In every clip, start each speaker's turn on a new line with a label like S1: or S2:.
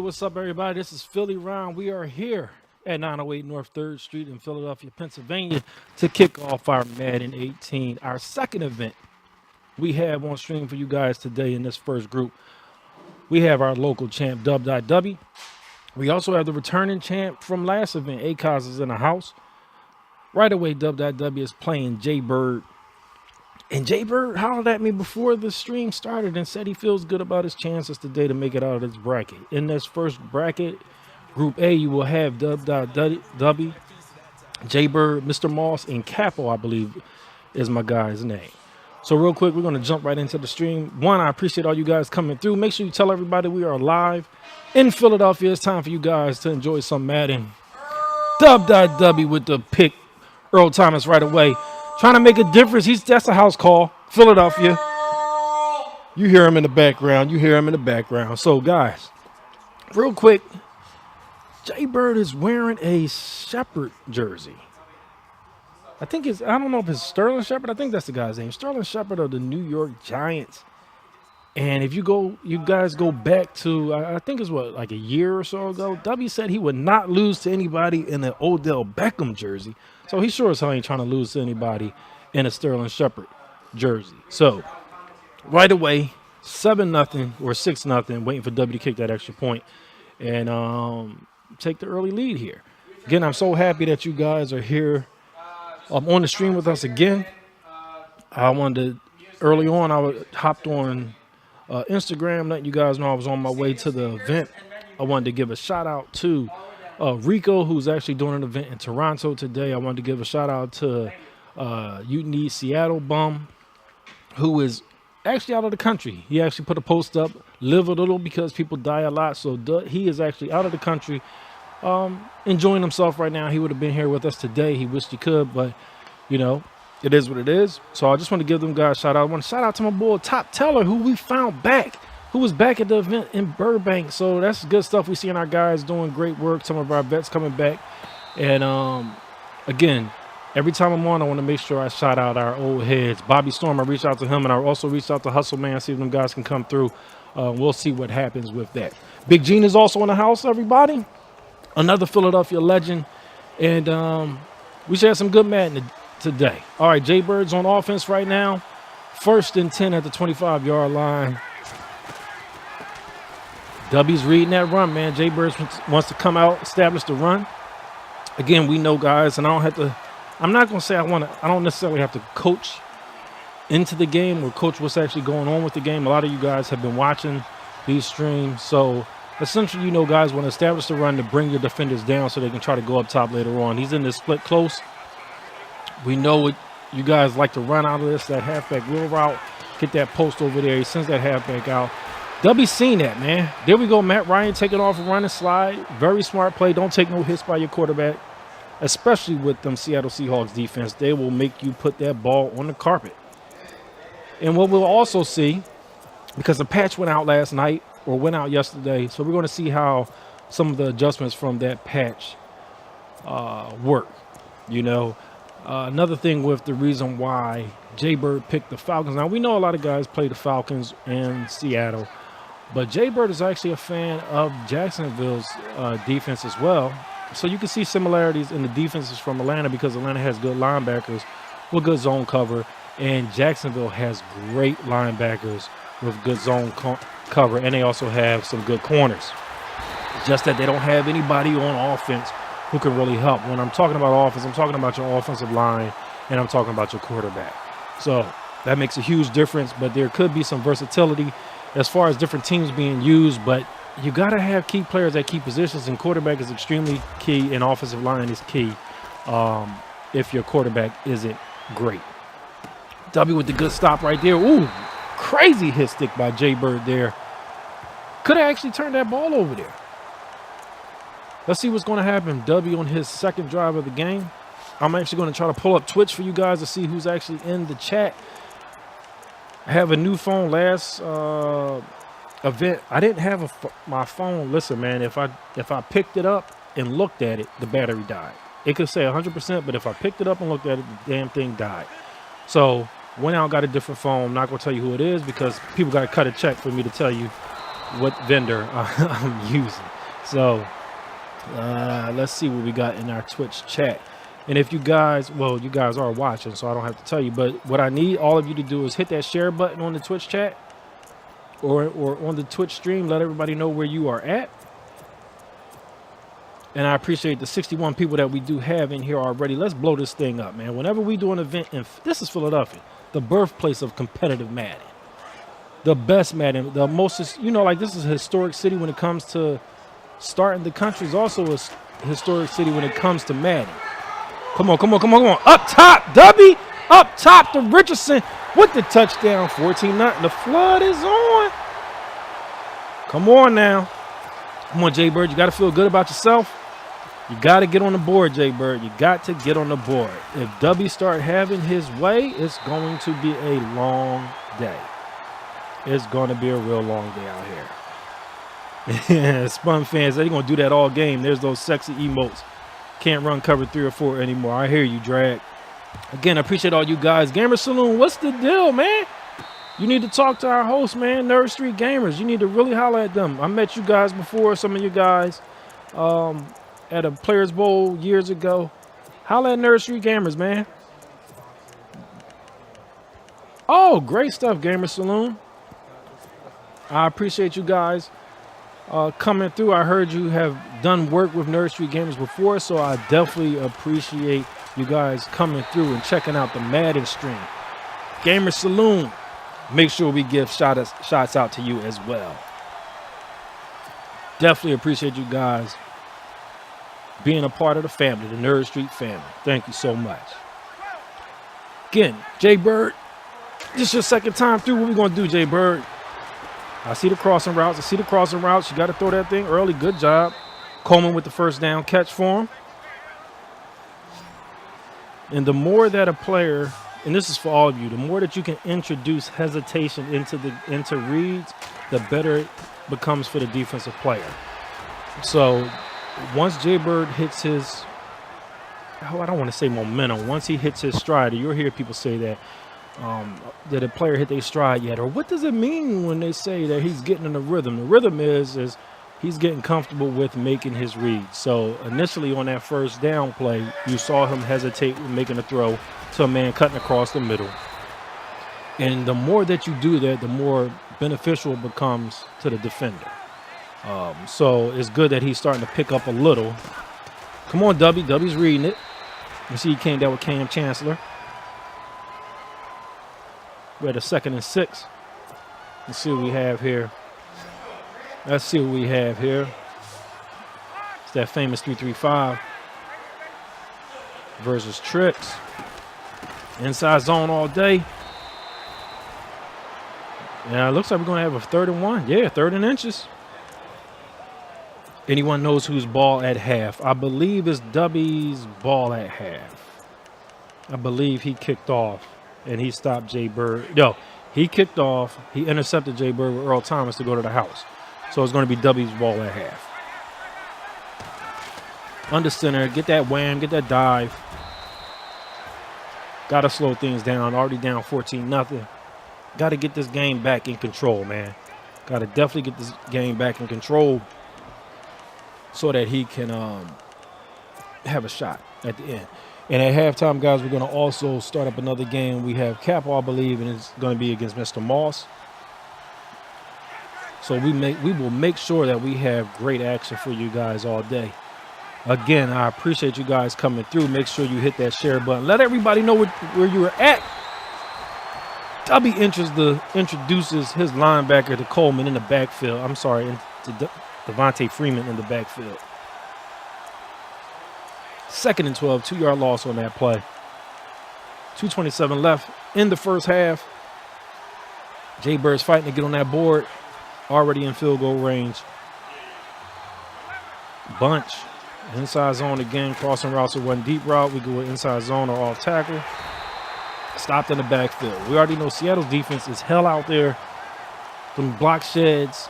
S1: what's up, everybody? This is Philly Round. We are here at 908 North 3rd Street in Philadelphia, Pennsylvania to kick off our Madden 18, our second event we have on stream for you guys today in this first group. We have our local champ, Dub.W. We also have the returning champ from last event, ACOS is in the house. Right away, Dub.W is playing Jaybird. And Jaybird hollered at me before the stream started and said he feels good about his chances today to make it out of this bracket. In this first bracket, Group A, you will have Dub.W, Jaybird, Mr. Moss, and Capo, I believe is my guy's name. So real quick, we're going to jump right into the stream. One, I appreciate all you guys coming through. Make sure you tell everybody we are live in Philadelphia. It's time for you guys to enjoy some Madden. Dub.W with the pick. Earl Thomas right away. Trying to make a difference. That's a house call. Philadelphia. You hear him in the background. So, guys, real quick, Jaybird is wearing a Shepherd jersey. I don't know if it's Sterling Shepard. I think that's the guy's name. Sterling Shepard of the New York Giants. And if you guys go back to, I think it's like a year or so ago, W said he would not lose to anybody in an Odell Beckham jersey. So he sure as hell ain't trying to lose to anybody in a Sterling Shepard jersey. So right away, 7-0 or 6-0, waiting for W to kick that extra point and take the early lead here. Again, I'm so happy that you guys are here on the stream with us again. I wanted to, early on, I hopped on Instagram, letting you guys know I was on my way to the event. I wanted to give a shout out to Rico, who's actually doing an event in Toronto today. I wanted to give a shout out to Utah Seattle Bum, who is actually out of the country. He actually put a post up, live a little because people die a lot. So he is actually out of the country, enjoying himself right now. He would have been here with us today. He wished he could, but you know, it is what it is. So I just want to give them guys a shout out. I want to shout out to my boy Top Teller, who we found back, who was back at the event in Burbank. So that's good stuff. We seeing our guys doing great work. Some of our vets coming back. And again, every time I'm on, I want to make sure I shout out our old heads. Bobby Storm, I reached out to him, and I also reached out to Hustle Man, see if them guys can come through. We'll see what happens with that. Big Gene is also in the house, everybody. Another Philadelphia legend. And we should have some good Madden today. All right, Jaybird's on offense right now. 1st and 10 at the 25-yard line. W's reading that run, man. Jaybird wants to come out, establish the run. Again, we know, guys, and I'm not going to say I don't necessarily have to coach into the game or coach what's actually going on with the game. A lot of you guys have been watching these streams. So essentially, you know, guys want to establish the run to bring your defenders down so they can try to go up top later on. He's in the split close. We know what you guys like to run out of this, that halfback wheel route. Get that post over there. He sends that halfback out. W seen that, man. There we go. Matt Ryan taking off a run and slide. Very smart play. Don't take no hits by your quarterback, especially with them Seattle Seahawks defense. They will make you put that ball on the carpet. And what we'll also see, because the patch went out last night or went out yesterday, so we're going to see how some of the adjustments from that patch work, you know. Another thing with the reason why Jaybird picked the Falcons. Now, we know a lot of guys play the Falcons in Seattle, but Jaybird is actually a fan of Jacksonville's defense as well. So you can see similarities in the defenses from Atlanta because Atlanta has good linebackers with good zone cover, and Jacksonville has great linebackers with good zone cover, and they also have some good corners. Just that they don't have anybody on offense who can really help. When I'm talking about offense, I'm talking about your offensive line, and I'm talking about your quarterback. So that makes a huge difference, but there could be some versatility as far as different teams being used, but you got to have key players at key positions, and quarterback is extremely key, and offensive line is key if your quarterback isn't great. W with the good stop right there. Ooh, crazy hit stick by Jaybird there. Could have actually turned that ball over there. Let's see what's going to happen. W on his second drive of the game. I'm actually going to try to pull up Twitch for you guys to see who's actually in the chat. I have a new phone. Last event, I didn't have my phone. Listen, man, if I picked it up and looked at it, the battery died. It could say 100%, but if I picked it up and looked at it, the damn thing died. So went out and got a different phone. I'm not going to tell you who it is because people got to cut a check for me to tell you what vendor I'm using. So let's see what we got in our Twitch chat. And if you guys, well, you guys are watching, so I don't have to tell you. But what I need all of you to do is hit that share button on the Twitch chat or on the Twitch stream. Let everybody know where you are at. And I appreciate the 61 people that we do have in here already. Let's blow this thing up, man. Whenever we do an event, and this is Philadelphia, the birthplace of competitive Madden. The best Madden, the most, you know, like this is a historic city when it comes to starting the country. Is also a historic city when it comes to Madden. Come on, come on, come on, come on. Up top, Dubby. Up top to Richardson with the touchdown. 14-0. The flood is on. Come on now. Come on, Jay Bird. You got to feel good about yourself. You got to get on the board, Jay Bird. You got to get on the board. If Dubby start having his way, it's going to be a long day. It's going to be a real long day out here. Spun fans, they're going to do that all game. There's those sexy emotes. Can't run cover 3 or 4 anymore. I hear you, Drag. Again, I appreciate all you guys. Gamer Saloon, what's the deal, man? You need to talk to our host, man. Nerd Street Gamers. You need to really holler at them. I met you guys before, some of you guys, at a Players Bowl years ago. Holler at Nerd Street Gamers, man. Oh, great stuff, Gamer Saloon. I appreciate you guys coming through. I heard you have done work with Nerd Street Gamers before, so I definitely appreciate you guys coming through and checking out the Madden stream. Gamer Saloon, make sure we give shots out to you as well. Definitely appreciate you guys being a part of the family, the Nerd Street family. Thank you so much. Again, Jay Bird, this is your second time through. What we going to do, Jay Bird? I see the crossing routes. I see the crossing routes. You got to throw that thing early. Good job. Coleman with the first down catch for him. And the more that a player, and this is for all of you, the more that you can introduce hesitation into reads, the better it becomes for the defensive player. So once Jay Bird hits his, I don't want to say momentum, once he hits his stride, you'll hear people say that, did a player hit their stride yet? Or what does it mean when they say that he's getting in the rhythm? The rhythm is he's getting comfortable with making his reads. So initially on that first down play, you saw him hesitate with making a throw to a man cutting across the middle. And the more that you do that, the more beneficial it becomes to the defender. So it's good that he's starting to pick up a little. Come on, Dubby. Dubby's reading it. You see he came down with Cam Chancellor. We're at a 2nd and 6. Let's see what we have here. Let's see what we have here. It's that famous 3-3-5 versus tricks. Inside zone all day. Yeah, it looks like we're going to have a 3rd and 1. Yeah, 3rd and inches. Anyone knows whose ball at half? I believe it's Dubby's ball at half. I believe he kicked off and he stopped Jay Bird. No, he kicked off. He intercepted Jay Bird with Earl Thomas to go to the house. So it's going to be Dubby's ball at half. Under center, get that wham, get that dive. Got to slow things down. Already down 14-0. Got to get this game back in control, man. Got to definitely get this game back in control so that he can have a shot at the end. And at halftime, guys, we're going to also start up another game. We have Capo, I believe, and it's going to be against Mr. Moss. So we will make sure that we have great action for you guys all day. Again, I appreciate you guys coming through. Make sure you hit that share button. Let everybody know where you are at. Dubby introduces his linebacker to Coleman in the backfield. I'm sorry, to Devontae Freeman in the backfield. 2nd and 12, 2-yard loss on that play. 2:27 left in the first half. Jay Bird's fighting to get on that board. Already in field goal range. Bunch. Inside zone again. Crossing routes with one deep route. We go with inside zone or off tackle. Stopped in the backfield. We already know Seattle's defense is hell out there. Them block sheds.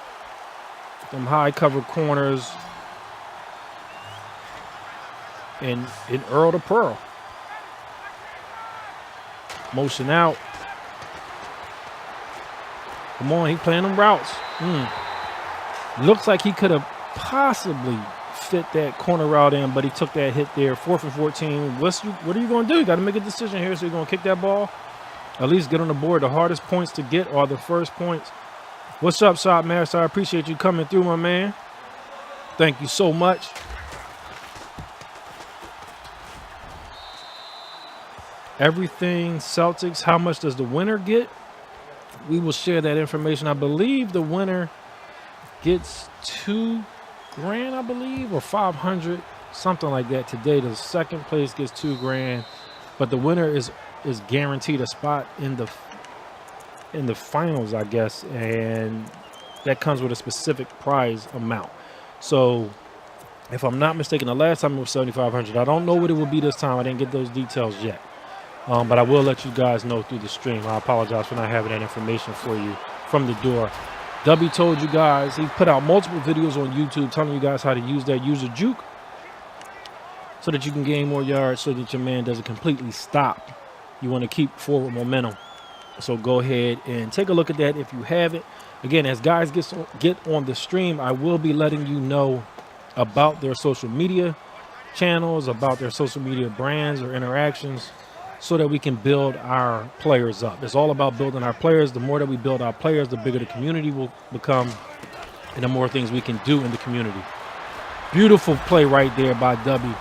S1: Them high cover corners. And Earl to Pearl. Motion out. Come on, he playing them routes. Looks like he could have possibly fit that corner route in, but he took that hit there. 4th and 14. What are you going to do? You got to make a decision here. So you're going to kick that ball, at least get on the board. The hardest points to get are the first points. What's up, Shot Master? I appreciate you coming through, my man. Thank you so much. Everything Celtics. How much does the winner get? We will share that information. I believe the winner gets $2,000, I believe, or 500, something like that. Today, the second place gets $2,000, but the winner is guaranteed a spot in the finals, I guess, and that comes with a specific prize amount. So, if I'm not mistaken, the last time it was $7,500. I don't know what it will be this time. I didn't get those details yet. But I will let you guys know through the stream. I apologize for not having that information for you from the door. W told you guys, he put out multiple videos on YouTube telling you guys how to use that user juke so that you can gain more yards, so that your man doesn't completely stop. You want to keep forward momentum. So go ahead and take a look at that if you haven't. Again, as guys get on the stream, I will be letting you know about their social media channels, about their social media brands or interactions, so that we can build our players up. It's all about building our players. The more that we build our players, the bigger the community will become, and the more things we can do in the community. Beautiful play right there by W.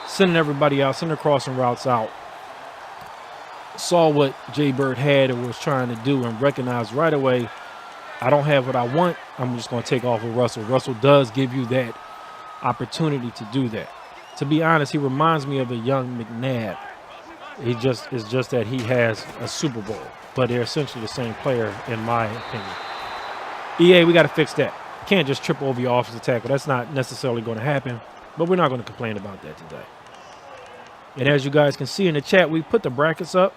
S1: Sending everybody out, sending crossing routes out. Saw what Jay Bird had and was trying to do and recognized right away, I don't have what I want. I'm just going to take off with Russell. Russell does give you that opportunity to do that. To be honest, he reminds me of a young McNabb. It's just that he has a Super Bowl, but they're essentially the same player, in my opinion. EA, we got to fix that. Can't just trip over your offensive tackle. That's not necessarily going to happen, but we're not going to complain about that today. And as you guys can see in the chat, we put the brackets up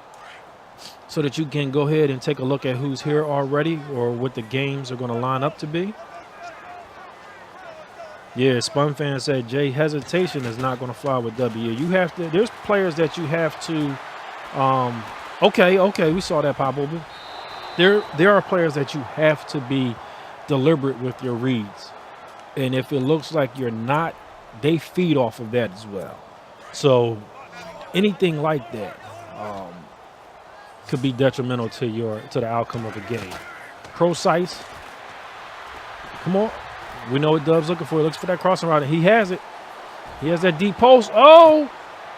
S1: so that you can go ahead and take a look at who's here already or what the games are going to line up to be. Yeah, Spun Fan said, Jay, hesitation is not going to fly with W. You have to, there's players that you have to, okay, we saw that pop open. There are players that you have to be deliberate with your reads. And if it looks like you're not, they feed off of that as well. So anything like that could be detrimental to the outcome of the game. Precise. Come on. We know what Dub's looking for. He looks for that crossing route, and he has it. He has that deep post. Oh,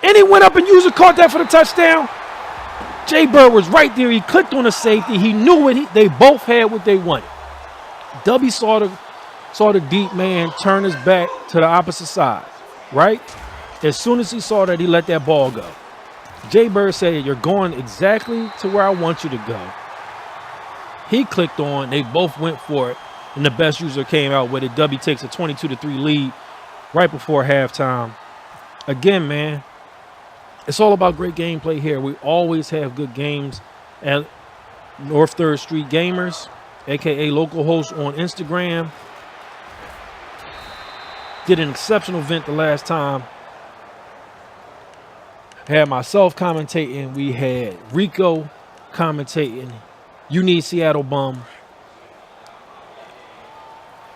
S1: and he went up and caught that for the touchdown. Jay Bird was right there. He clicked on the safety. He knew it. They both had what they wanted. W saw the deep man turn his back to the opposite side, right? As soon as he saw that, he let that ball go. Jay Bird said, you're going exactly to where I want you to go. He clicked on. They both went for it. And the best user came out with it. W takes a 22-3 lead right before halftime. Again, man, it's all about great gameplay here. We always have good games at North 3rd Street Gamers, a.k.a. local host on Instagram. Did an exceptional event the last time. Had myself commentating. We had Rico commentating. You Need Seattle Bum.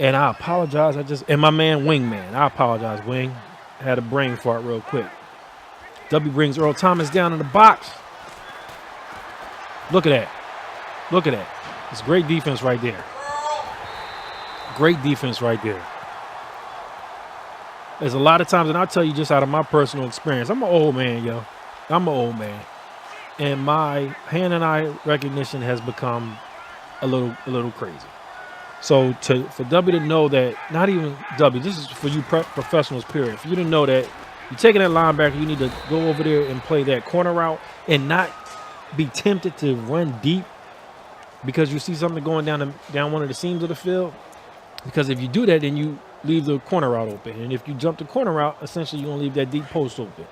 S1: And I apologize. And my man Wingman. I apologize, Wing. Had a brain fart real quick. W brings Earl Thomas down in the box. Look at that. Look at that. It's great defense right there. Great defense right there. There's a lot of times, and I'll tell you just out of my personal experience, I'm an old man, yo. I'm an old man. And my hand and eye recognition has become a little crazy. So for W to know that, not even W, this is for you professionals, period. For you to know that you're taking that linebacker, you need to go over there and play that corner route and not be tempted to run deep because you see something going down one of the seams of the field. Because if you do that, then you leave the corner route open. And if you jump the corner route, essentially you're going to leave that deep post open.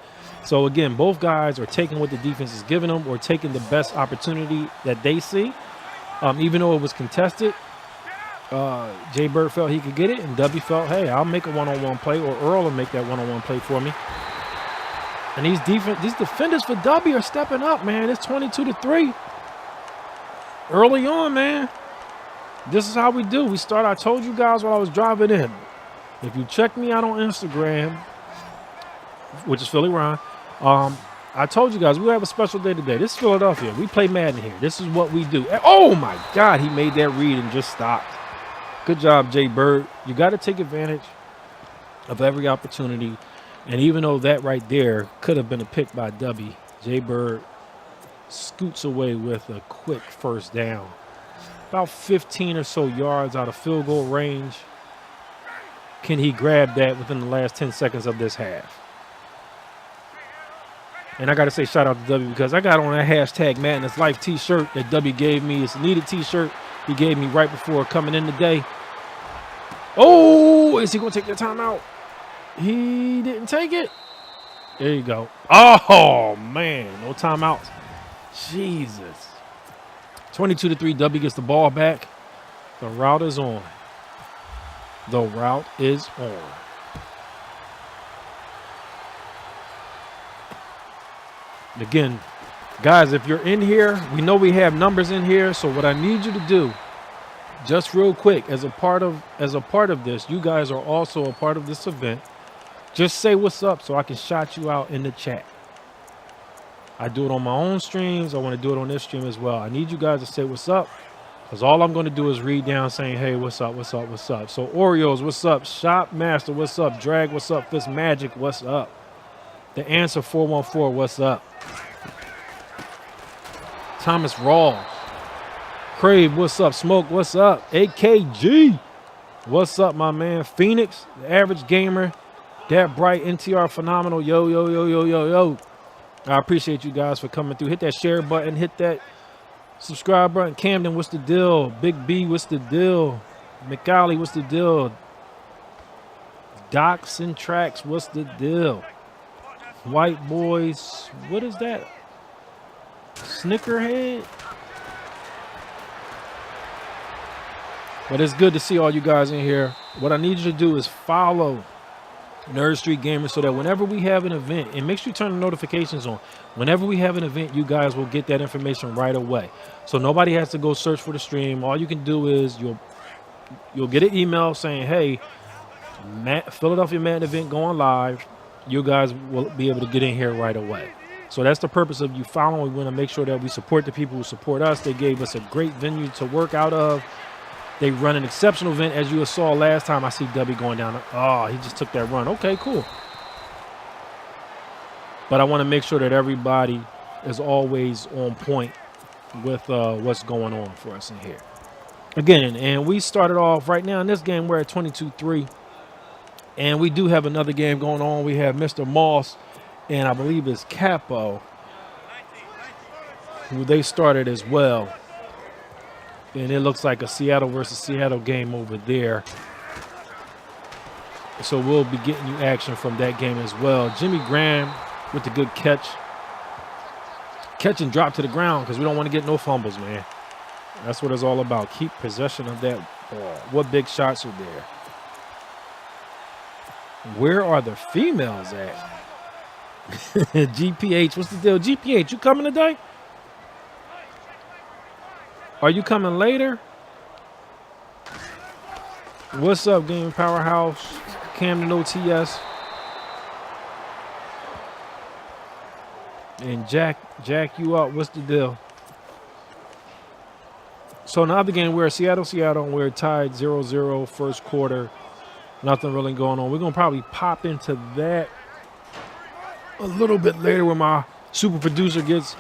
S1: So, again, both guys are taking what the defense is giving them or taking the best opportunity that they see. Even though it was contested, Jay Bird felt he could get it, and W felt, hey, I'll make a one-on-one play, or Earl will make that one-on-one play for me. And these defenders for W are stepping up, man. It's 22-3. Early on, man. This is how we do. I told you guys while I was driving in. If you check me out on Instagram, which is Philly Ron, I told you guys we have a special day today. This is Philadelphia. We play Madden here. This is what we do. Oh my God, he made that read and just stopped. Good job, Jay Bird. You got to take advantage of every opportunity. And even though that right there could have been a pick by W, Jay Bird scoots away with a quick first down. About 15 or so yards out of field goal range. Can he grab that within the last 10 seconds of this half? And I got to say shout out to W because I got on that hashtag Madness Life t-shirt that W gave me. It's a needed t-shirt he gave me right before coming in today. Oh, is he going to take the timeout? He didn't take it. There you go. Oh, man. No timeouts. Jesus. 22-3. W gets the ball back. The route is on. The route is on. Again, guys, if you're in here, we know we have numbers in here. So what I need you to do, just real quick, as a part of this, you guys are also a part of this event. Just say what's up so I can shout you out in the chat. I do it on my own streams. I want to do it on this stream as well. I need you guys to say what's up because all I'm going to do is read down saying, hey, what's up, what's up, what's up. So Oreos, what's up? Shop Master, what's up? Drag, what's up? Fist Magic, what's up? The Answer 414, what's up? Thomas Rawls. Crave, what's up? Smoke, what's up? AKG, what's up, my man? Phoenix, the Average Gamer, That Bright, NTR Phenomenal, yo, yo, yo, yo, yo, yo. I appreciate you guys for coming through. Hit that share button, hit that subscribe button. Camden, what's the deal? Big B, what's the deal? McCauley, what's the deal? Docs and Tracks, what's the deal? White Boys, what is that? Snickerhead? But it's good to see all you guys in here. What I need you to do is follow Nerd Street Gamers so that whenever we have an event, and make sure you turn the notifications on. Whenever we have an event, you guys will get that information right away. So nobody has to go search for the stream. All you can do is you'll get an email saying, hey, Philadelphia Madden event going live. You guys will be able to get in here right away. So that's the purpose of you following. We want to make sure that we support the people who support us. They gave us a great venue to work out of. They run an exceptional event, as you saw last time. I see W going down. Oh, he just took that run. Okay, cool. But I want to make sure that everybody is always on point with what's going on for us in here. Again, and we started off right now in this game. We're at 22-3. And we do have another game going on. We have Mr. Moss and I believe it's Capo, who they started as well. And it looks like a Seattle versus Seattle game over there. So we'll be getting you action from that game as well. Jimmy Graham with the good catch. Catch and drop to the ground because we don't want to get no fumbles, man. That's what it's all about. Keep possession of that ball. What big shots are there? Where are the females at? GPH, what's the deal? GPH, you coming today? Are you coming later? What's up, Game Powerhouse? Camden OTS. And Jack you up. What's the deal? So in the other game, we're Seattle, and we're tied 0-0 first quarter. Nothing really going on. We're going to probably pop into that a little bit later when my super producer gets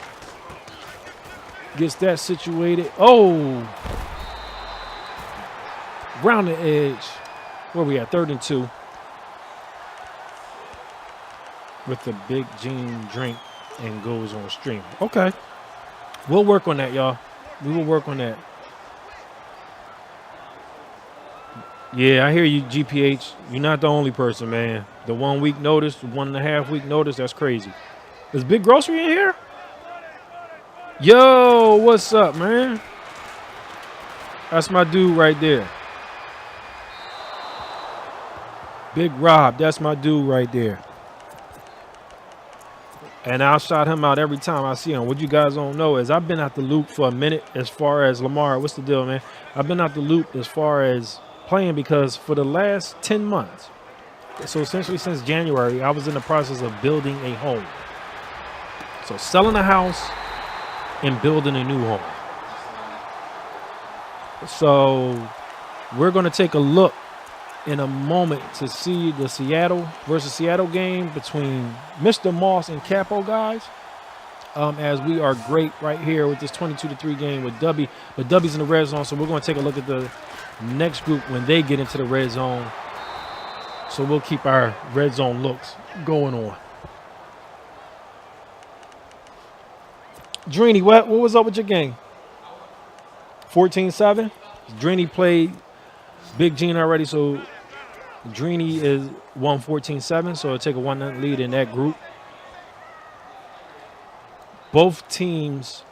S1: that situated. Oh! Round the edge. Where we at? 3rd and 2. With the Big Gene drink and goes on stream. Okay. We'll work on that, y'all. We will work on that. Yeah, I hear you, GPH. You're not the only person, man. The 1 week notice, the 1.5 week notice, that's crazy. Is Big Grocery in here? Yo, what's up, man? That's my dude right there. Big Rob, that's my dude right there. And I'll shout him out every time I see him. What you guys don't know is I've been out the loop for a minute as far as Lamar. What's the deal, man? I've been out the loop as far as playing because for the last 10 months, so essentially since January, I was in the process of building a home. So selling a house and building a new home. So we're going to take a look in a moment to see the Seattle versus Seattle game between Mr. Moss and Capo, guys. As we are great right here with this 22-3 game with W. But W's in the red zone, so we're going to take a look at the next group when they get into the red zone. So we'll keep our red zone looks going on. Dreeny, what was up with your game? 14-7. Dreeny played Big Gene already, so Dreeny is 14-7, so it'll take a 1-0 lead in that group. Both teams,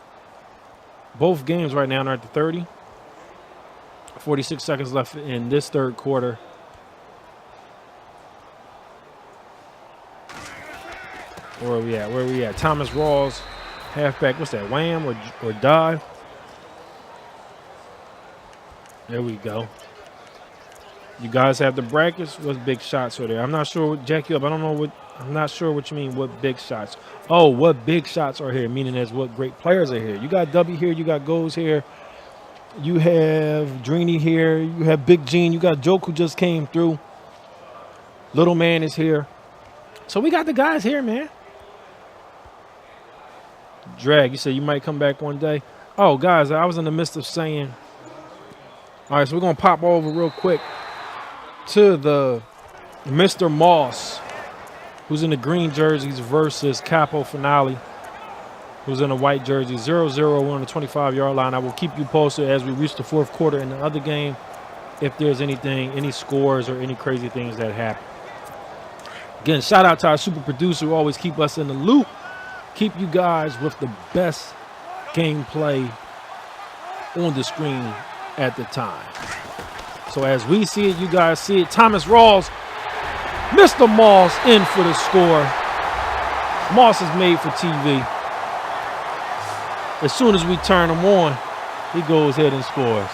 S1: both games right now are at the 30. 46 seconds left in this third quarter. Where are we at? Where are we at? Thomas Rawls, halfback. What's that? Wham or dive? There we go. You guys have the brackets. What big shots are there? I'm not sure what jack you up. I don't know what. I'm not sure what you mean. What big shots? Oh, what big shots are here? Meaning as what great players are here. You got W here. You got Goes here. You have Dreeny here. You have Big Gene. You got Joke who just came through. Little Man is here. So we got the guys here, man. Drag, you said you might come back one day. Oh, guys, I was in the midst of saying. All right, so we're going to pop over real quick to the Mr. Moss, who's in the green jerseys, versus Capo Finale, who's in the white jersey. 0-0, we're on the 25-yard line. I will keep you posted as we reach the fourth quarter in the other game if there's anything, any scores or any crazy things that happen. Again, shout out to our super producer who always keep us in the loop. Keep you guys with the best gameplay on the screen at the time. So as we see it, you guys see it. Thomas Rawls, Mr. Moss in for the score. Moss is made for TV. As soon as we turn him on, he goes ahead and scores.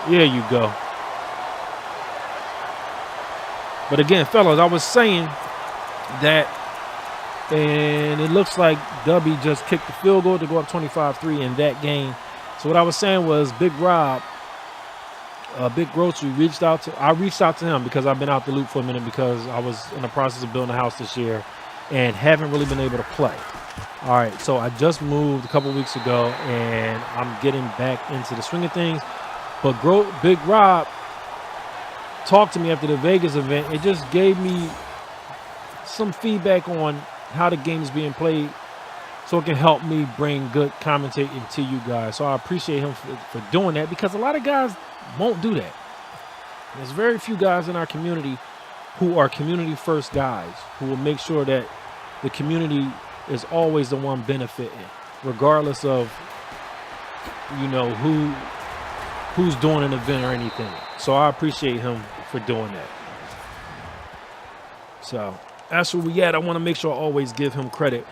S1: There you go. But again, fellas, I was saying that, and it looks like W just kicked the field goal to go up 25-3 in that game. So what I was saying was Big Rob, Big Grocery, I reached out to him because I've been out the loop for a minute because I was in the process of building a house this year and haven't really been able to play. All right, so I just moved a couple weeks ago and I'm getting back into the swing of things. But Big Rob talked to me after the Vegas event. It just gave me some feedback on how the game is being played so it can help me bring good commentating to you guys. So I appreciate him for doing that because a lot of guys won't do that. There's very few guys in our community who are community first guys who will make sure that the community is always the one benefiting, regardless of, you know, who's doing an event or anything. So I appreciate him for doing that. So that's where we at. I want to make sure I always give him credit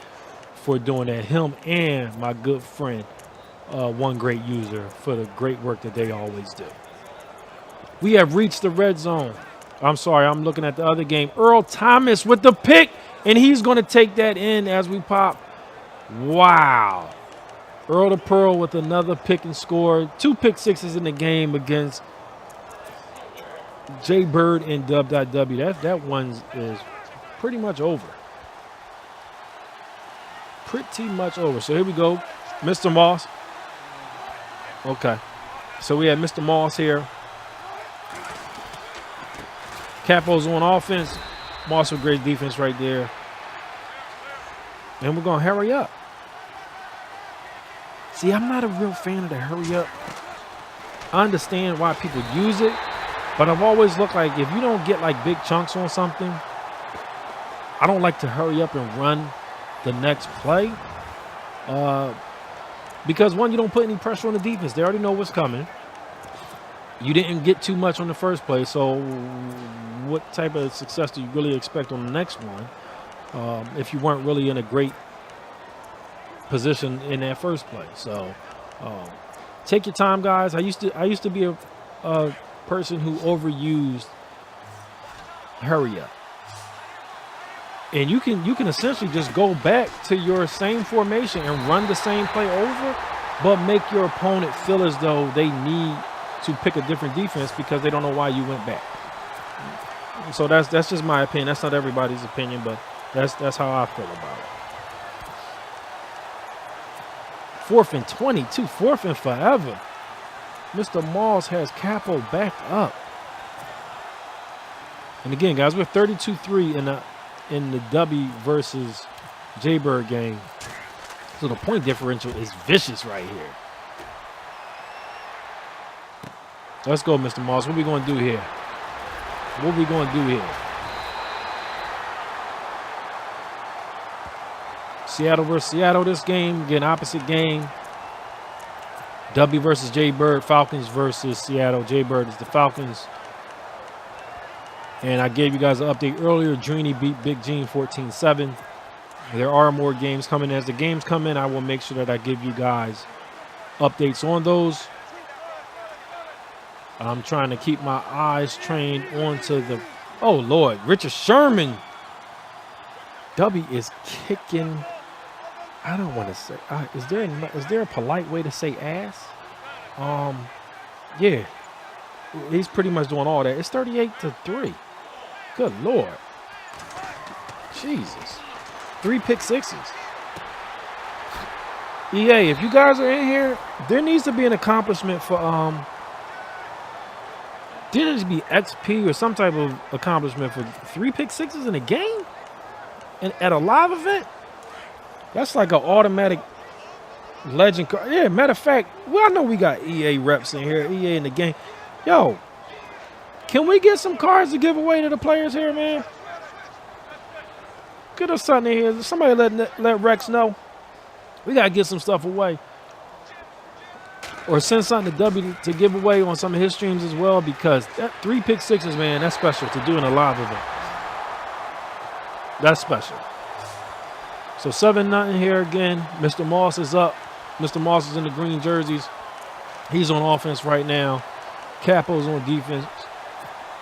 S1: for doing that. Him and my good friend, One Great User, for the great work that they always do. We have reached the red zone. I'm sorry, I'm looking at the other game. Earl Thomas with the pick, and he's going to take that in as we pop. Wow. Earl the Pearl with another pick and score. 2 pick sixes in the game against Jay Bird and Dub.W. That one is pretty much over. Pretty much over. So here we go. Mr. Moss. Okay. So we have Mr. Moss here. Capo's on offense. Moss with great defense right there. And we're going to hurry up. See, I'm not a real fan of the hurry up. I understand why people use it, but I've always looked like if you don't get like big chunks on something, I don't like to hurry up and run the next play. Because one, you don't put any pressure on the defense. They already know what's coming. You didn't get too much on the first play, so what type of success do you really expect on the next one if you weren't really in a great position in that first play? So take your time, guys. I used to be a person who overused hurry up. And you can essentially just go back to your same formation and run the same play over, but make your opponent feel as though they need to pick a different defense because they don't know why you went back. So that's just my opinion. That's not everybody's opinion, but that's how I feel about it. 4th and 22, 4th and forever. Mr. Moss has Capo backed up. And again, guys, we're 32-3 in the W versus Jaybird game. So the point differential is vicious right here. Let's go, Mr. Moss. What are we going to do here? What are we going to do here? Seattle versus Seattle this game. Again, opposite game. W versus Jaybird. Falcons versus Seattle. Jaybird is the Falcons. And I gave you guys an update earlier. Dreeny beat Big Gene 14-7. There are more games coming. As the games come in, I will make sure that I give you guys updates on those. I'm trying to keep my eyes trained onto the... Oh, Lord. Richard Sherman. W is kicking... I don't want to say... is there a polite way to say ass? Yeah. He's pretty much doing all that. It's 38-3. Good Lord. Jesus. 3 pick sixes. EA, if you guys are in here, there needs to be an accomplishment for... There needs to be XP or some type of accomplishment for 3 pick sixes in a game? And at a live event? That's like an automatic legend card. Yeah, matter of fact, well, I know we got EA reps in here, EA in the game. Yo, can we get some cards to give away to the players here, man? Get us something in here. Somebody let Rex know. We got to get some stuff away. Or send something to W to give away on some of his streams as well, because that 3 pick sixes, man, that's special to do in a live event. That's special. So 7-0 here again. Mr. Moss is up. Mr. Moss is in the green jerseys. He's on offense right now. Capo's on defense.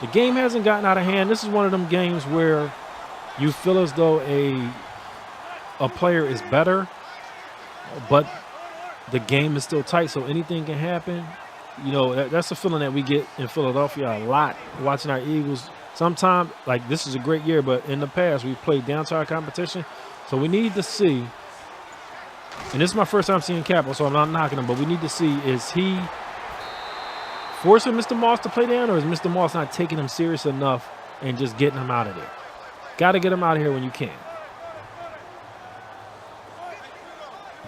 S1: The game hasn't gotten out of hand. This is one of them games where you feel as though a player is better, but the game is still tight, so anything can happen. You know, that's a feeling that we get in Philadelphia a lot, watching our Eagles. Sometimes, like, this is a great year, but in the past, we've played down to our competition. So we need to see, and this is my first time seeing Capo, so I'm not knocking him, but we need to see, is he forcing Mr. Moss to play down, or is Mr. Moss not taking him serious enough and just getting him out of there? Got to get him out of here when you can.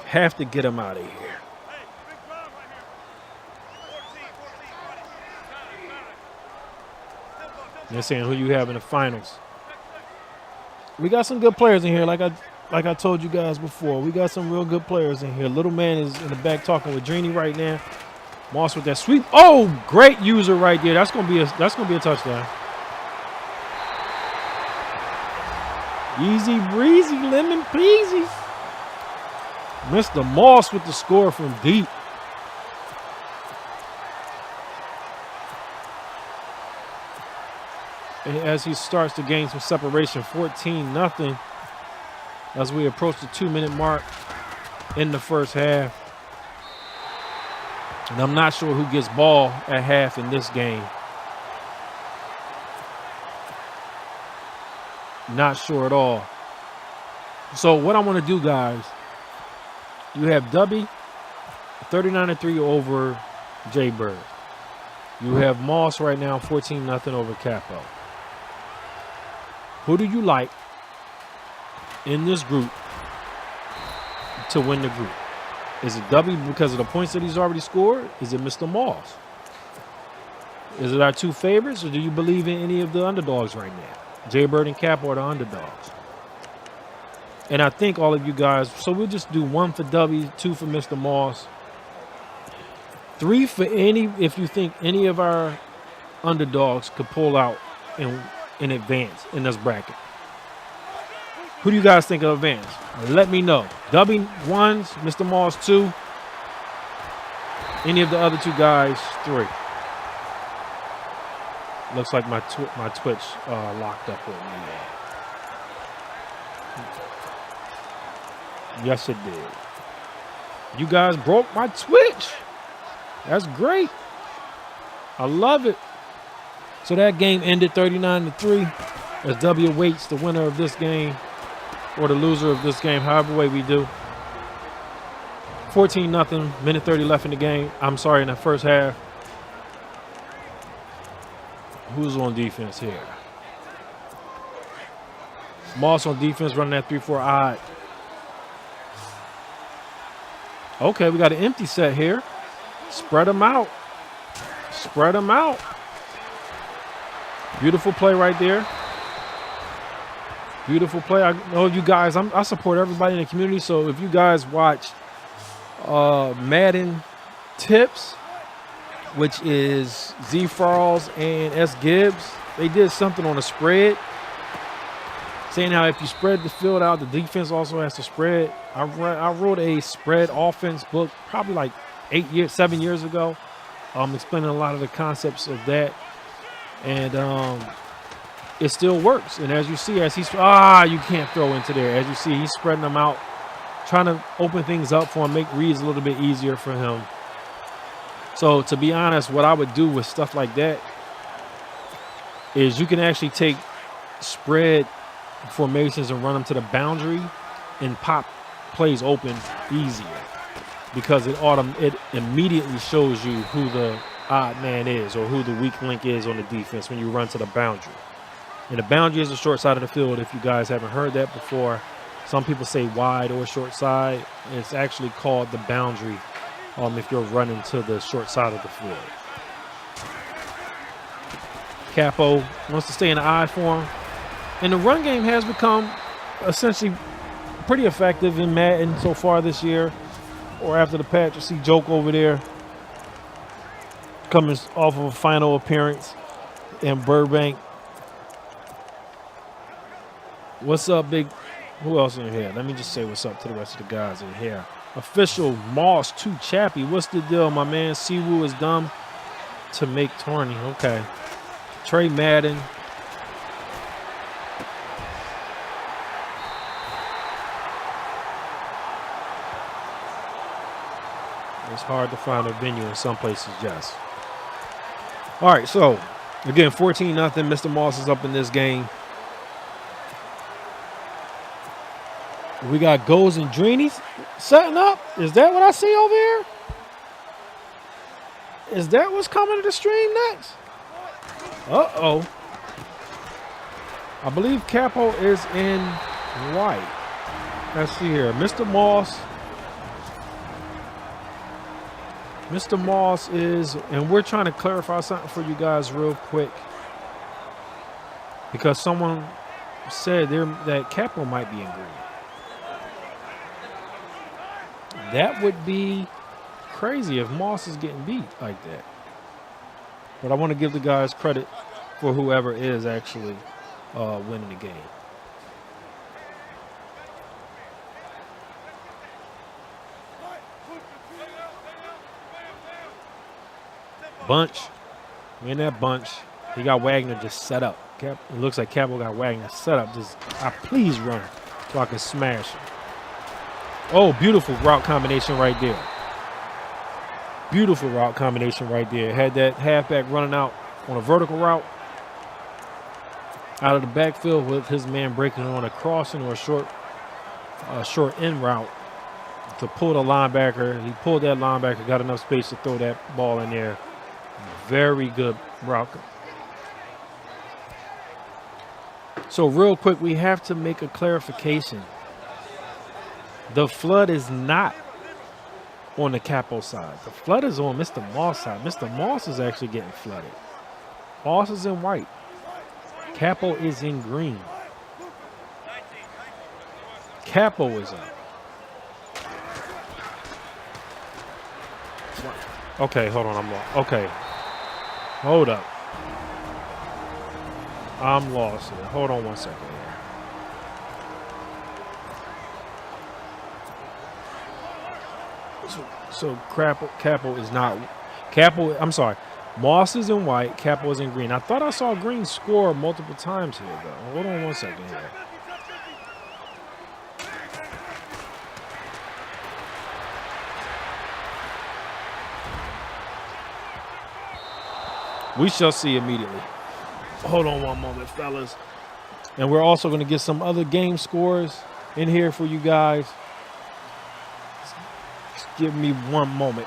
S1: Have to get him out of here. They're saying who you have in the finals. We got some good players in here, like I told you guys before. We got some real good players in here. Little man is in the back talking with Dreeny right now. Moss with that sweep. Oh, great user right there. That's gonna be a touchdown. Easy breezy, lemon peasy. Mr. Moss with the score from deep. And as he starts to gain some separation, 14-0 as we approach the 2-minute mark in the first half. And I'm not sure who gets ball at half in this game. Not sure at all. So what I want to do, guys, you have W 39-3 over Jaybird. You have Moss right now 14-0 over Capo. Who do you like in this group to win the group? Is it W because of the points that he's already scored? Is it Mr. Moss? Is it our two favorites, or do you believe in any of the underdogs right now? Jaybird and Capo are the underdogs. And I think all of you guys, so we'll just do 1 for W, 2 for Mr. Moss, 3 for any, if you think any of our underdogs could pull out in advance in this bracket. Who do you guys think of advance? Let me know. W 1s, Mr. Moss 2. Any of the other 2 guys 3. Looks like my Twitch locked up with me. Yes, it did. You guys broke my Twitch. That's great. I love it. So that game ended 39-3 as W waits the winner of this game or the loser of this game, however way we do. 14-0, minute 30 left in the game. I'm sorry, in the first half. Who's on defense here? Moss on defense, running that 3-4 odd. Okay, we got an empty set here. Spread them out. Spread them out. Beautiful play right there. Beautiful play. I know you guys, I support everybody in the community, so if you guys watch Madden Tips, which is Z Farls and S Gibbs, they did something on a spread, saying how if you spread the field out, the defense also has to spread. I wrote a spread offense book probably like 7 years ago, explaining a lot of the concepts of that, and it still works. And as you see, as he's you can't throw into there. As you see, he's spreading them out, trying to open things up for him, make reads a little bit easier for him. So to be honest, what I would do with stuff like that is you can actually take spread formations and run them to the boundary and pop plays open easier, because it immediately shows you who the odd man is or who the weak link is on the defense when you run to the boundary. And the boundary is the short side of the field. If you guys haven't heard that before, some people say wide or short side. It's actually called the boundary if you're running to the short side of the field. Capo wants to stay in the I form. And the run game has become essentially pretty effective in Madden so far this year, or after the patch. You see Joke over there coming off of a final appearance in Burbank. What's up, big? Who else in here? Let me just say what's up to the rest of the guys in here. Official Moss 2 Chappie. What's the deal, my man? Siwoo is dumb to make tourney. Okay. Trey Madden. It's hard to find a venue in some places, yes. All right, so again, 14-0. Mr. Moss is up in this game. We got Goals and Dreenies setting up. Is that what I see over here? Is that what's coming to the stream next? Uh-oh. I believe Capo is in white. Let's see here. Mr. Moss. Mr. Moss is, and we're trying to clarify something for you guys real quick, because someone said that Capo might be in green. That would be crazy if Moss is getting beat like that. But I want to give the guys credit for whoever is actually winning the game. Bunch. In that bunch. He got Wagner just set up. It looks like Capo got Wagner set up. Just, please run so I can smash him. Oh, beautiful route combination right there. Beautiful route combination right there. Had that halfback running out on a vertical route out of the backfield with his man breaking on a crossing or a short end route to pull the linebacker. He pulled that linebacker, got enough space to throw that ball in there. Very good route. So real quick, we have to make a clarification. The flood is not on the Capo side. The flood is on Mr. Moss side. Mr. Moss is actually getting flooded. Moss is in white. Capo is in green. Capo is up. Okay, hold on. I'm lost. Okay. Hold up. I'm lost here. Hold on one second here. So Capo is not. Capo, I'm sorry. Moss is in white, Capo is in green. I thought I saw green score multiple times here, though. Hold on one second here. We shall see immediately. Hold on one moment, fellas. And we're also going to get some other game scores in here for you guys. Just give me one moment.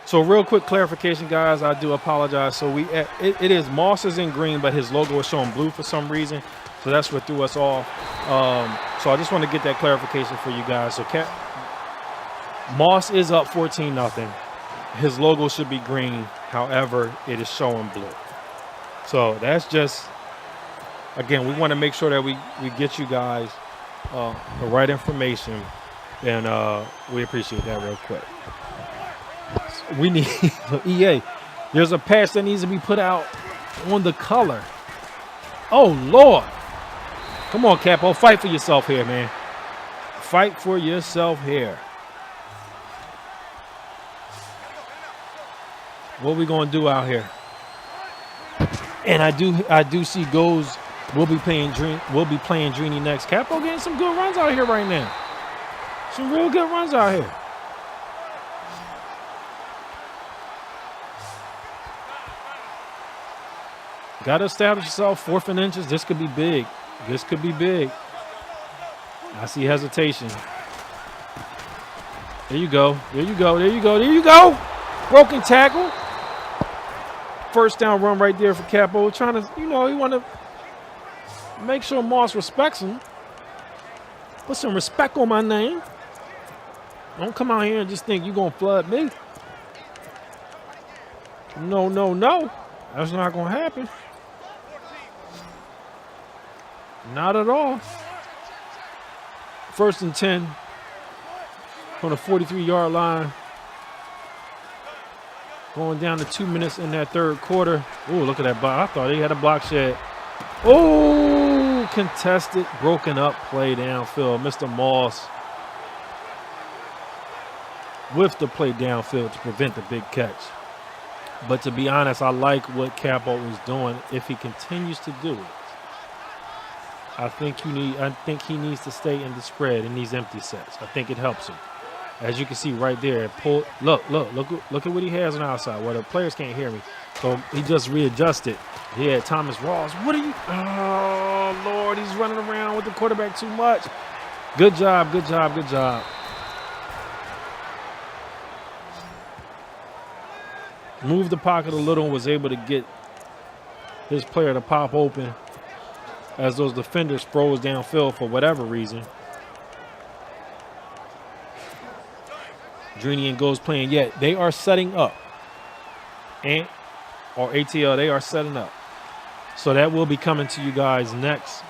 S1: So real quick clarification, guys. I do apologize. So it is Moss is in green, but his logo is showing blue for some reason. So that's what threw us off. So I just want to get that clarification for you guys. So Moss is up 14-0. His logo should be green. However, it is showing blue. So that's just, again, we want to make sure that we get you guys the right information. And we appreciate that real quick. We need EA. There's a patch that needs to be put out on the color. Oh Lord! Come on, Capo, fight for yourself here, man. Fight for yourself here. What we gonna do out here? And I do see goals. We'll be playing Dreeny next. Capo getting some good runs out here right now. Some real good runs out here. Got to establish yourself, 4th and inches. This could be big. This could be big. I see hesitation. There you go. There you go. There you go. There you go. Broken tackle. First down run right there for Capo. Trying to, he want to make sure Moss respects him. Put some respect on my name. Don't come out here and just think you're going to flood me. No, no, no. That's not going to happen. Not at all. 1st and 10 from the 43-yard line. Going down to 2 minutes in that third quarter. Oh, look at that block. I thought he had a block shed. Oh, contested, broken up play downfield. Mr. Moss with the play downfield to prevent the big catch. But to be honest, I like what Capo is doing. If he continues to do it, I think he needs to stay in the spread in these empty sets. I think it helps him. As you can see right there, look at what he has on the outside. Well, the players can't hear me. So he just readjusted. He had Thomas Ross. What are you? Oh, Lord, he's running around with the quarterback too much. Good job, good job, good job. Moved the pocket a little and was able to get his player to pop open as those defenders froze downfield for whatever reason. Dreeny and Go's playing yet. They are setting up. Or ATL, they are setting up. So that will be coming to you guys next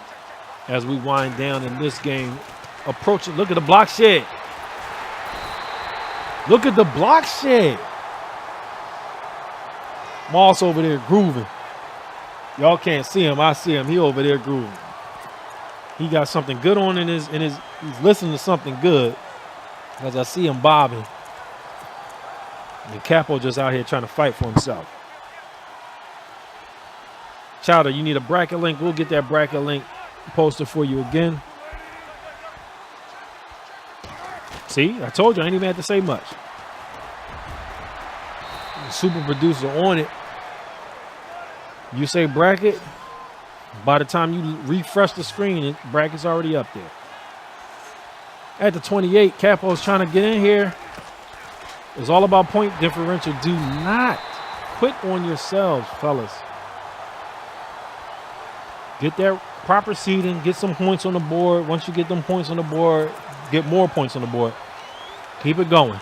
S1: as we wind down in this game. Approaching. Look at the block shed. Look at the block shed. Moss over there grooving. Y'all can't see him. I see him. He over there grooving. He got something good on in his he's listening to something good. As I see him bobbing. And Capo just out here trying to fight for himself. Chowder, you need a bracket link. We'll get that bracket link posted for you again. See, I told you I ain't even had to say much. The super producer on it. You say bracket, by the time you refresh the screen, bracket's already up there. At the 28, Capo's trying to get in here. It's all about point differential. Do not quit on yourselves, fellas. Get that proper seeding. Get some points on the board. Once you get them points on the board, get more points on the board. Keep it going.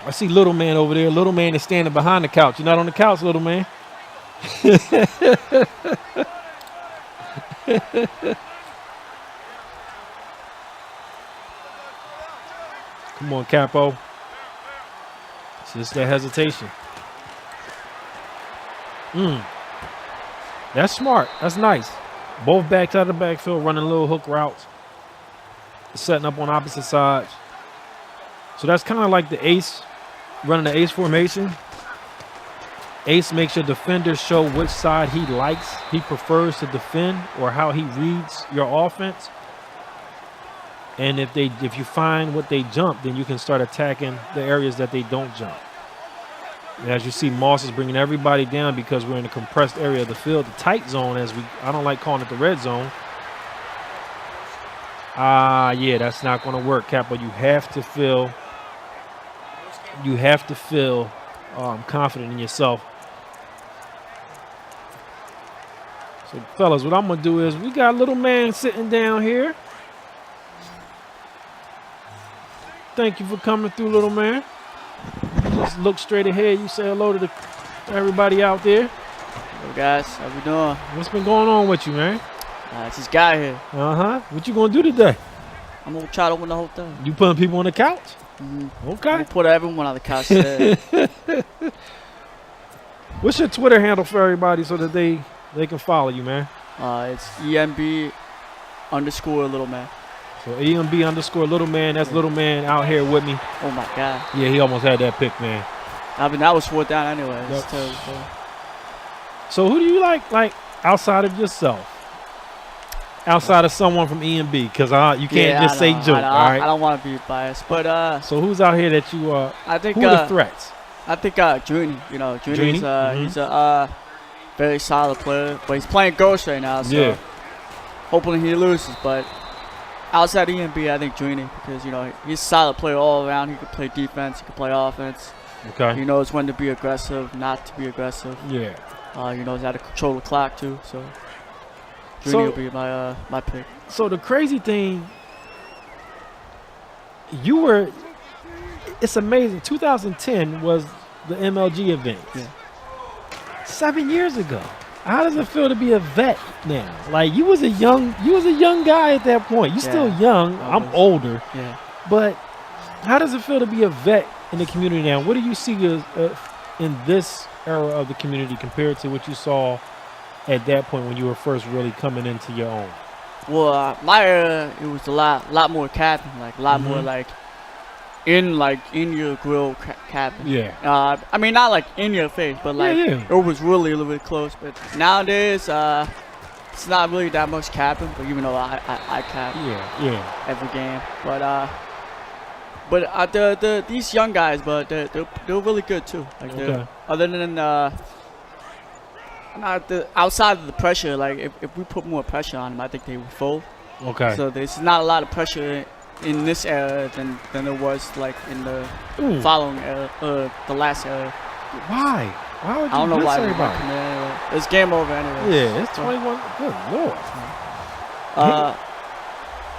S1: I see little man over there. Little man is standing behind the couch. You're not on the couch, little man. Come on, Capo. It's just that hesitation. That's smart. That's nice. Both backs out of the backfield, running little hook routes, setting up on opposite sides. So that's kind of like the ace, running the ace formation. Ace makes your defender show which side he likes, he prefers to defend, or how he reads your offense. And if you find what they jump, then you can start attacking the areas that they don't jump. And as you see, Moss is bringing everybody down because we're in a compressed area of the field, the tight zone, I don't like calling it the red zone. Yeah, that's not going to work, Capo. You have to feel confident in yourself. So, fellas, what I'm going to do is we got a little man sitting down here. Thank you for coming through, little man. Just look straight ahead. You say hello to everybody out there.
S2: Hello, guys. How we doing?
S1: What's been going on with you, man?
S2: This guy here.
S1: What you going to do today?
S2: I'm going to try to win the whole thing.
S1: You putting people on the couch? Okay.
S2: I'm going to put everyone on the couch today.
S1: What's your Twitter handle for everybody so that they can follow you, man?
S2: It's EMB_little man.
S1: So EMB_little man. That's little man out here with me.
S2: Oh my God.
S1: Yeah, he almost had that pick, man.
S2: I mean, that was 4th down anyway.
S1: Yep. So who do you like outside of yourself? Outside of someone from EMB, because you can't just say joke, all right?
S2: I don't want to be biased, but
S1: so who's out here that you
S2: I think
S1: who are the threats?
S2: I think Juni. You know, Juni's he's a very solid player, but he's playing Ghost right now, so
S1: yeah.
S2: Hopefully he loses, but outside EMB, I think Juni, because, you know, he's a solid player all around. He can play defense. He can play offense.
S1: Okay.
S2: He knows when to be aggressive, not to be aggressive.
S1: Yeah.
S2: He knows how to control the clock, too. So Juni will be my pick.
S1: So the crazy thing, it's amazing. 2010 was the MLG event.
S2: Yeah.
S1: 7 years ago. How does it feel to be a vet now? Like, you was a young guy at that point. You're still young. I'm older.
S2: Yeah.
S1: But how does it feel to be a vet in the community now? What do you see in this era of the community compared to what you saw at that point when you were first really coming into your own?
S2: Well, my era, it was a lot more capping, like a lot more in your grill capping.
S1: Yeah.
S2: I mean, not like in your face, but like it was really a little bit close. But nowadays, it's not really that much capping. But even though I cap every game, but these young guys, but they're really good too. Like other than outside of the pressure, like if we put more pressure on them, I think they would fold.
S1: Okay.
S2: So there's not a lot of pressure in this era than there was like in the following era, the last era.
S1: Why? Why would you
S2: I don't know why
S1: everybody?
S2: Anyway. It's game over anyway.
S1: Yeah, it's 21. Good Lord.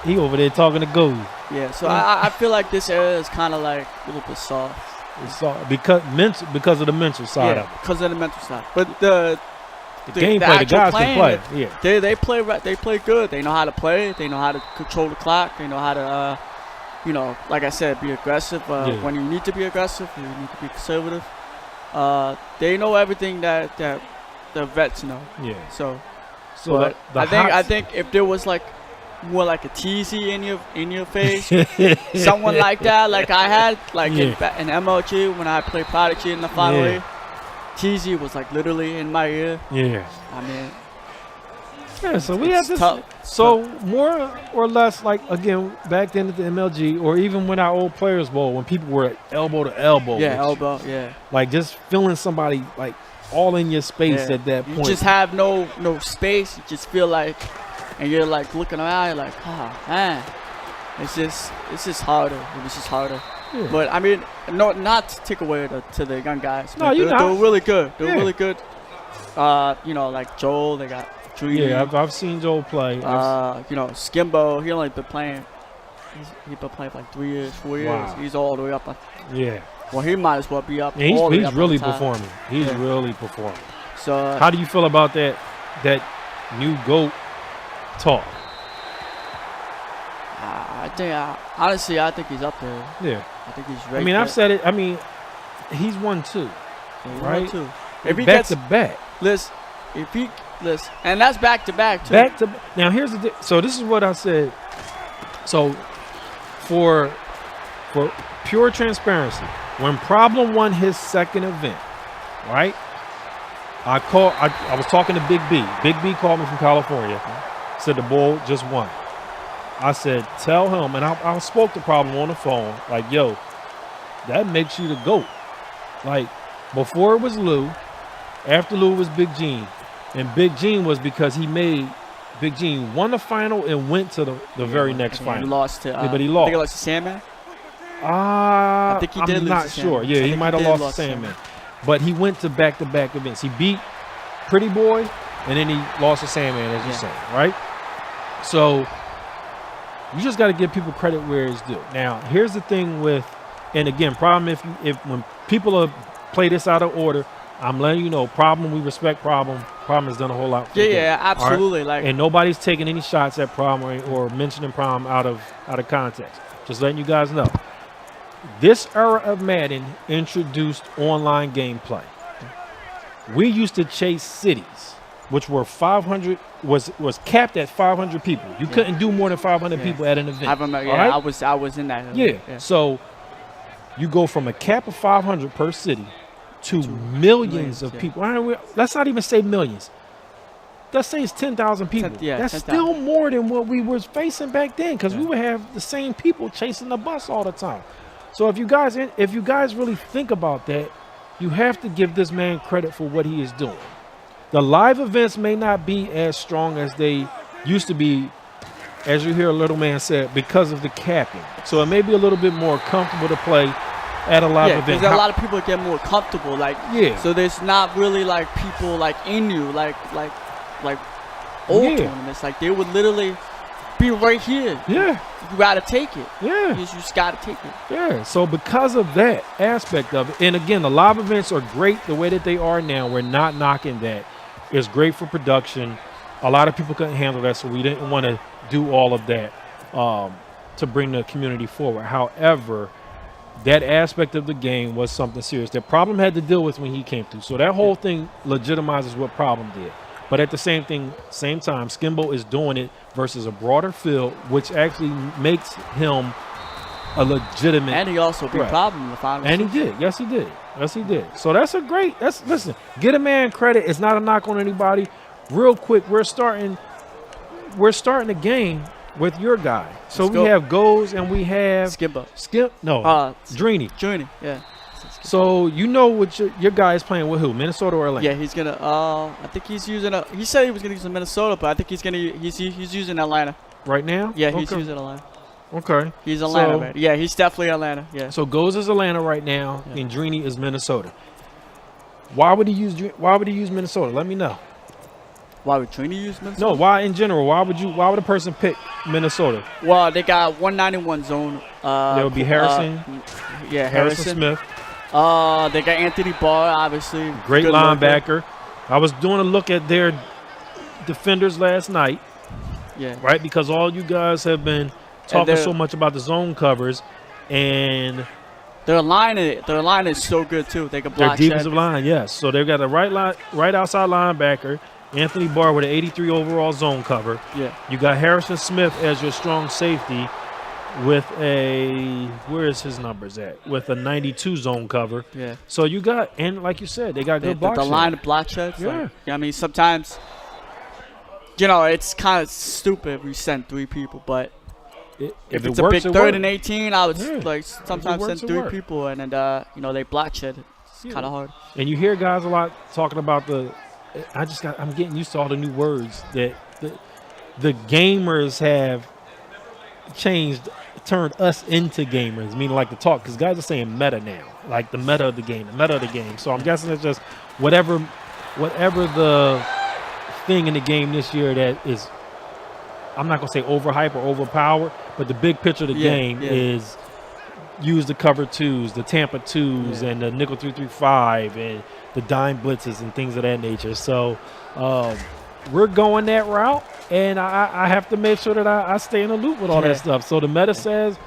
S1: He over there talking to Gold.
S2: Yeah, so I feel like this era is kind of like a little bit soft.
S1: It's soft because of the mental side of it.
S2: Because of the mental side. But the
S1: gameplay, the guys can play. Yeah,
S2: they play good. They know how to play. They know how to control the clock. They know how to, like I said, be aggressive when you need to be aggressive. You need to be conservative. They know everything that the vets know. Yeah. So but I think if there was like more like a teasy in your face, someone like that, like I had, like in MLG when I played Prodigy in the final year. Teasy was like literally in my ear. Yeah. I mean.
S1: Yeah, so we have this. So more or less, like again, back then at the MLG, or even when our old Players Bowl, when people were elbow to elbow.
S2: Yeah, elbow. Yeah.
S1: Like just feeling somebody like all in your space at that point.
S2: You just have no space. You just feel like, and you're like looking around. You're like, oh man, it's just harder. It was just harder. Yeah. But I mean, not to take away to the young guys.
S1: No, you're
S2: they're really good. They're really good. like Joel. They got Dreamy.
S1: Yeah, I've seen Joel play.
S2: Skimbo. He only been playing. He's been playing for like 3 years, 4 years.
S1: Wow.
S2: He's all the way up.
S1: Yeah.
S2: Well, he might as well be up.
S1: Yeah, he's really performing. He's really performing.
S2: So
S1: how do you feel about that new GOAT talk?
S2: Honestly, I think he's up there.
S1: Yeah.
S2: I think he's right.
S1: I mean, I've said it. I mean, he's won 2.
S2: Yeah,
S1: right?
S2: 2. If he
S1: back
S2: gets
S1: to back.
S2: Listen, and that's back to back too.
S1: Back to now. Here's the so this is what I said. So for pure transparency, when Problem won his second event, right? I was talking to Big B. Big B called me from California. Said the bull just won. I said, tell him, and I spoke to Problem on the phone, like, yo, that makes you the GOAT. Like, before it was Lou, after Lou was Big Gene. And Big Gene was because Big Gene won the final and went to the very next final.
S2: He lost to,
S1: but he lost.
S2: I think he lost to Sandman.
S1: I
S2: think he did
S1: I'm
S2: lose
S1: not
S2: to
S1: sure.
S2: Sandman.
S1: Yeah, he might have lost to Sandman. But he went to back-to-back events. He beat Pretty Boy, and then he lost to Sandman, as you say, right? So you just got to give people credit where it's due. Now, here's the thing with, and again, Problem, if when people play this out of order, I'm letting you know, Problem, we respect Problem. Problem has done a whole lot for
S2: Yeah, absolutely.
S1: Right?
S2: Like,
S1: and nobody's taking any shots at Problem or mentioning Problem out of context. Just letting you guys know. This era of Madden introduced online gameplay. We used to chase cities, which were 500, was capped at 500 people. You couldn't do more than 500 people at an event.
S2: I remember.
S1: Right?
S2: I was in that.
S1: Yeah. So you go from a cap of 500 per city to millions of people. Let's not even say millions. Let's say it's 10,000 people. That's
S2: 10,000.
S1: still more than what we were facing back then, because we would have the same people chasing the bus all the time. So if you guys really think about that, you have to give this man credit for what he is doing. The live events may not be as strong as they used to be, as you hear a little man said, because of the capping. So it may be a little bit more comfortable to play at a live event.
S2: Because a lot of people get more comfortable. So there's not really like people like in you, like old tournaments. Like they would literally be right here.
S1: Yeah.
S2: You gotta take it.
S1: Yeah.
S2: You just gotta take it.
S1: Yeah. So because of that aspect of it, and again, the live events are great the way that they are now. We're not knocking that. It's great for production. A lot of people couldn't handle that, so we didn't want to do all of that to bring the community forward. However, that aspect of the game was something serious that Problem had to deal with when he came through. So that whole thing legitimizes what Problem did. But at the same time, Skimbo is doing it versus a broader field, which actually makes him a legitimate.
S2: And he also beat Problem in the finals.
S1: And he did. Yes, he did. Yes, he did. So that's listen, get a man credit. It's not a knock on anybody. Real quick, we're starting the game with your guy. So we have Goes and we have
S2: Skimbo.
S1: Dreeny.
S2: Dreeny, yeah.
S1: So you know what your guy is playing with who? Minnesota or Atlanta?
S2: Yeah, he's gonna. I think he's using he said he was gonna use Minnesota, but I think he's using Atlanta
S1: right now.
S2: Yeah, he's using Atlanta.
S1: Okay.
S2: He's Atlanta, man. Yeah, he's definitely Atlanta. Yeah.
S1: So Goes is Atlanta right now, and Dreeny is Minnesota. Why would he use Minnesota? Let me know.
S2: Why would Dreeny use Minnesota?
S1: No, why in general? Why would a person pick Minnesota?
S2: Well, they got 191 zone.
S1: There would be Harrison.
S2: Harrison
S1: Smith.
S2: They got Anthony Barr, obviously.
S1: Great linebacker. I was doing a look at their defenders last night.
S2: Yeah.
S1: Right? Because all you guys have been talking so much about the zone covers, and
S2: their line is so good too. They can block.
S1: Their defensive line, yes. So they've got a right outside linebacker, Anthony Barr with an 83 overall zone cover.
S2: Yeah.
S1: You got Harrison Smith as your strong safety with where is his numbers at? With a 92 zone cover.
S2: Yeah.
S1: So you got, and like you said, they got good block
S2: The line of block sheds.
S1: Yeah.
S2: I mean, sometimes, it's kind of stupid if we send 3 people, but if it's a big 3rd and 18, I would sometimes send 3 people, and then they block shed. It's kind of hard.
S1: And you hear guys a lot talking about I'm getting used to all the new words that the gamers have turned us into gamers, meaning like the talk, because guys are saying meta now, like the meta of the game. So I'm guessing it's just whatever whatever the thing in the game this year that is, I'm not gonna say overhyped or overpowered, but the big picture of the game is use the cover twos, the Tampa twos, and the nickel 3-3-5, and the dime blitzes and things of that nature. So we're going that route, and I have to make sure that I stay in the loop with all that stuff. So the meta says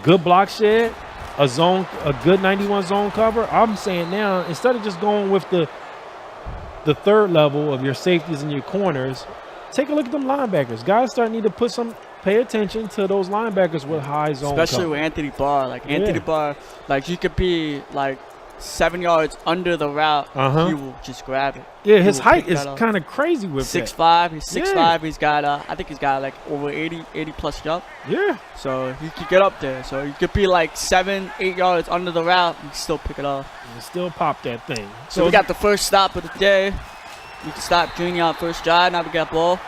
S1: good block shed, a good 91 zone cover. I'm saying now, instead of just going with the third level of your safeties and your corners, take a look at them linebackers. Guys need to pay attention to those linebackers with high zone
S2: especially
S1: cover.
S2: with Anthony Barr. Like Anthony Barr, like you could be like 7 yards under the route, he will just grab it.
S1: Yeah, his height is kind of crazy with
S2: 6'5". He's 6'5". He's got I think he's got like over 80 plus jump.
S1: Yeah.
S2: So he could get up there. So you could be like 7-8 yards under the route and still pick it off.
S1: And still pop that thing.
S2: So we got the first stop of the day. We can stop Junior on first drive. Now we got ball.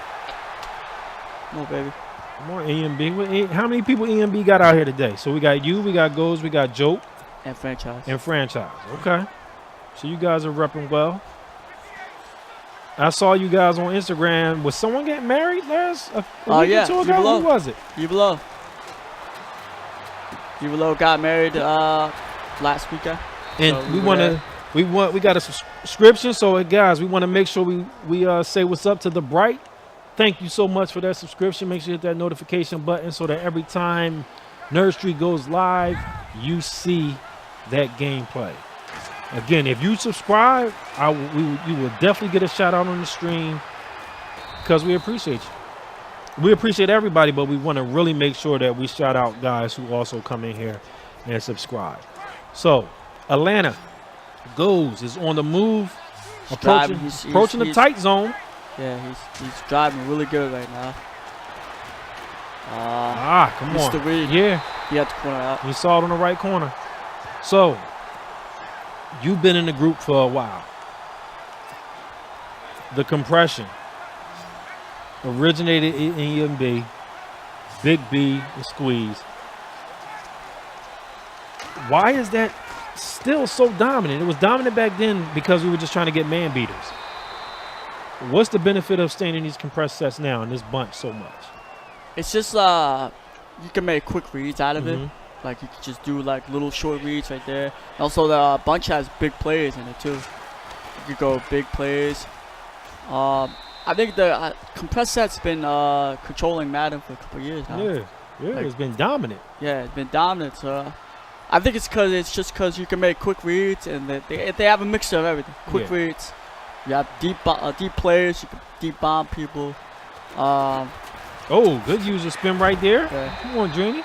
S2: Come on, baby.
S1: More EMB. How many people EMB got out here today? So we got you, we got Goes, we got Joke.
S2: And franchise.
S1: Okay. So you guys are repping well. I saw you guys on Instagram. Was someone getting married last a week or two ago? Who was it?
S2: You below got married last weekend.
S1: And
S2: so
S1: we got a subscription. So guys, we want to make sure we say what's up to the Bright. Thank you so much for that subscription. Make sure you hit that notification button so that every time Nerd Street goes live, you see that gameplay. Again, if you subscribe, you will definitely get a shout out on the stream because we appreciate you. We appreciate everybody, but we want to really make sure that we shout out guys who also come in here and subscribe. So, Atlanta is on the move, approaching the tight zone.
S2: Yeah, he's driving really good right now.
S1: Come on.
S2: Mr. Reed.
S1: Yeah.
S2: He had the corner out.
S1: You saw it on the right corner. So, you've been in the group for a while. The compression originated in EMB. Big B and squeeze. Why is that still so dominant? It was dominant back then because we were just trying to get man beaters. What's the benefit of staying in these compressed sets now in this bunch so much?
S2: It's just you can make quick reads out of it. Like you can just do like little short reads right there. Also, the bunch has big plays in it too. You could go big plays. I think the compressed set's been controlling Madden for a couple years now.
S1: Yeah, like, it's been dominant.
S2: Yeah, it's been dominant. So I think it's because you can make quick reads and they have a mixture of everything. Quick reads. You have deep plays. You can deep bomb people.
S1: Good user spin right there.
S2: Yeah.
S1: Come on, Junior.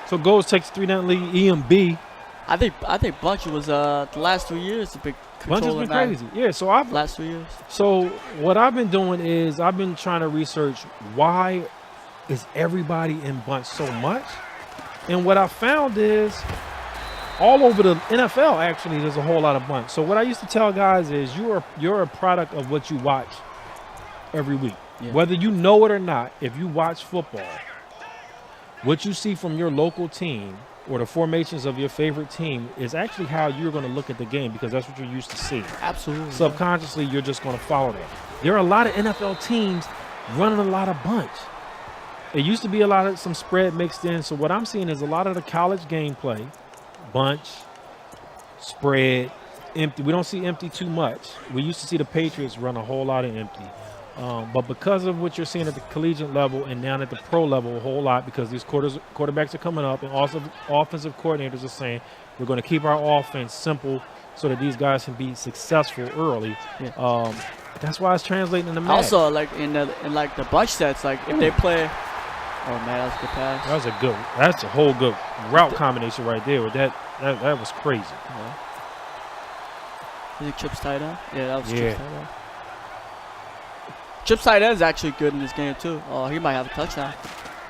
S1: So Goals takes 3-0 lead. EMB.
S2: I think Bunch was the last 3 years a big controller.
S1: Bunch has been crazy. Yeah. So
S2: last 3 years.
S1: So what I've been doing is I've been trying to research why is everybody in Bunch so much, and what I found is all over the NFL actually there's a whole lot of Bunch. So what I used to tell guys is you're a product of what you watch every week. Yeah. Whether you know it or not, if you watch football, what you see from your local team or the formations of your favorite team is actually how you're going to look at the game because that's what you're used to seeing.
S2: Absolutely.
S1: Subconsciously, you're just going to follow that. There are a lot of NFL teams running a lot of bunch. It used to be some spread mixed in. So what I'm seeing is a lot of the college gameplay, bunch, spread, empty. We don't see empty too much. We used to see the Patriots run a whole lot of empty. But because of what you're seeing at the collegiate level and down at the pro level a whole lot, because these quarterbacks are coming up and also offensive coordinators are saying we're going to keep our offense simple so that these guys can be successful early. Yeah. That's why it's translating into Madden.
S2: Also, like in the bunch sets, like if they play. Oh man, that was a good pass.
S1: That's a whole good route combination right there. With that was crazy.
S2: Yeah. Is it Chip's tight end? Yeah, that was Chip's tight end. Chip's tight end is actually good in this game too. Oh, he might have a touchdown.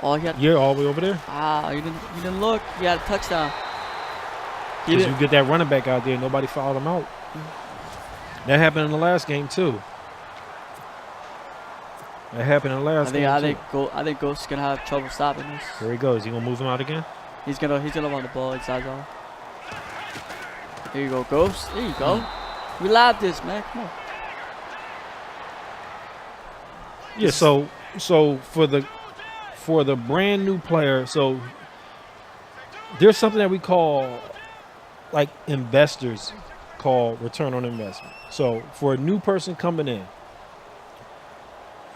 S2: Oh, he had.
S1: Yeah, all the way over there.
S2: He didn't look. He had a touchdown.
S1: Because you get that running back out there, nobody fouled him out. That happened in the last game too. That happened in the last game.
S2: I think Ghost is gonna have trouble stopping this.
S1: There he goes. He gonna move him out again?
S2: He's gonna run the ball inside zone. Here you go, Ghost. There you go. We love this, man. Come on.
S1: Yeah. So for the brand new player, so there's something that we call like investors call return on investment. So for a new person coming in,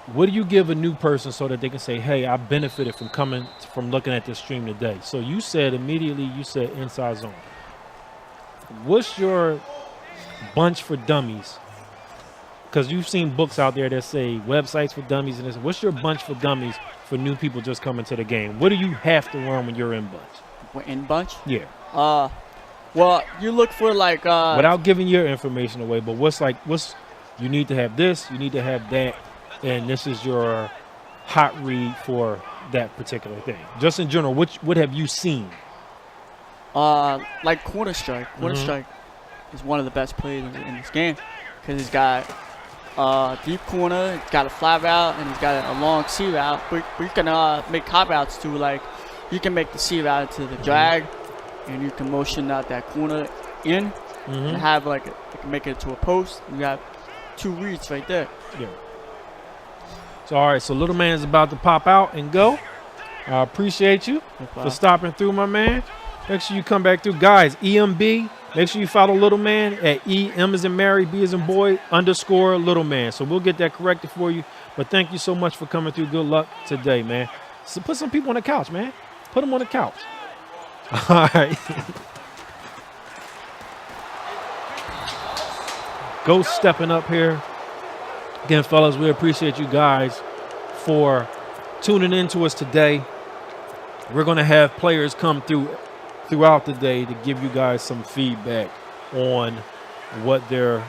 S1: what do you give a new person so that they can say, hey, I benefited from looking at this stream today? So you said immediately, inside zone. What's your bunch for dummies? Because you've seen books out there that say websites for dummies and this. What's your bunch for dummies for new people just coming to the game? What do you have to learn when you're in bunch?
S2: We're in bunch?
S1: Yeah.
S2: Well, you look for like
S1: without giving your information away, but what's you need to have this, you need to have that, and this is your hot read for that particular thing. Just in general, what have you seen?
S2: Like corner strike. Corner strike is one of the best plays in this game because he's got deep corner, he's got a flat route, and he's got a long C route. But you can make hot routes too. Like you can make the C route into the drag, and you can motion out that corner in and have you can make it to a post. You got 2 reads right there.
S1: Yeah. So all right, so little man is about to pop out and go. I appreciate you for stopping through, my man. Make sure you come back through, guys. EMB. Make sure you follow little man at EM as in Mary, B as in boy _ little man. So we'll get that corrected for you. But thank you so much for coming through. Good luck today, man. So put some people on the couch, man. Put them on the couch. All right. Ghost stepping up here. Again, fellas, we appreciate you guys for tuning in to us today. We're going to have players come throughout the day to give you guys some feedback on what their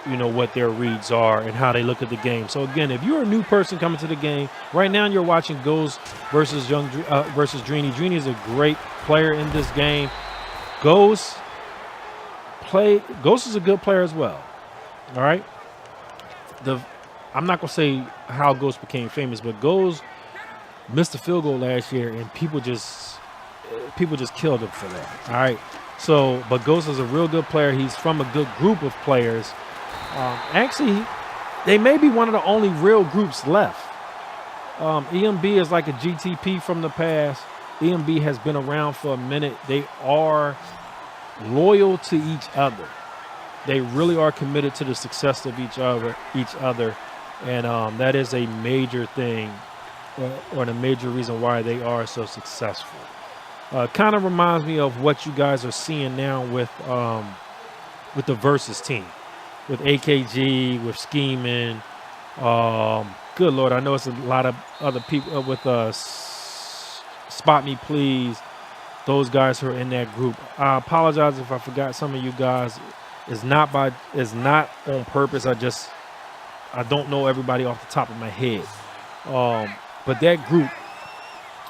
S1: reads are and how they look at the game. So again, if you're a new person coming to the game, right now you're watching Ghost versus Dreeny. Dreeny is a great player in this game. Ghost is a good player as well. All right. I'm not gonna say how Ghost became famous, but Ghost missed a field goal last year, and people just killed him for that. All right. So, but Ghost is a real good player. He's from a good group of players. Actually, they may be one of the only real groups left. EMB is like a GTP from the past. EMB has been around for a minute. They are loyal to each other. They really are committed to the success of each other. And that is a major thing or the major reason why they are so successful. Kind of reminds me of what you guys are seeing now with the Versus team, with AKG, with Scheming. Good Lord, I know it's a lot of other people with Spot Me Please. Those guys who are in that group. I apologize if I forgot some of you guys. It's not on purpose. I don't know everybody off the top of my head. But that group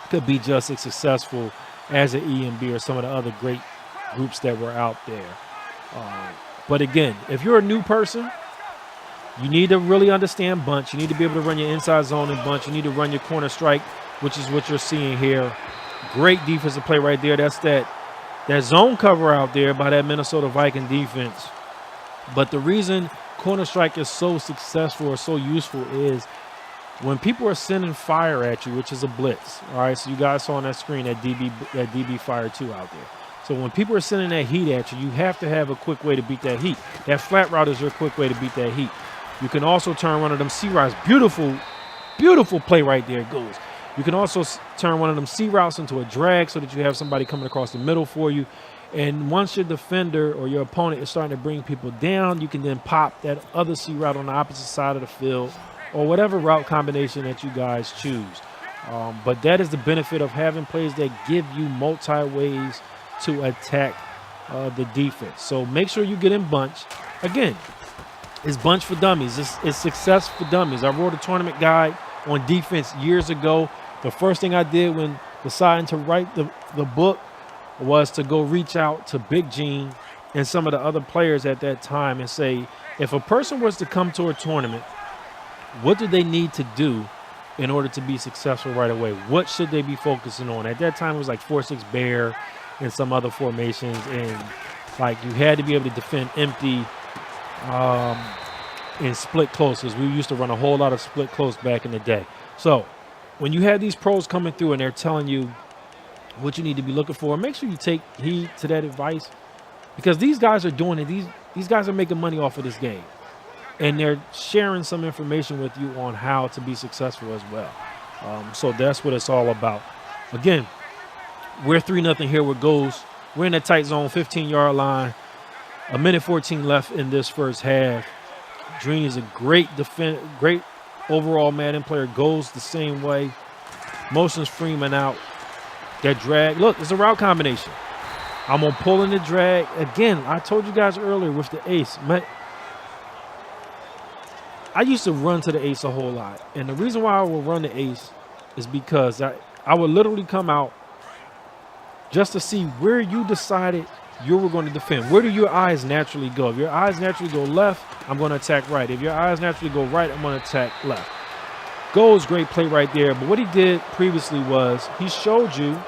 S1: could be just as successful as an EMB or some of the other great groups that were out there. But again, if you're a new person, you need to really understand bunch. You need to be able to run your inside zone and bunch. You need to run your corner strike, which is what you're seeing here. Great defensive play right there. That's that zone cover out there by that Minnesota Viking defense. But the reason corner strike is so successful or so useful is when people are sending fire at you, which is a blitz. All right, so you guys saw on that screen that DB fire 2 out there. So when people are sending that heat at you, you have to have a quick way to beat that heat. That flat route is your quick way to beat that heat. You can also turn one of them C routes. Beautiful, beautiful play right there. It goes. You can also turn one of them C routes into a drag so that you have somebody coming across the middle for you. And once your defender or your opponent is starting to bring people down, you can then pop that other C route on the opposite side of the field or whatever route combination that you guys choose. But that is the benefit of having plays that give you multi-ways to attack the defense. So make sure you get in bunch. Again, it's bunch for dummies. It's success for dummies. I wrote a tournament guide on defense years ago. The first thing I did when deciding to write the book was to go reach out to Big Gene and some of the other players at that time and say, if a person was to come to a tournament, what do they need to do in order to be successful right away? What should they be focusing on? At that time, it was like 4-6 bear and some other formations. And like you had to be able to defend empty in split closes. We used to run a whole lot of split close back in the day. So when you have these pros coming through and they're telling you what you need to be looking for, make sure you take heed to that advice, because these guys are doing it. These guys are making money off of this game, and they're sharing some information with you on how to be successful as well. So that's what it's all about. Again, we're 3-0 here with goals. We're in a tight zone, 15-yard line. 1:14 left in this first half. Drini is a great overall Madden player. Goes the same way. Motions Freeman out. That drag. Look, it's a route combination. I'm going to pull in the drag. Again, I told you guys earlier with the ace. I used to run to the ace a whole lot. And the reason why I would run the ace is because I would literally come out just to see where you decided you were going to defend. Where do your eyes naturally go? If your eyes naturally go left, I'm going to attack right. If your eyes naturally go right, I'm going to attack left. Goals, great play right there. But what he did previously was he showed you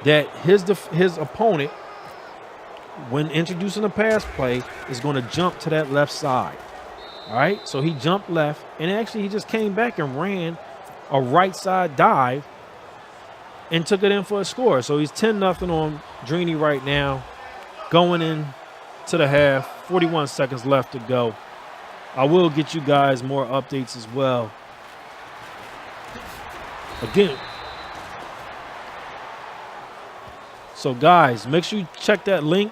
S1: that his opponent, when introducing a pass play, is going to jump to that left side. All right, so he jumped left, and actually he just came back and ran a right side dive and took it in for a score. So he's 10-0 on Drini right now, going in to the half. 41 seconds left to go. I will get you guys more updates as well. Again, so guys, make sure you check that link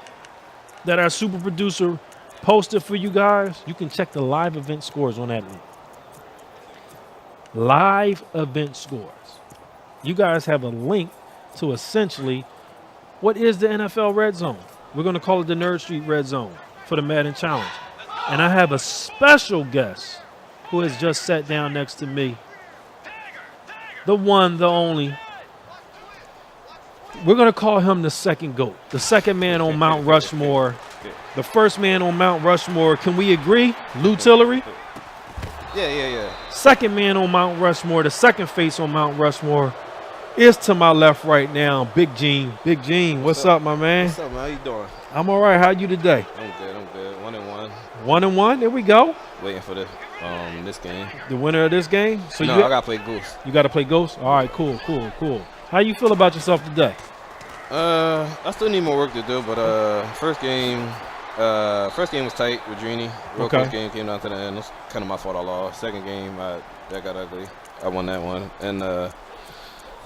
S1: that our super producer posted for you guys. You can check the live event scores on that link. Live event scores. You guys have a link to essentially what is the NFL Red Zone. We're going to call it the Nerd Street Red Zone for the Madden Challenge. And I have a special guest who has just sat down next to me. The one, the only. We're going to call him the second GOAT. The second man on Mount Rushmore. The first man on Mount Rushmore. Can we agree? Lou Tillery?
S3: Yeah.
S1: Second man on Mount Rushmore. The second face on Mount Rushmore is to my left right now, Big Gene. Big Gene, what's up, my man?
S3: What's up, man? How you doing?
S1: I'm all right. How you today?
S3: I'm good. 1-1.
S1: 1-1. There we go.
S3: Waiting for this game.
S1: The winner of this game? So
S3: no, I got to play Goose.
S1: You got to play Ghost? All right, cool. How you feel about yourself today?
S3: I still need more work to do, but first game was tight with Drini. Real close game, came down to the end. It was kind of my fault I lost. Second game, that got ugly. I won that one. And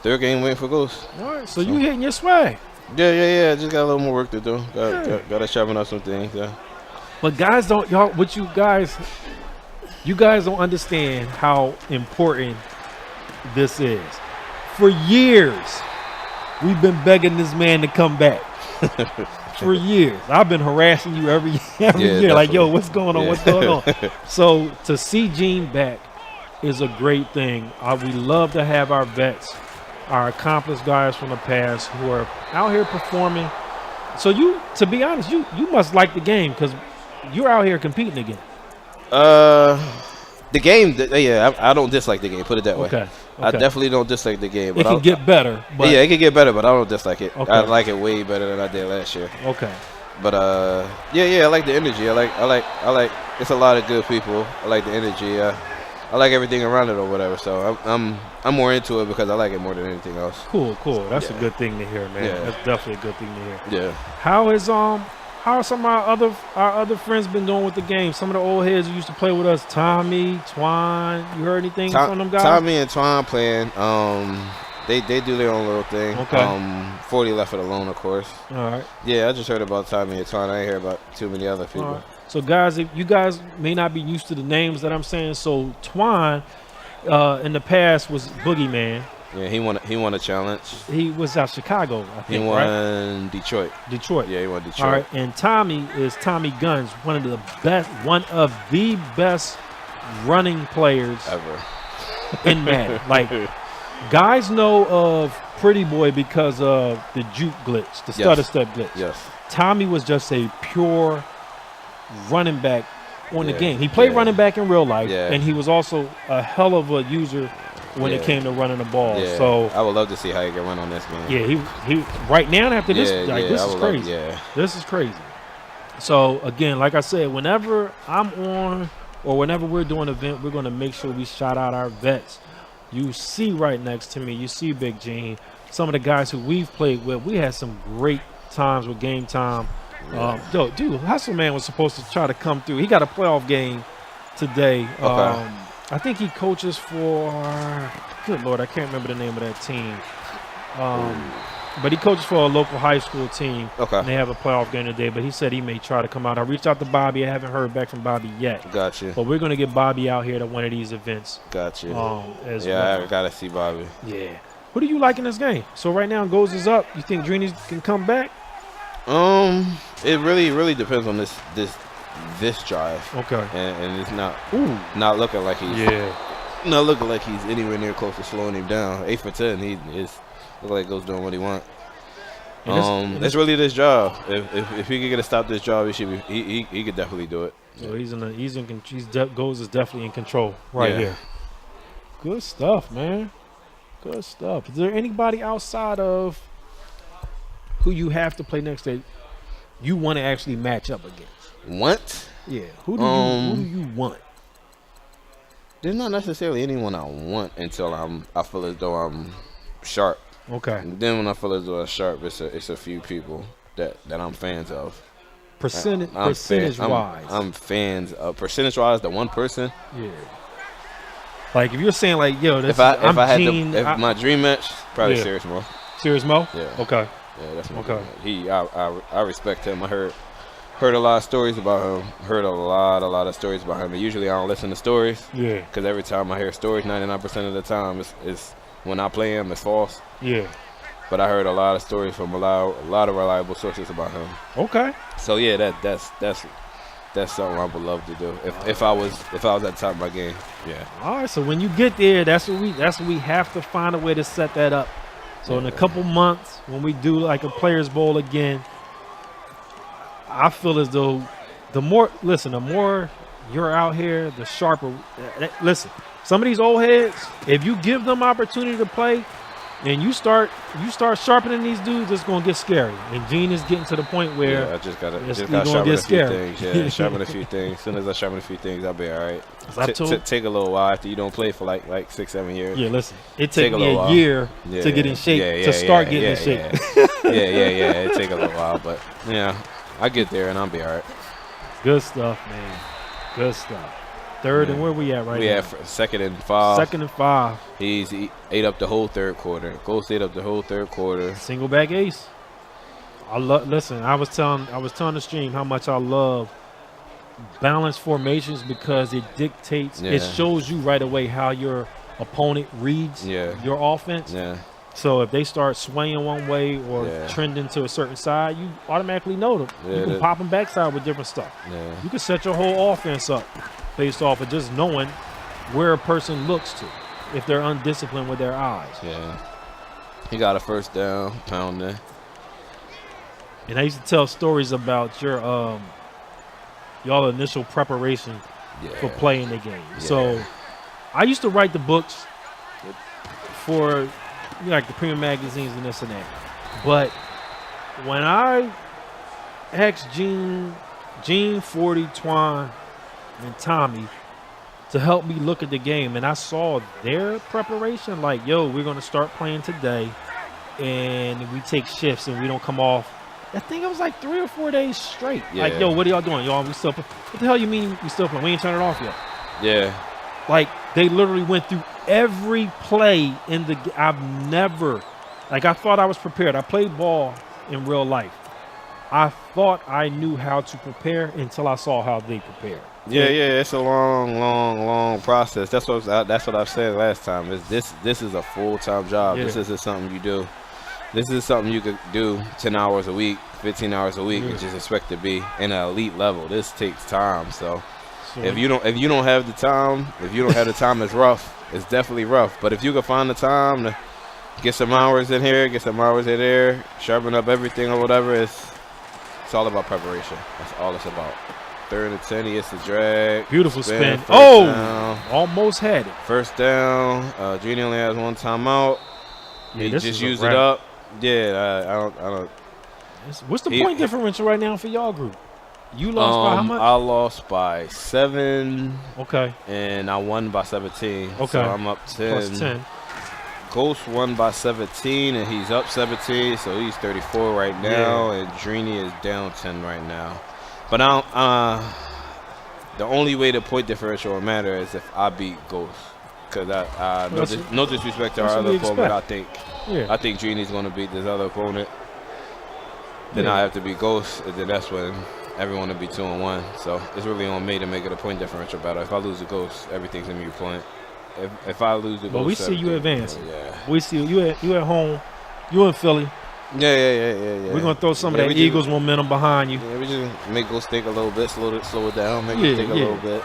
S3: third game, waiting for Ghost.
S1: All right, so you hitting your swag.
S3: Yeah. Just got a little more work to do. Got to sharpen up some things, yeah.
S1: But guys don't, you guys don't understand how important this is. For years, we've been begging this man to come back. For years. I've been harassing you every year.
S3: Definitely.
S1: Like, yo, what's going on? What's going on? So to see Gene back is a great thing. We love to have our vets, our accomplished guys from the past who are out here performing. So to be honest, you must like the game because you're out here competing again.
S3: The game, I don't dislike the game. Put it that way.
S1: Okay.
S3: I definitely don't dislike the game. But
S1: it can get better. But
S3: it can get better, but I don't dislike it.
S1: Okay.
S3: I like it way better than I did last year.
S1: Okay.
S3: But I like the energy. I like. It's a lot of good people. I like the energy. I like everything around it or whatever. So I'm more into it because I like it more than anything else.
S1: Cool. That's a good thing to hear, man.
S3: Yeah.
S1: That's definitely a good thing to hear.
S3: Yeah.
S1: How are some of our other friends been doing with the game? Some of the old heads who used to play with us, Tommy, Twine. You heard anything from them guys?
S3: Tommy and Twine playing. They do their own little thing.
S1: Okay.
S3: 40 left it alone, of course.
S1: All right.
S3: Yeah, I just heard about Tommy and Twine. I ain't heard about too many other people.
S1: All right. So guys, if you guys may not be used to the names that I'm saying, so Twine in the past was Boogeyman.
S3: Yeah, he won a challenge.
S1: He was out Chicago, I think.
S3: He won
S1: right?
S3: Detroit.
S1: Yeah,
S3: he won Detroit.
S1: All right, and Tommy is Tommy Guns, one of the best running players
S3: Ever.
S1: in Madden. Like, guys know of Pretty Boy because of the juke glitch, the stutter step glitch.
S3: Yes.
S1: Tommy was just a pure running back on the game. He played running back in real life, and he was also a hell of a user when it came to running the ball.
S3: Yeah.
S1: So
S3: I would love to see how he can run on this game.
S1: Yeah, he right now after this, this is crazy.
S3: Yeah.
S1: This is crazy. So again, like I said, whenever I'm on or whenever we're doing an event, we're going to make sure we shout out our vets. You see right next to me, you see Big Gene, some of the guys who we've played with. We had some great times with Game Time. Dude, Hustle Man was supposed to try to come through. He got a playoff game today.
S3: Okay.
S1: I think he coaches for, good Lord, I can't remember the name of that team. But he coaches for a local high school team.
S3: Okay.
S1: And they have a playoff game today, but he said he may try to come out. I reached out to Bobby. I haven't heard back from Bobby yet.
S3: Gotcha.
S1: But we're going to get Bobby out here to one of these events.
S3: Gotcha.
S1: As well.
S3: I got to see Bobby.
S1: Yeah. Who do you like in this game? So right now, goals is up. You think Dreenies can come back?
S3: It really depends on this drive.
S1: Okay.
S3: And it's not looking like he's anywhere near close to slowing him down. 8 for 10. He is look like goes doing what he wants. It's really this job. If he could get to stop this job, he could definitely do it.
S1: So goals is definitely in control here. Good stuff, man. Good stuff. Is there anybody outside of who you have to play next that you want to actually match up against?
S3: Want?
S1: Yeah. Who do you want?
S3: There's not necessarily anyone I want until I feel as though I'm sharp.
S1: Okay.
S3: And then when I feel as though I'm sharp, it's a few people that I'm fans of.
S1: Percentage wise.
S3: I'm fans of percentage wise. The one person.
S1: Yeah. Like if you're saying like, yo,
S3: if my dream match, probably Serious Mo.
S1: Serious Mo?
S3: Yeah.
S1: Okay.
S3: Yeah, that's my dream match. I respect him. I heard a lot of stories about him. Heard a lot of stories about him. And usually I don't listen to stories.
S1: Yeah.
S3: Because every time I hear stories, 99% of the time is when I play him, it's false.
S1: Yeah.
S3: But I heard a lot of stories from a lot of reliable sources about him.
S1: Okay.
S3: So yeah, that's something I would love to do if I was at the top of my game. Yeah.
S1: All right. So when you get there, that's what we have to find a way to set that up. So in a couple months, when we do like a Players Bowl again, I feel as though the more you're out here, the sharper. Listen, some of these old heads, if you give them opportunity to play, and you start sharpening these dudes, it's gonna get scary. And Gene is getting to the point where
S3: I just gotta sharpen a few things. Yeah, sharpen a few things. As soon as I sharpen a few things, I'll be all right. Take a little while after you don't play for like 6-7 years.
S1: Yeah, listen, it took me a year to get in shape, to start getting in shape.
S3: Yeah, it take a little while, but yeah, I get there and I'll be all right.
S1: Good stuff, man. Good stuff. Third, and where we at right now?
S3: We at 2nd and 5.
S1: 2nd and 5.
S3: He ate up the whole third quarter. Ghost ate up the whole third quarter.
S1: Single back ace. Listen, I was telling the stream how much I love balanced formations because it dictates, it shows you right away how your opponent reads your offense.
S3: Yeah.
S1: So if they start swaying one way or trending to a certain side, you automatically know them. You can pop them backside with different stuff.
S3: Yeah.
S1: You can set your whole offense up based off of just knowing where a person looks to if they're undisciplined with their eyes.
S3: Yeah. He got a first down, pounding.
S1: And I used to tell stories about your y'all initial preparation for playing the game.
S3: Yeah.
S1: So I used to write the books for like the premium magazines and this and that. But when I asked Gene, 40, Twan, and Tommy to help me look at the game, and I saw their preparation, like, yo, we're going to start playing today, and we take shifts and we don't come off. I think it was like 3 or 4 days straight.
S3: Yeah.
S1: Like, yo, what are y'all doing? Y'all, we still play. What the hell you mean we still playing? We ain't turned it off yet.
S3: Yeah.
S1: Like, they literally went through every play in the – I've never – like, I thought I was prepared. I played ball in real life. I thought I knew how to prepare until I saw how they prepared.
S3: Yeah, it's a long process. That's what I've said last time. This is a full-time job.
S1: Yeah.
S3: This isn't something you do. This is something you could do 10 hours a week, 15 hours a week, and just expect to be in an elite level. This takes time. So if you don't have the time, it's rough. It's definitely rough. But if you can find the time to get some hours in here, get some hours in there, sharpen up everything or whatever, it's all about preparation. That's all it's about. 3rd and 10, he gets the drag.
S1: Beautiful spin.
S3: Down.
S1: Almost had it.
S3: First down. Genie only has one timeout. He just used it up. Yeah, I don't.
S1: What's the point differential right now for y'all group? You lost by how much?
S3: I lost by 7.
S1: Okay.
S3: And I won by 17.
S1: Okay.
S3: So I'm up 10.
S1: Plus 10.
S3: Ghost won by 17, and he's up 17, so he's 34 right now, and Drini is down 10 right now. But the only way the point differential will matter is if I beat Ghost. Because no disrespect to our other opponent, I think Drini's going to beat this other opponent. Then I have to beat Ghost, and then that's when everyone will be 2-1. So it's really on me to make it a point differential battle. If I lose the Ghost, everything's going to be a point. If I lose the Ghost,
S1: but we see you advancing.
S3: Yeah.
S1: We see you at home. You in Philly.
S3: Yeah.
S1: We're gonna throw some of that Eagles momentum behind you.
S3: Yeah, we just make Ghost think a little bit, slow it down, make him think a little bit.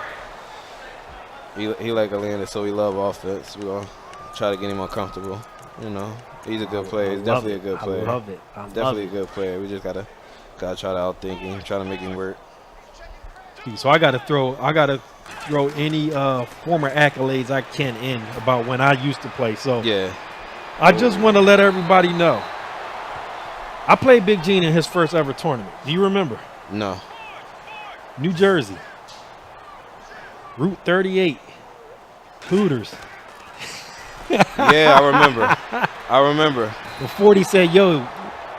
S3: He like Atlanta, so he love offense. We're gonna try to get him uncomfortable. You know, he's a good player. He's definitely a good player.
S1: I love it.
S3: Definitely a good player. We just gotta try to outthink him, try to make him work.
S1: So I gotta throw any former accolades I can in about when I used to play. So
S3: yeah,
S1: I just want to let everybody know. I played Big Gene in his first ever tournament. Do you remember?
S3: No.
S1: New Jersey. Route 38. Hooters.
S3: Yeah, I remember.
S1: Before he said, yo,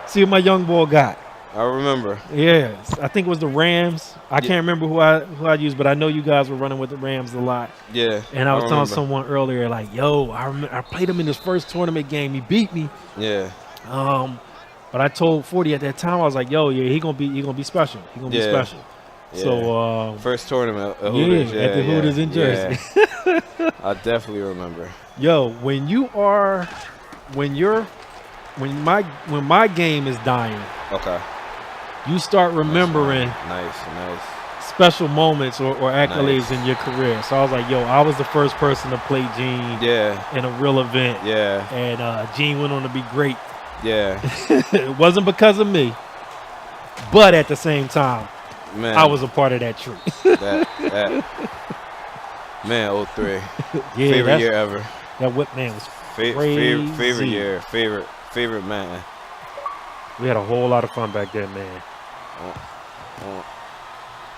S1: see what my young boy got.
S3: I remember.
S1: Yes, I think it was the Rams. I can't remember who I used, but I know you guys were running with the Rams a lot.
S3: Yeah.
S1: And I was telling someone earlier, like, yo, I played him in his first tournament game. He beat me.
S3: Yeah.
S1: But I told 40 at that time, I was like, yo, yeah, he gonna be special. He gonna be special. Yeah. So
S3: first tournament at Hooters.
S1: At the Hooters in Jersey.
S3: Yeah. I definitely remember.
S1: Yo, when my game is dying.
S3: Okay.
S1: You start remembering
S3: nice
S1: special moments or accolades in your career. So I was like, yo, I was the first person to play Gene in a real event.
S3: Yeah.
S1: And Gene went on to be great.
S3: Yeah.
S1: It wasn't because of me, but at the same time,
S3: man,
S1: I was a part of that tree.
S3: Man, 03. Favorite year ever.
S1: That whip man was crazy.
S3: Favorite year. Favorite man.
S1: We had a whole lot of fun back then, man.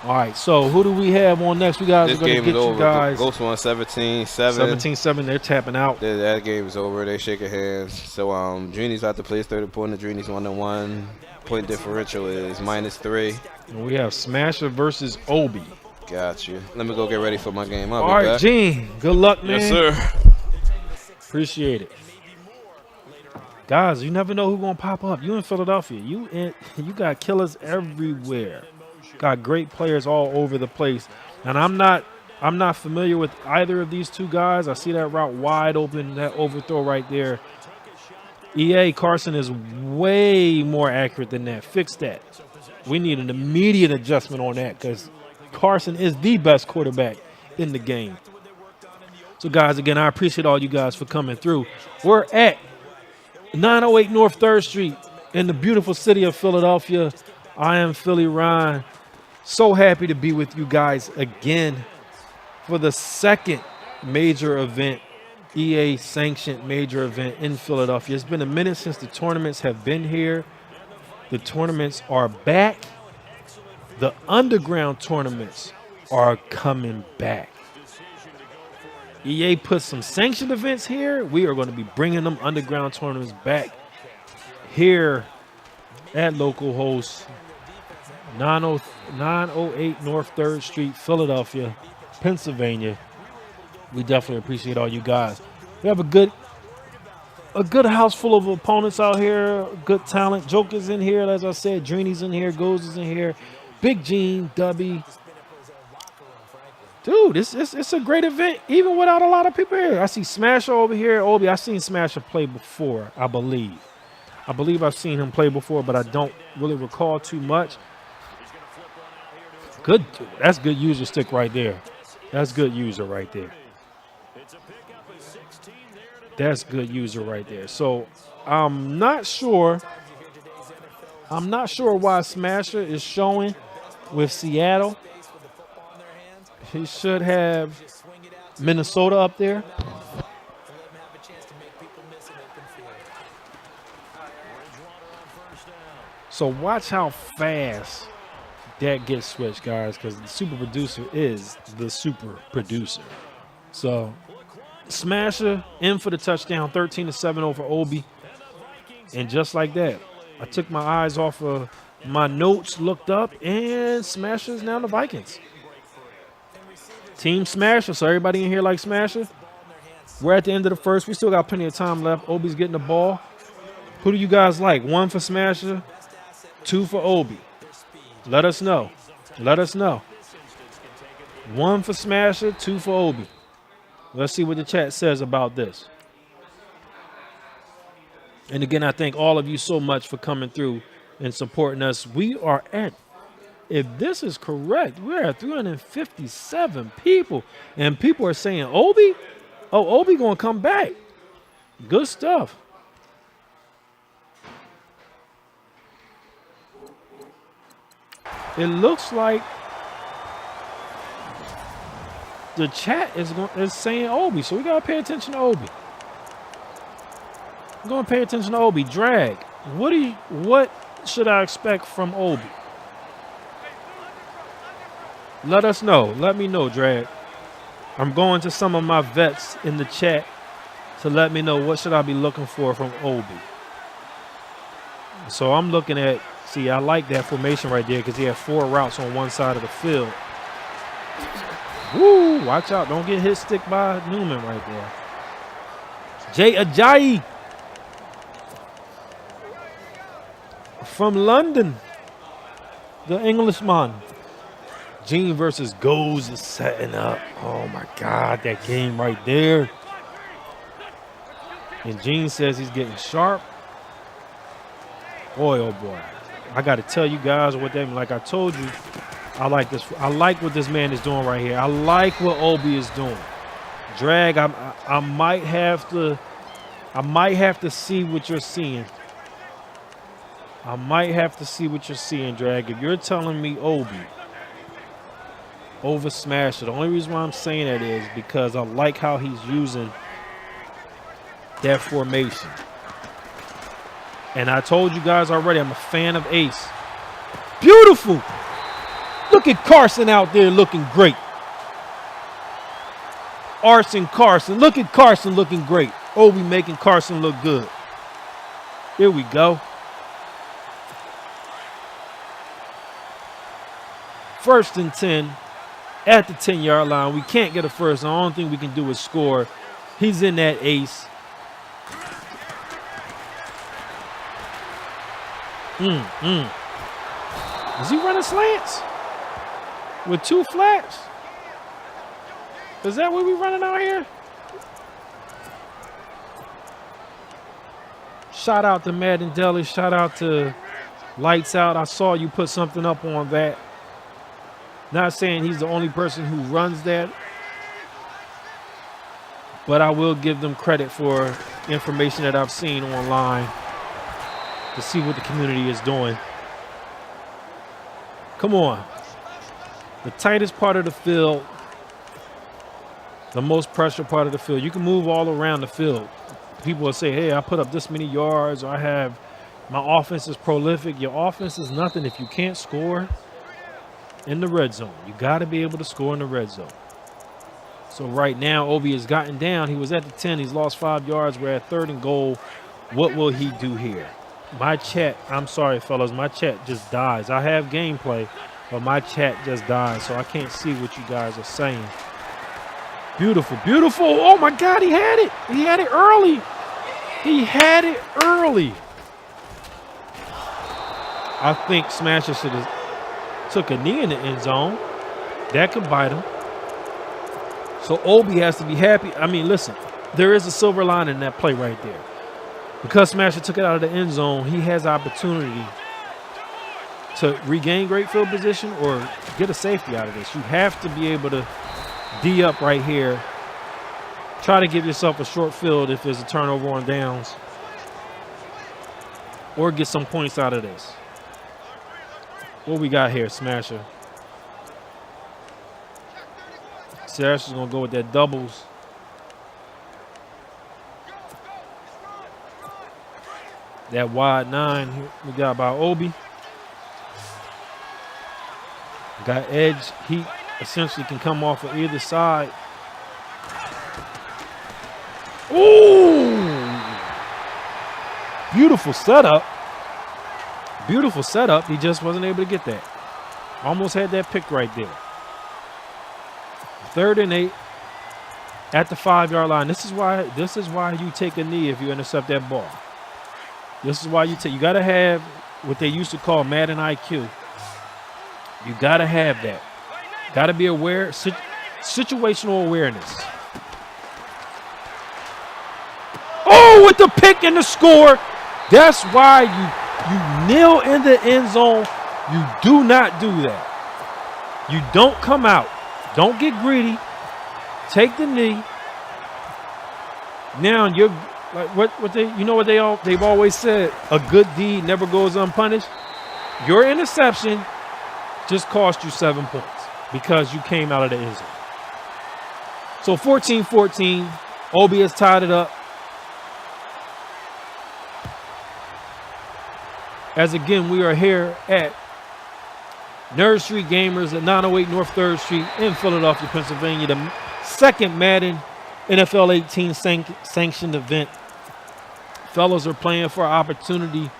S1: All right, so who do we have on next? We guys are going to get you guys.
S3: Ghost won 17-7.
S1: 17-7, they're tapping out.
S3: That game is over. They shaking hands. So Drini's about to play his third opponent. Drini's 1-1. Point differential is -3.
S1: And we have Smasher versus Obi.
S3: Got you. Let me go get ready for my game.
S1: All right, Gene. Good luck, man.
S3: Yes, sir.
S1: Appreciate it. Guys, you never know who's going to pop up. You in Philadelphia. You got killers everywhere. Got great players all over the place. And I'm not familiar with either of these two guys. I see that route wide open, that overthrow right there. EA Carson is way more accurate than that. Fix that. We need an immediate adjustment on that because Carson is the best quarterback in the game. So, guys, again, I appreciate all you guys for coming through. We're at 908 North 3rd Street in the beautiful city of Philadelphia. I am Philly Ryan. So happy to be with you guys again for the second major event, EA sanctioned major event in Philadelphia. It's been a minute since the tournaments have been here. The tournaments are back. The underground tournaments are coming back. EA put some sanctioned events here. We are going to be bringing them underground tournaments back here at local host 908 North 3rd Street, Philadelphia, Pennsylvania. We definitely appreciate all you guys. We have a good house full of opponents out here, good talent. Joker's in here, as I said. Drini's in here. Goes is in here. Big Gene, Dubby. Dude, it's a great event, even without a lot of people here. I see Smasher over here. Obi, I've seen Smasher play before, I believe. I've seen him play before, but I don't really recall too much. Good. That's good user stick right there. That's good user right there. That's good user right there. So I'm not sure why Smasher is showing with Seattle. He should have Minnesota up there. So watch how fast that gets switched, guys, because the super producer is the super producer. So, Smasher in for the touchdown, 13-7 over Obi. And just like that, I took my eyes off of my notes, looked up, and Smasher's now the Vikings. Team Smasher, so everybody in here like Smasher. We're at the end of the first. We still got plenty of time left. Obi's getting the ball. Who do you guys like? 1 for Smasher, 2 for Obi. Let us know. Let us know. 1 for Smasher, 2 for Obi. Let's see what the chat says about this. And again, I thank all of you so much for coming through and supporting us. We are at, if this is correct, we're at 357 people. And people are saying, Obi? Oh, Obi gonna come back. Good stuff. It looks like the chat is saying Obi, so we gotta pay attention to Obi. I'm gonna pay attention to Obi. Drag. What should I expect from Obi? Let us know. Let me know, Drag. I'm going to some of my vets in the chat to let me know what should I be looking for from Obi. So I'm looking at, see, I like that formation right there because he had 4 routes on one side of the field. Woo, watch out. Don't get hit stick by Newman right there. Jay Ajayi from London, the Englishman. Gene versus Goes is setting up. Oh, my God, that game right there. And Gene says he's getting sharp. Boy, oh, boy. I got to tell you guys what that means. Like I told you, I like this. I like what this man is doing right here. I like what Obi is doing. Drag, I might have to see what you're seeing. I might have to see what you're seeing, Drag. If you're telling me Obi over Smasher, the only reason why I'm saying that is because I like how he's using that formation. And I told you guys already, I'm a fan of Ace. Beautiful. Look at Carson out there looking great. Arson Carson. Look at Carson looking great. Obi making Carson look good. Here we go. First and 10 at the 10-yard line. We can't get a first. The only thing we can do is score. He's in that Ace. Is he running slants with 2 flats? Is that what we running out here? Shout out to Madden Deli. Shout out to Lights Out. I saw you put something up on that. Not saying he's the only person who runs that, but I will give them credit for information that I've seen online to see what the community is doing. Come on. The tightest part of the field, the most pressure part of the field. You can move all around the field. People will say, hey, I put up this many yards, or I have, my offense is prolific. Your offense is nothing if you can't score in the red zone. You got to be able to score in the red zone. So right now, Obi has gotten down. He was at the 10. He's lost 5 yards. We're at 3rd and goal. What will he do here? My chat, I'm sorry, fellas, my chat just dies. I have gameplay, but my chat just dies, so I can't see what you guys are saying. Beautiful, beautiful. Oh, my God, he had it. He had it early. He had it early. I think Smasher should have took a knee in the end zone. That could bite him. So Obi has to be happy. I mean, listen, there is a silver lining in that play right there. Because Smasher took it out of the end zone, he has opportunity to regain great field position or get a safety out of this. You have to be able to D up right here. Try to give yourself a short field if there's a turnover on downs. Or get some points out of this. What we got here, Smasher? Smasher's going to go with that doubles. That wide 9 we got by Obi. Got edge. He essentially can come off of either side. Ooh! Beautiful setup. Beautiful setup. He just wasn't able to get that. Almost had that pick right there. 3rd and 8 at the 5-yard line. This is why you take a knee if you intercept that ball. This is why you got to have what they used to call Madden IQ. You got to have that. Got to be aware, situational awareness. Oh, with the pick and the score. That's why you kneel in the end zone. You do not do that. You don't come out. Don't get greedy. Take the knee. Now you're like they've always said, a good deed never goes unpunished. Your interception just cost you 7 points because you came out of the end zone. So 14-14, Obi has tied it up. As again, we are here at Nerd Street Gamers at 908 North 3rd Street in Philadelphia, Pennsylvania. The second Madden NFL 18 sanctioned event. Fellas are playing for an opportunity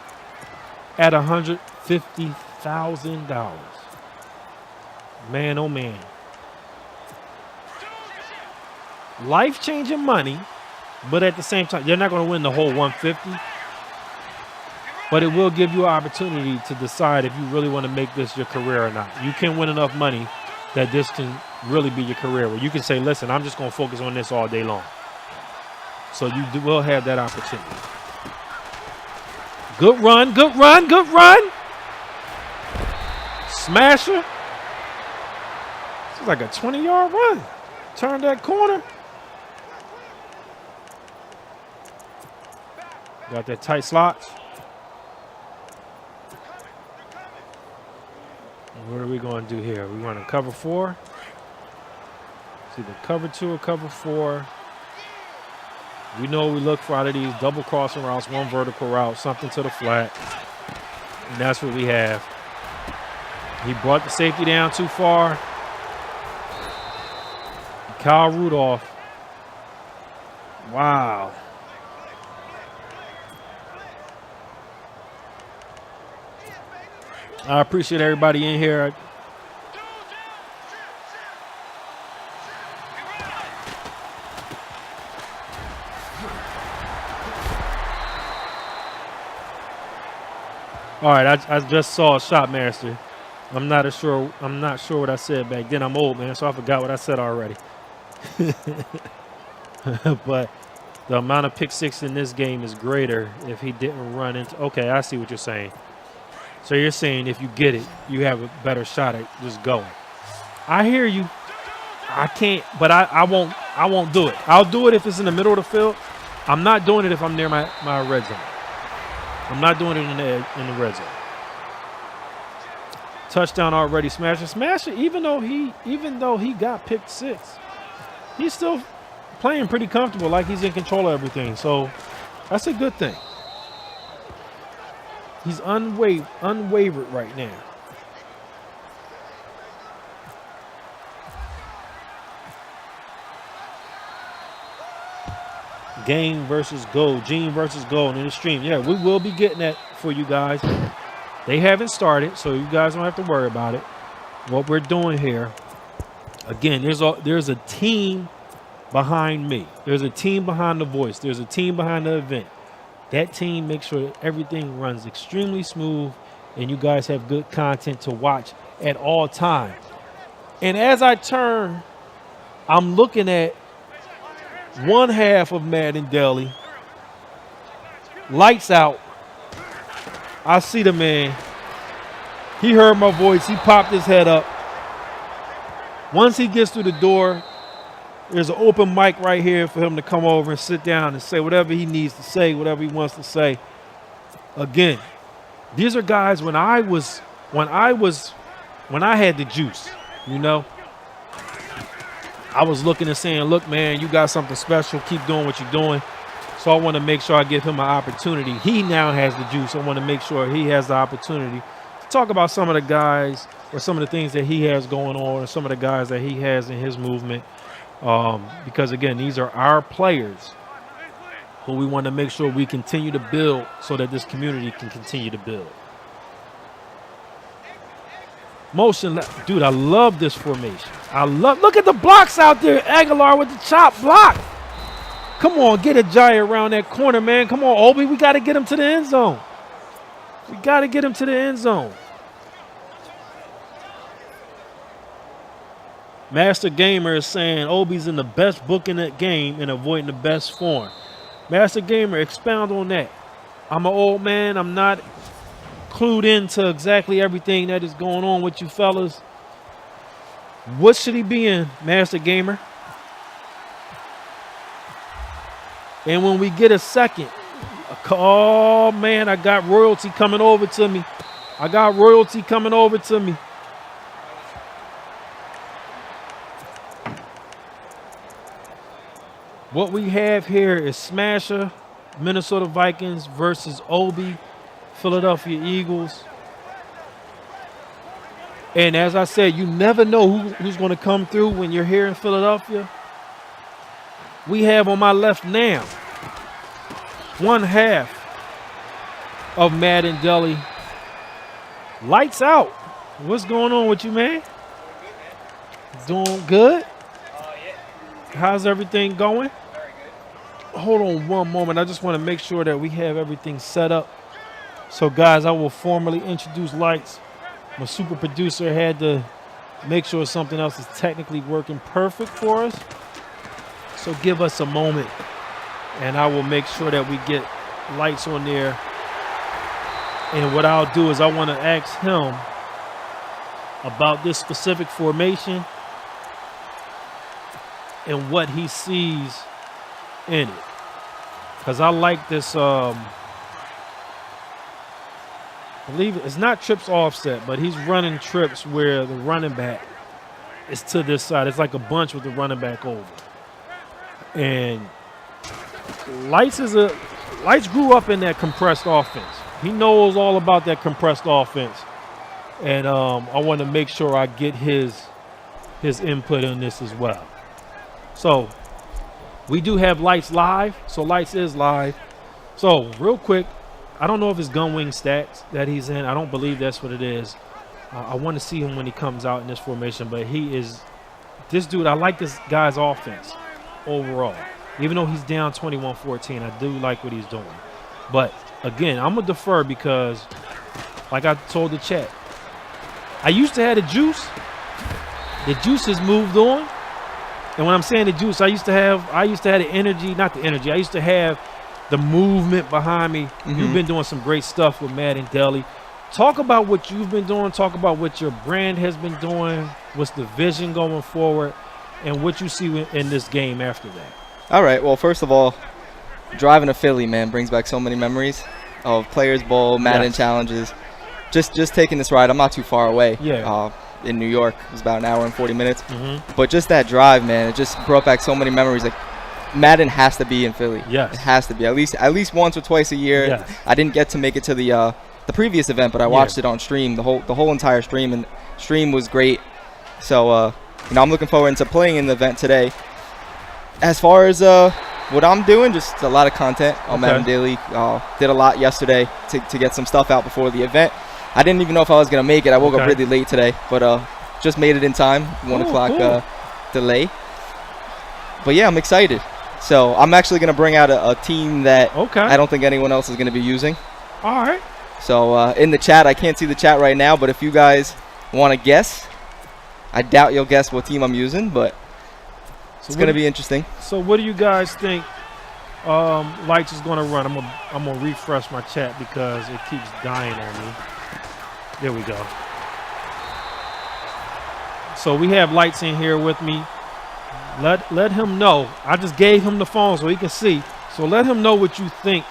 S1: at $150,000. Man, oh man. Life-changing money, but at the same time, you're not going to win the whole 150. But it will give you an opportunity to decide if you really want to make this your career or not. You can win enough money that this can really be your career, where you can say, listen, I'm just going to focus on this all day long. So you will have that opportunity. Good run, good run, good run. Smasher. This is like a 20-yard run. Turn that corner. Got that tight slot. What are we going to do here? We want to cover 4. It's either cover 2 or cover 4. We know we look for out of these double crossing routes, one vertical route, something to the flat. And that's what we have. He brought the safety down too far. Kyle Rudolph. Wow. I appreciate everybody in here. All right, I just saw a shot master. I'm not sure what I said back then. I'm old, man, so I forgot what I said already. But the amount of pick six in this game is greater if he didn't run into. Okay, I see what you're saying. So you're saying if you get it, you have a better shot at just going. I hear you. I can't, but I won't do it. I'll do it if it's in the middle of the field. I'm not doing it if I'm near my red zone. I'm not doing it in the red zone. Touchdown already, Smasher. Even though he got picked 6, he's still playing pretty comfortable, like he's in control of everything. So that's a good thing. He's unwavered right now. Game versus goal, Gene versus goal in the stream. Yeah, we will be getting that for you guys. They haven't started, so you guys don't have to worry about it. What we're doing here, again, there's a team behind me. There's a team behind the voice. There's a team behind the event. That team makes sure that everything runs extremely smooth and you guys have good content to watch at all times. And as I turn, I'm looking at one half of Madden Deli. Lights out. I see the man. He heard my voice. He popped his head up. Once he gets through the door, there's an open mic right here for him to come over and sit down and say whatever he needs to say, whatever he wants to say. Again, these are guys when I had the juice, you know. I was looking and saying, look, man, you got something special. Keep doing what you're doing. So I want to make sure I give him an opportunity. He now has the juice. I want to make sure he has the opportunity to talk about some of the guys or some of the things that he has going on, and some of the guys that he has in his movement. Because again, these are our players who we want to make sure we continue to build so that this community can continue to build. Motion, dude, I love this formation. Look at the blocks out there. Aguilar with the chop block. Come on, get a giant around that corner, man. Come on, Obi, we got to get him to the end zone. We got to get him to the end zone. Master Gamer is saying Obi's in the best book in that game and avoiding the best form. Master Gamer, expound on that. I'm an old man. I'm not clued into exactly everything that is going on with you fellas. What should he be in, Master Gamer? And when we get a second, oh man, I got royalty coming over to me. I got royalty coming over to me. What we have here is Smasher, Minnesota Vikings versus Obi, Philadelphia Eagles. And as I said, you never know who's going to come through when you're here in Philadelphia. We have on my left now one half of Madden Deli. Lights out. What's going on with you, man? Doing good? How's everything going? Hold on one moment. I just want to make sure that we have everything set up. So, guys, I will formally introduce Lights. My super producer had to make sure something else is technically working perfect for us. So give us a moment, and I will make sure that we get Lights on there. And what I'll do is I want to ask him about this specific formation and what he sees in it, because I like this. I believe it's not trips offset, but he's running trips where the running back is to this side. It's like a bunch with the running back over. And Lights grew up in that compressed offense. He knows all about that compressed offense, and I want to make sure I get his input on this as well. So we do have Lights live. So Lights is live. So real quick, I don't know if it's gun wing stats that he's in. I don't believe that's what it is. I want to see him when he comes out in this formation, but he is this dude. I like this guy's offense overall. Even though he's down 21-14, I do like what he's doing. But again, I'm gonna defer because, like I told the chat, I used to have the juice. The juice has moved on. And when I'm saying the juice, I used to have the energy, not the energy. I used to have the movement behind me. Mm-hmm. You've been doing some great stuff with Madden Deli. Talk about what you've been doing. Talk about what your brand has been doing. What's the vision going forward, and what you see in this game after that.
S4: All right. Well, first of all, driving to Philly, man, brings back so many memories of Players Bowl, Madden challenges. Just taking this ride. I'm not too far away.
S1: Yeah.
S4: In New York, it was about an hour and 40 minutes. Mm-hmm. But just that drive, man, it just brought back so many memories. Like, Madden has to be in Philly. Yes. It has to be at least once or twice a year. Yes. I didn't get to make it to the previous event, but I watched it on stream, the whole entire stream, and stream was great. So I'm looking forward to playing in the event today. As far as what I'm doing, just a lot of content on Madden Daily. Did a lot yesterday to get some stuff out before the event. I didn't even know if I was gonna make it. I woke up really late today, but just made it in time. 1 o'clock delay. But yeah, I'm excited. So I'm actually gonna bring out a team that I don't think anyone else is gonna be using.
S1: All right.
S4: So in the chat, I can't see the chat right now, but if you guys want to guess, I doubt you'll guess what team I'm using, but it's gonna be interesting.
S1: So what do you guys think Lights is gonna run? I'm gonna refresh my chat because it keeps dying on me. There we go. So we have Lights in here with me. Let him know. I just gave him the phone so he can see. So let him know what you think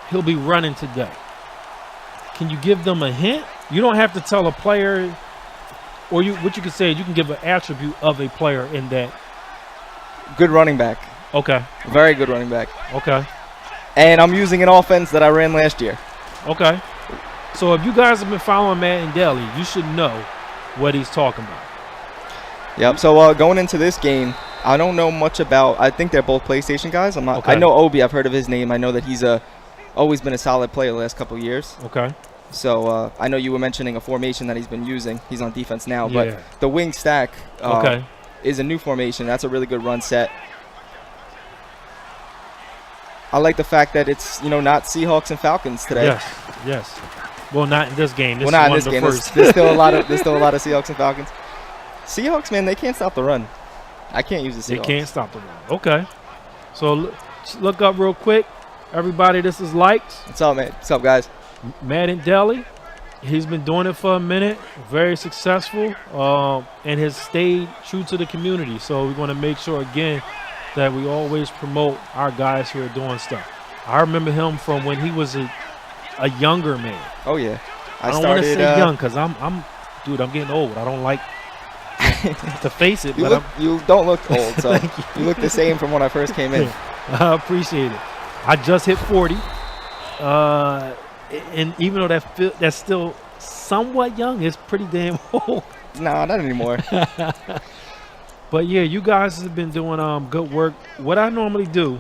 S1: he'll be running today. Can you give them a hint? You don't have to tell a player, or what you can say is you can give an attribute of a player in that.
S4: Good running back.
S1: Okay.
S4: Very good running back.
S1: Okay.
S4: And I'm using an offense that I ran last year.
S1: Okay. So if you guys have been following Madden Daily, you should know what he's talking about.
S4: Yep. So going into this game, I don't know much about. I think they're both PlayStation guys. I'm not.
S1: Okay.
S4: I know Obi. I've heard of his name. I know that he's always been a solid player the last couple of years.
S1: Okay.
S4: So I know you were mentioning a formation that he's been using. He's on defense now,
S1: Yeah.
S4: but the wing stack is a new formation. That's a really good run set. I like the fact that it's not Seahawks and Falcons today.
S1: Yes. Well, not in this game.
S4: Well, not in this game. There's still a lot of Seahawks and Falcons. Seahawks, man, they can't stop the run. I can't use the Seahawks.
S1: They can't stop the run. Okay. So look up real quick, everybody. This is Likes.
S4: What's up, man? What's up, guys?
S1: Madden Daily. He's been doing it for a minute. Very successful, and has stayed true to the community. So we want to make sure again that we always promote our guys who are doing stuff. I remember him from when he was a younger man.
S4: Oh yeah,
S1: I don't want to say young because I'm getting old. I don't like to face it.
S4: You don't look old, so you look the same from when I first came in.
S1: I appreciate it. I just hit 40, and even though that's still somewhat young, it's pretty damn old.
S4: Nah, not anymore.
S1: But yeah, you guys have been doing good work. What I normally do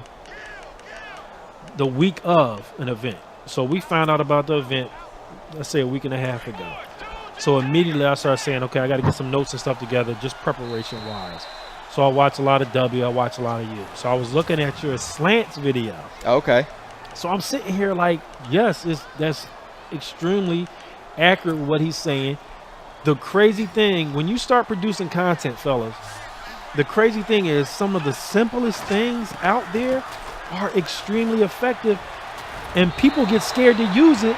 S1: the week of an event. So we found out about the event, let's say a week and a half ago. So immediately I started saying, okay, I got to get some notes and stuff together, just preparation-wise. So I watch a lot of W, I watch a lot of you. So I was looking at your slants video.
S4: Okay.
S1: So I'm sitting here like, yes, that's extremely accurate what he's saying. The crazy thing, when you start producing content, fellas, the crazy thing is some of the simplest things out there are extremely effective, and people get scared to use it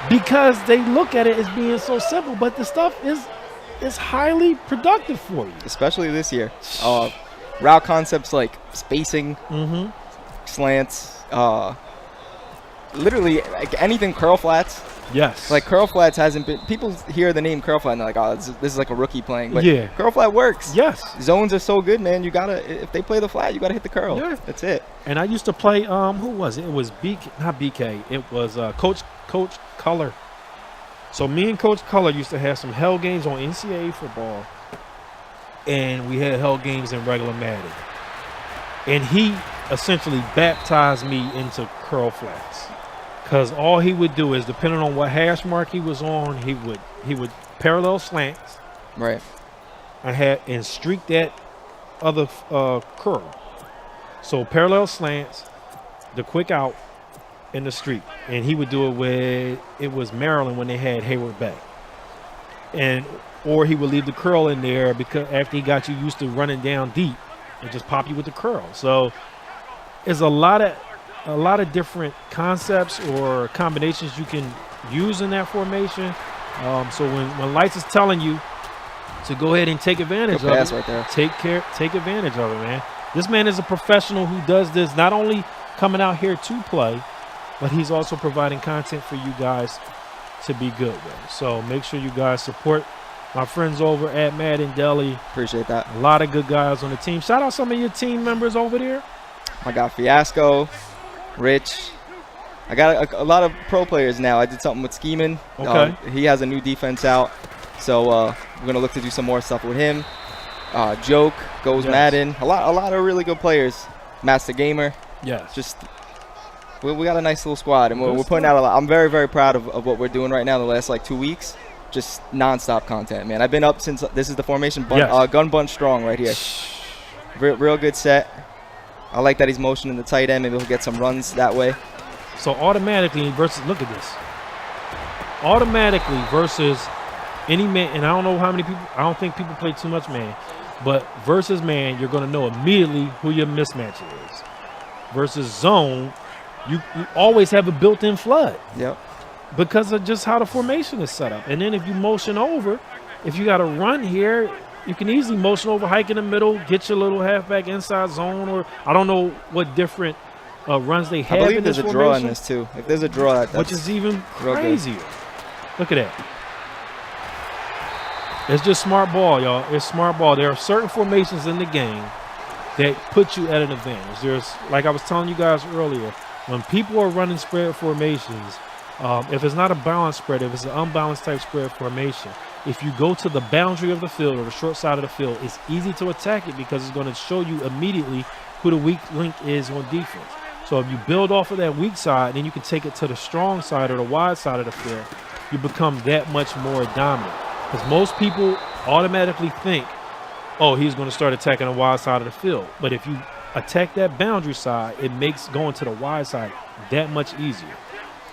S1: because they look at it as being so simple, but the stuff is highly productive for you.
S4: Especially this year. Route concepts like spacing, slants, literally like anything curl flats.
S1: Yes.
S4: Like curl flats hasn't been. People hear the name curl flat and they're like, oh, this is like a rookie playing. But
S1: yeah,
S4: curl flat works.
S1: Yes.
S4: Zones are so good, man. You gotta, if they play the flat, you gotta hit the curl. Yeah. That's it.
S1: And I used to play. Who was it? It was not BK. It was Coach Color. So me and Coach Color used to have some hell games on NCAA football, and we had hell games in regular Madden. And he essentially baptized me into curl flats. Because all he would do is, depending on what hash mark he was on, he would parallel slants,
S4: right,
S1: and streak that other curl. So parallel slants, the quick out, and the streak. And he would do it with, it was Maryland when they had Hayward back, or he would leave the curl in there because after he got you used to running down deep, and just pop you with the curl. So there's a lot of different concepts or combinations you can use in that formation. So when Lights is telling you to go ahead and take advantage of it,
S4: right there.
S1: Take advantage of it, man. This man is a professional who does this, not only coming out here to play, but he's also providing content for you guys to be good with. So make sure you guys support my friends over at Madden Daily.
S4: Appreciate that.
S1: A lot of good guys on the team. Shout out some of your team members over there.
S4: I got Fiasco, Rich. I got a lot of pro players now. I did something with Scheming.
S1: Okay.
S4: He has a new defense out, so we're gonna look to do some more stuff with him. Joke goes Madden. A lot of really good players. Master Gamer.
S1: Yes.
S4: Just we got a nice little squad, and we're putting out a lot. I'm very, very proud of what we're doing right now. The last like 2 weeks, just nonstop content, man. I've been up since this is the formation. Gun bunch strong right here. Real good set. I like that he's motioning the tight end. Maybe he'll get some runs that way.
S1: So automatically versus, look at this. Automatically versus any man, and I don't know how many people, I don't think people play too much man, but versus man, you're going to know immediately who your mismatch is. Versus zone, you always have a built-in flood.
S4: Yep.
S1: Because of just how the formation is set up. And then if you motion over, if you got to run here, you can easily motion over, hike in the middle, get your little halfback inside zone, or I don't know what different runs they have.
S4: I believe
S1: in this
S4: there's a
S1: formation,
S4: draw in this too. If there's a draw, that's
S1: which is even crazier. Look at that. It's just smart ball, y'all. It's smart ball. There are certain formations in the game that put you at an advantage. There's, like I was telling you guys earlier, when people are running spread formations, If it's not a balanced spread, if it's an unbalanced type spread formation, if you go to the boundary of the field or the short side of the field, it's easy to attack it because it's going to show you immediately who the weak link is on defense. So if you build off of that weak side, then you can take it to the strong side or the wide side of the field. You become that much more dominant. Because most people automatically think, oh, he's going to start attacking the wide side of the field. But if you attack that boundary side, it makes going to the wide side that much easier.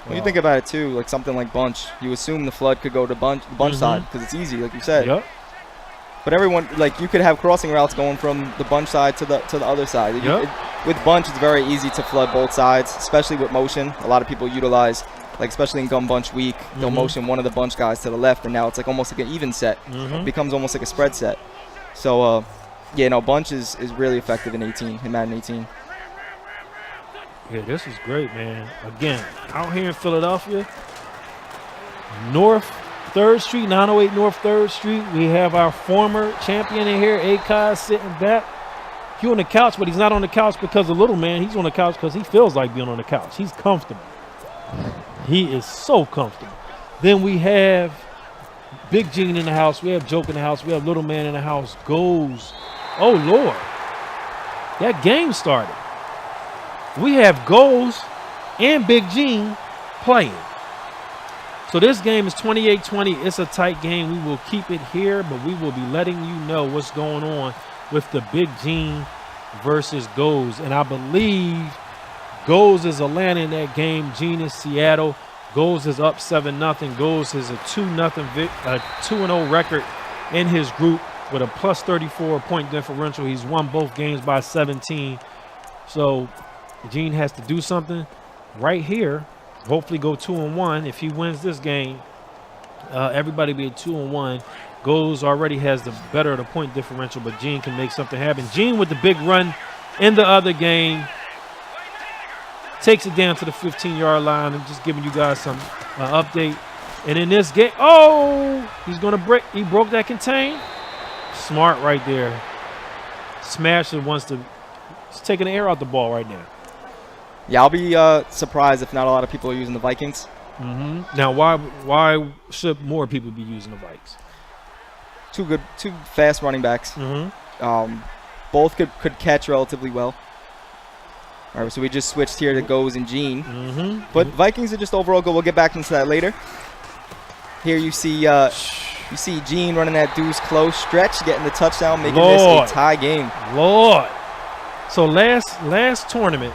S4: When you think about it too, like something like bunch, you assume the flood could go to bunch side because it's easy, like you said.
S1: Yep.
S4: But everyone, like you could have crossing routes going from the bunch side to the other side.
S1: Yep.
S4: With bunch, it's very easy to flood both sides, especially with motion. A lot of people utilize, like especially in gun bunch week, they'll motion one of the bunch guys to the left, and now it's like almost like an even set. It becomes almost like a spread set. So, yeah, no, bunch is really effective in Madden 18.
S1: Yeah, this is great, man. Again, out here in Philadelphia, North 3rd Street, 908 North 3rd Street, we have our former champion in here, Akaz, sitting back. He's on the couch, but he's not on the couch because of little man. He's on the couch because he feels like being on the couch. He's comfortable. He is so comfortable. Then we have Big Gene in the house. We have Joke in the house. We have little man in the house. Goes. Oh, Lord. That game started. We have Goals and Big Gene playing. So this game is 28-20. It's a tight game. We will keep it here, but we will be letting you know what's going on with the Big Gene versus Goals. And I believe Goals is Atlanta in that game. Gene is Seattle. Goals is up 7-0. Goals is a 2-0 record in his group with a plus 34 point differential. He's won both games by 17. So Gene has to do something right here. Hopefully go 2-1. If he wins this game, everybody be at 2-1. Goals already has the better of the point differential, but Gene can make something happen. Gene with the big run in the other game takes it down to the 15-yard line. I'm just giving you guys some update. And in this game, oh, he's going to break. He broke that contain. Smart right there. Smasher wants to. He's taking the air out the ball right now.
S4: Yeah, I'll be surprised if not a lot of people are using the Vikings.
S1: Now, why should more people be using the Vikes?
S4: Two fast running backs. Both could catch relatively well. All right, so we just switched here to Goes and Gene. But Vikings are just overall good. We'll get back into that later. Here you see Gene running that deuce close stretch, getting the touchdown, making this a tie game.
S1: Lord. So last tournament,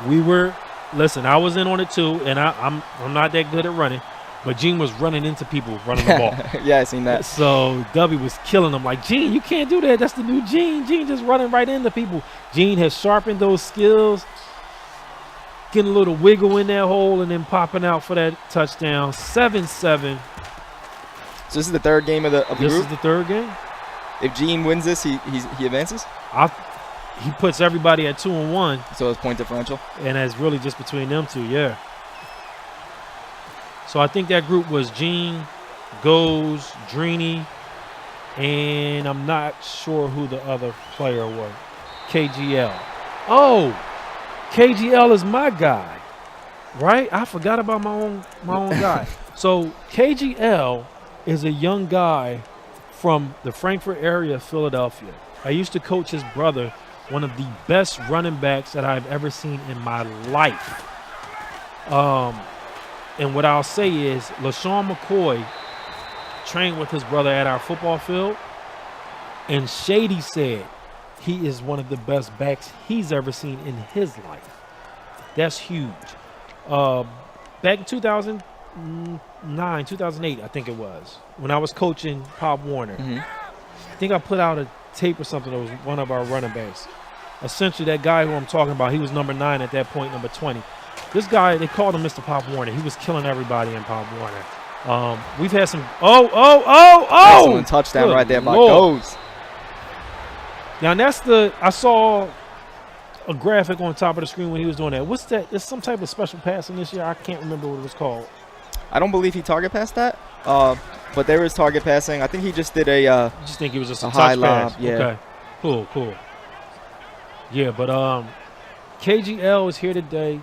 S1: we were I was in on it too, and I'm not that good at running, but Gene was running into people running the ball.
S4: Yeah, I seen that.
S1: So W was killing him like, Gene, you can't do that. That's the new Gene. Gene just running right into people. Gene has sharpened those skills, getting a little wiggle in that hole and then popping out for that touchdown. 7-7.
S4: So this is the third game of the group?
S1: This is the third game.
S4: If Gene wins this, he advances?
S1: He puts everybody at 2-1.
S4: So it's point differential?
S1: And that's really just between them two, yeah. So I think that group was Gene, Goes, Dreeny, and I'm not sure who the other player was. KGL. Oh, KGL is my guy, right? I forgot about my own guy. So KGL is a young guy from the Frankfurt area of Philadelphia. I used to coach his brother, one of the best running backs that I've ever seen in my life. And what I'll say is LaShawn McCoy trained with his brother at our football field, and Shady said he is one of the best backs he's ever seen in his life. That's huge. Back in 2009, 2008, I think it was, when I was coaching Pop Warner, I think I put out a tape or something that was one of our running backs. Essentially, that guy who I'm talking about, he was number 9 at that point, number 20. This guy, they called him Mr. Pop Warner. He was killing everybody in Pop Warner. We've had some. Excellent
S4: touchdown right there by Goes.
S1: Now I saw a graphic on top of the screen when he was doing that. What's that? There's some type of special passing this year. I can't remember what it was called.
S4: I don't believe he target passed that. But there is target passing. I think he just did a.
S1: Just think it was just a
S4: high
S1: touch
S4: lob.
S1: pass.
S4: Yeah.
S1: Okay. Cool. Yeah, but KGL is here today.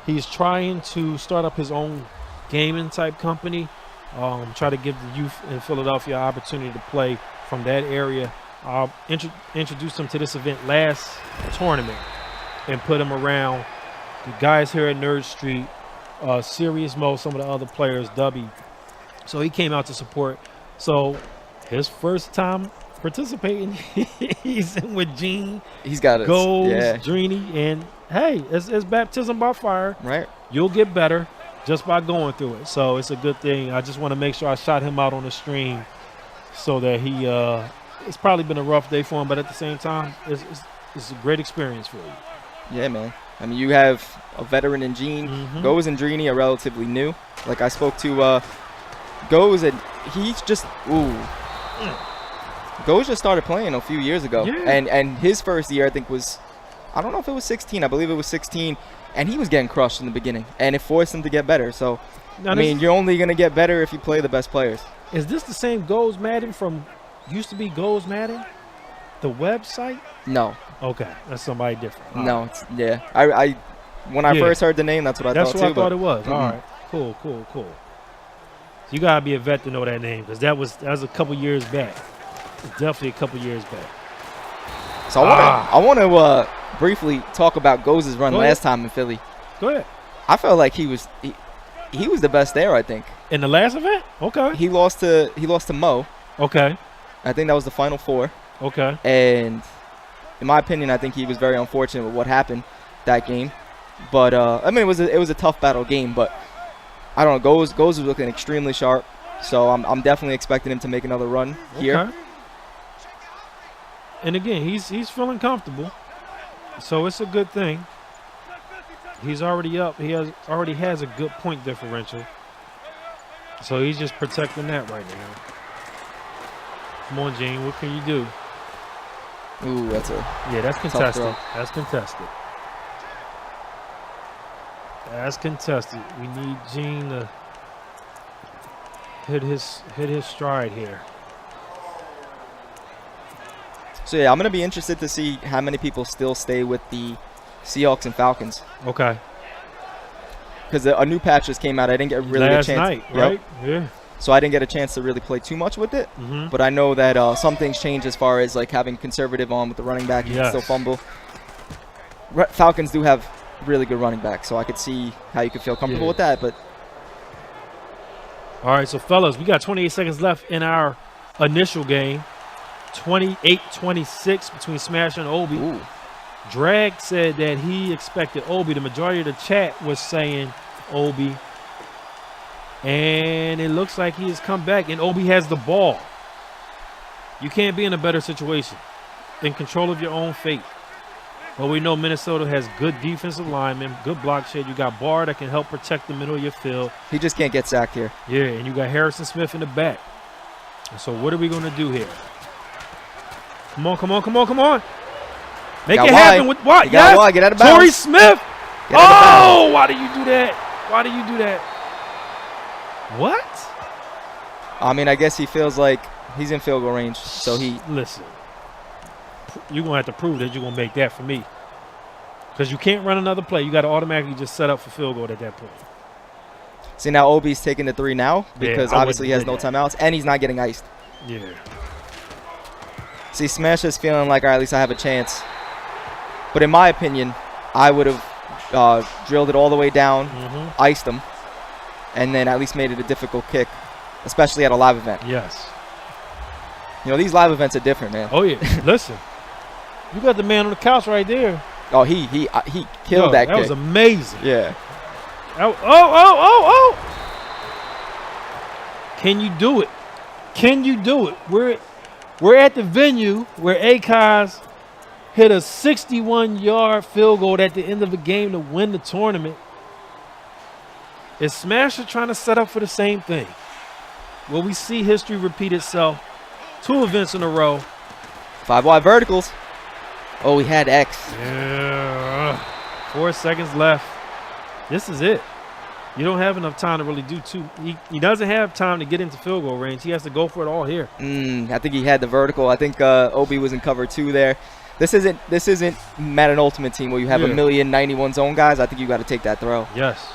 S1: He's trying to start up his own gaming type company. Try to give the youth in Philadelphia an opportunity to play from that area. Introduced them to this event last tournament and put them around the guys here at Nerd Street, Serious Mo, some of the other players, Dubby. So he came out to support. So his first time participating, he's in with Gene.
S4: He's got it.
S1: Goals, Dreeny, and hey, it's baptism by fire.
S4: Right.
S1: You'll get better just by going through it. So it's a good thing. I just want to make sure I shot him out on the stream so that he it's probably been a rough day for him, but at the same time, it's a great experience for you.
S4: Yeah, man. I mean, you have a veteran in Gene. Goes and Dreeny are relatively new. Like I spoke to Goes, and he's just Goes just started playing a few years ago, and his first year I think was, I don't know if it was 16. I believe it was 16, and he was getting crushed in the beginning, and it forced him to get better. So, now I mean, you're only gonna get better if you play the best players.
S1: Is this the same Goes Madden from used to be Goes Madden, the website?
S4: No.
S1: Okay, that's somebody different.
S4: No, it's, I when I first heard the name, that's what I thought too.
S1: That's what I thought it was. All right, cool. So you gotta be a vet to know that name, because that was a couple years back. Definitely a couple years back.
S4: So I want to briefly talk about Goes' run last time in Philly.
S1: Go ahead.
S4: I felt like he was the best there, I think.
S1: In the last event? Okay.
S4: He lost to Mo.
S1: Okay.
S4: I think that was the Final Four.
S1: Okay.
S4: And in my opinion, I think he was very unfortunate with what happened that game. But I mean, it was a tough battle game, but I don't know. Goes was looking extremely sharp, so I'm definitely expecting him to make another run here.
S1: Okay. And again, he's feeling comfortable, so it's a good thing. He's already up. He already has a good point differential, so he's just protecting that right now. Come on, Gene. What can you do?
S4: Ooh, that's
S1: contested. That's contested. That's contested. We need Gene to hit his stride here.
S4: So yeah, I'm gonna be interested to see how many people still stay with the Seahawks and Falcons.
S1: Okay.
S4: Because a new patch just came out. I didn't get really a chance.
S1: Last night, right? Yeah.
S4: So I didn't get a chance to really play too much with it. But I know that some things change as far as like having conservative on with the running back. You can still fumble. Falcons do have really good running backs, so I could see how you could feel comfortable with that. But
S1: all right, so fellas, we got 28 seconds left in our initial game. 28-26 between Smash and Obi.
S4: Ooh.
S1: Drag said that he expected Obi. The majority of the chat was saying Obi. And it looks like he has come back, and Obi has the ball. You can't be in a better situation. In control of your own fate. But we know Minnesota has good defensive linemen, good block shed. You got Barr that can help protect the middle of your field.
S4: He just can't get sacked here.
S1: Yeah, and you got Harrison Smith in the back. So what are we going to do here? Come on. Make it happen with what?
S4: Yes. Get out of bounds.
S1: Torrey Smith. Oh, why do you do that? What?
S4: I mean, I guess he feels like he's in field goal range, so he...
S1: Listen, you're going to have to prove that you're going to make that for me. Because you can't run another play. You got to automatically just set up for field goal at that point.
S4: See, now Obi's taking the 3 now because obviously he has no timeouts, and he's not getting iced.
S1: Yeah.
S4: See, Smash is feeling like, all right, at least I have a chance. But in my opinion, I would have drilled it all the way down, iced him, and then at least made it a difficult kick, especially at a live event.
S1: Yes.
S4: You know, these live events are different, man.
S1: Oh, yeah. Listen, you got the man on the couch right there.
S4: Oh, he killed that kick.
S1: That was amazing.
S4: Yeah.
S1: Oh. Can you do it? We're at the venue where Akaz hit a 61-yard field goal at the end of the game to win the tournament. Is Smasher trying to set up for the same thing? Will we see history repeat itself? 2 events in a row.
S4: 5 wide verticals. Oh, he had X.
S1: Yeah. 4 seconds left. This is it. You don't have enough time to really do two. He doesn't have time to get into field goal range. He has to go for it all here.
S4: I think he had the vertical. I think Obi was in cover 2 there. This isn't Madden Ultimate Team where you have a million 91 zone guys. I think you got to take that throw.
S1: Yes.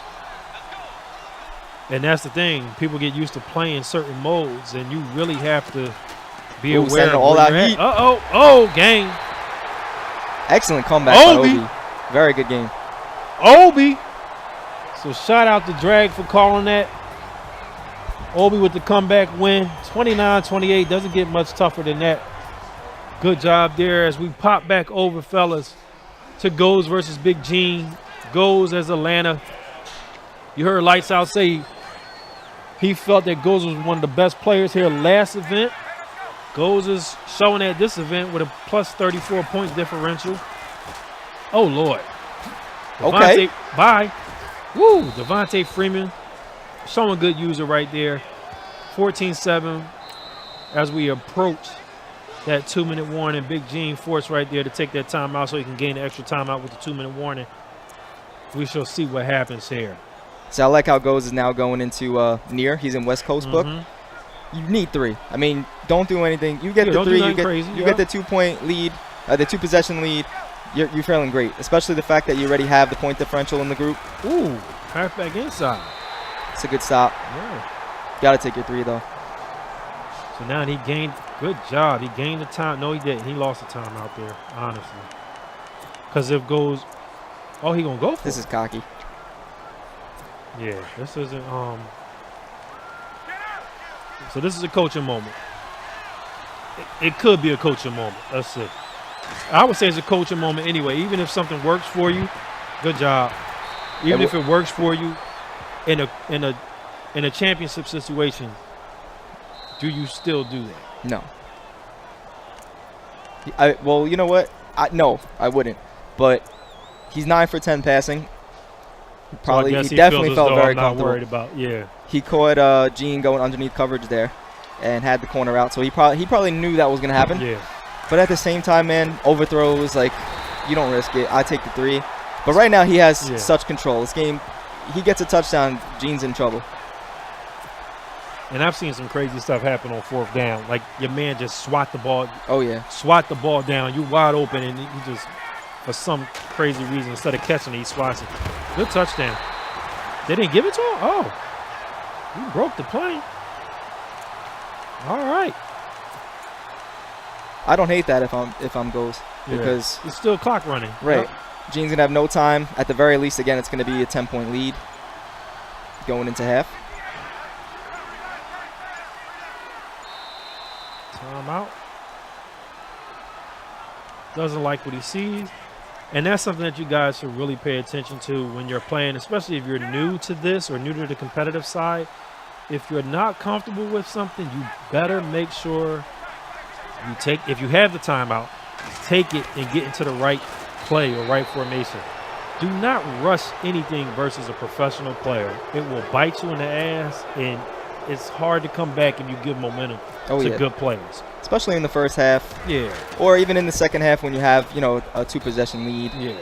S1: And that's the thing. People get used to playing certain modes, and you really have to be
S4: Ooh,
S1: aware of
S4: all
S1: where
S4: out
S1: you're
S4: heat.
S1: at. Oh, game.
S4: Excellent comeback by Obi. Very good game.
S1: Obi. So shout out to Drag for calling that. Obi with the comeback win. 29-28. Doesn't get much tougher than that. Good job there as we pop back over, fellas, to Goes versus Big Gene. Goes as Atlanta. You heard Lights Out say he felt that Goes was one of the best players here last event. Goes is showing at this event with a plus 34 point differential. Oh, Lord.
S4: Okay.
S1: Bye. Woo. Devontae Freeman showing good user right there. 14-7 as we approach that 2-minute warning. Big Gene forced right there to take that timeout so he can gain the extra timeout with the 2-minute warning. We shall see what happens here.
S4: So I like how Goes is now going into near. He's in West Coast book. You need 3. I mean, don't do anything. You get the 3. You get the 2-point lead, the 2-possession lead. You're feeling great, especially the fact that you already have the point differential in the group.
S1: Ooh, halfback inside.
S4: It's a good stop.
S1: Yeah.
S4: Got to take your 3, though.
S1: So now he gained, good job. He gained the time. No, he didn't. He lost the time out there, honestly. Because if Goes, oh, he going to go for
S4: This is cocky.
S1: Yeah, this isn't, so this is a coaching moment. It could be a coaching moment. Let's see. I would say it's a coaching moment anyway. Even if something works for you, good job. Even if it works for you in a championship situation, do you still do that?
S4: No. Well, you know what? No, I wouldn't. But he's 9 for 10 passing. Probably,
S1: so
S4: he definitely felt very comfortable.
S1: Worried about, yeah.
S4: He caught Gene going underneath coverage there, and had the corner out. So he probably knew that was gonna happen.
S1: Yeah.
S4: But at the same time, man, overthrows, like, you don't risk it. I take the 3. But right now he has such control. This game, he gets a touchdown, Gene's in trouble.
S1: And I've seen some crazy stuff happen on 4th down. Like your man just swat the ball.
S4: Oh yeah.
S1: Swat the ball down. You wide open, and he just, for some crazy reason, instead of catching it, he swats it. Good touchdown. They didn't give it to him? Oh. He broke the play. All right.
S4: I don't hate that if I'm Goes, because
S1: it's still clock running.
S4: Right. Yep. Gene's gonna have no time. At the very least, again, it's gonna be a 10-point lead going into half.
S1: Timeout. Doesn't like what he sees. And that's something that you guys should really pay attention to when you're playing, especially if you're new to this or new to the competitive side. If you're not comfortable with something, you better make sure you take, if you have the timeout, take it and get into the right play or right formation. Do not rush anything versus a professional player. It will bite you in the ass, and it's hard to come back if you give momentum to good players.
S4: Especially in the first half.
S1: Yeah.
S4: Or even in the second half when you have, you know, a 2-possession lead.
S1: Yeah.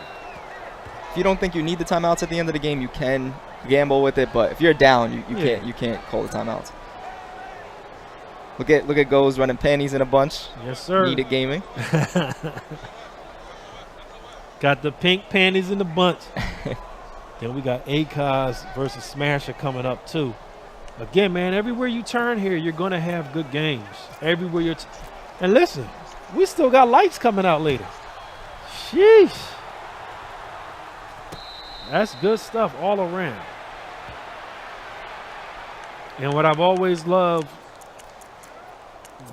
S4: If you don't think you need the timeouts at the end of the game, you can gamble with it. But if you're down, you can't call the timeouts. Look at Goes running panties in a bunch.
S1: Yes, sir.
S4: Needed gaming.
S1: Got the pink panties in the bunch. Then we got ACOS versus Smasher coming up too. Again, man, everywhere you turn here, you're going to have good games. Everywhere you're and listen, we still got lights coming out later. Sheesh. That's good stuff all around. And what I've always loved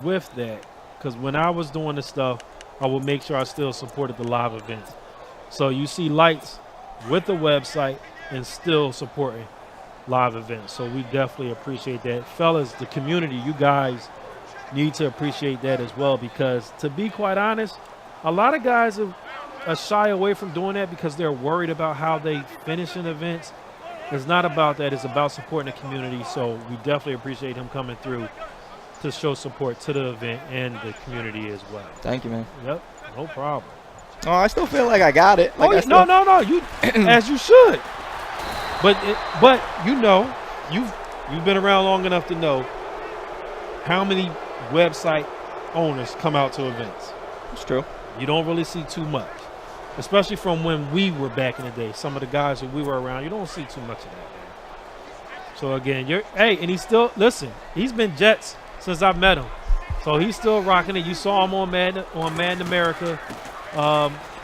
S1: with that, because when I was doing this stuff, I would make sure I still supported the live events. So you see lights with the website and still supporting live events. So we definitely appreciate that. Fellas, the community, you guys need to appreciate that as well, because to be quite honest, a lot of guys are shy away from doing that because they're worried about how they finish in events. It's not about that. It's about supporting the community. So we definitely appreciate him coming through to show support to the event and the community as well.
S4: Thank you, man.
S1: Yep, no problem.
S4: Oh, I still feel like I got it. Like
S1: no. You as you should. But you know, you've been around long enough to know how many website owners come out to events.
S4: It's true.
S1: You don't really see too much, especially from when we were back in the day. Some of the guys that we were around, you don't see too much of that, man. So again, and he's still, listen, he's been Jets since I've met him. So he's still rocking it. You saw him on Madden America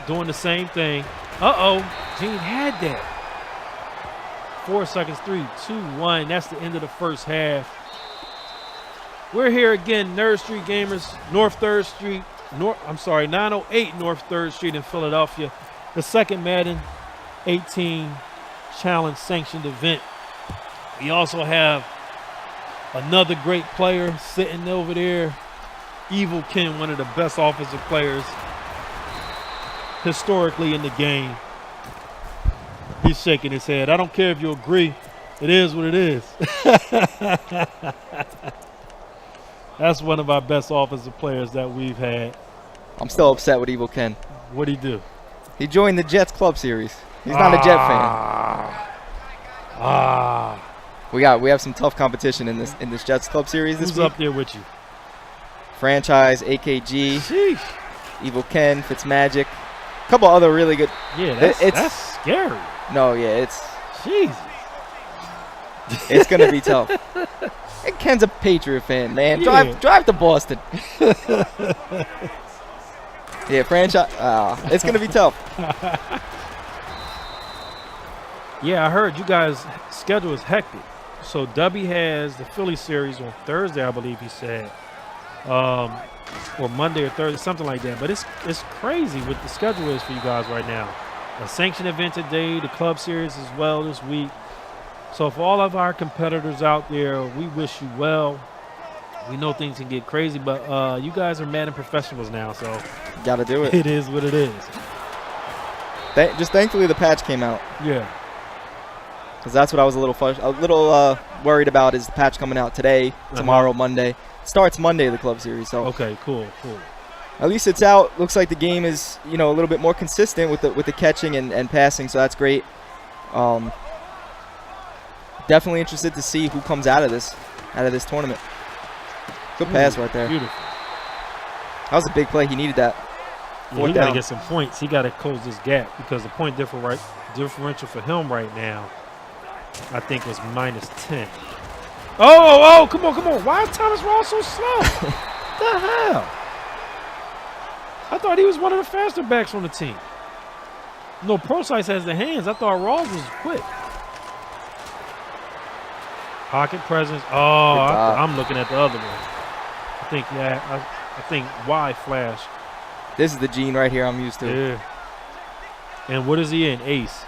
S1: doing the same thing. Gene had that. 4 seconds, 3, 2, 1. That's the end of the first half. We're here again, Nerd Street Gamers, 908 North 3rd Street in Philadelphia. The second Madden 18 Challenge sanctioned event. We also have another great player sitting over there, Evil Ken, one of the best offensive players historically in the game. He's shaking his head. I don't care if you agree. It is what it is. That's one of our best offensive players that we've had.
S4: I'm still upset with Evil Ken.
S1: What'd he do?
S4: He joined the Jets Club Series. He's not a Jet fan. We have some tough competition in this Jets Club Series this week.
S1: Who's up there with you?
S4: Franchise, AKG,
S1: Sheesh.
S4: Evil Ken, Fitzmagic, a couple other really good.
S1: Yeah, that's scary.
S4: No, yeah, it's.
S1: Jesus.
S4: It's gonna be tough. And Ken's a Patriot fan, man.
S1: Yeah.
S4: Drive to Boston. Yeah, franchise. It's gonna be tough.
S1: Yeah, I heard you guys' schedule is hectic. So W has the Philly series on Thursday, I believe he said, or Monday or Thursday, something like that. But it's crazy what the schedule is for you guys right now. A sanctioned event today, the club series as well this week. So for all of our competitors out there, we wish you well. We know things can get crazy, but you guys are Madden professionals now, so
S4: gotta do it.
S1: It is what it is.
S4: Just thankfully the patch came out.
S1: Yeah.
S4: Because that's what I was a little worried about, is the patch coming out today, tomorrow, Monday. It starts Monday, the club series. So
S1: okay, cool.
S4: At least it's out. Looks like the game is, a little bit more consistent with the catching and passing, so that's great. Definitely interested to see who comes out of this tournament. Good pass right there.
S1: Beautiful.
S4: That was a big play. He needed that.
S1: Yeah, he got to get some points. He got to close this gap because the point differential for him right now, I think, was -10. Oh, come on. Why is Thomas Rawls so slow? The hell? I thought he was one of the faster backs on the team. No, ProSize has the hands. I thought Rawls was quick. Pocket presence. Oh, I'm looking at the other one. I think Y flash.
S4: This is the gene right here I'm used to.
S1: Yeah. And what is he in? Ace.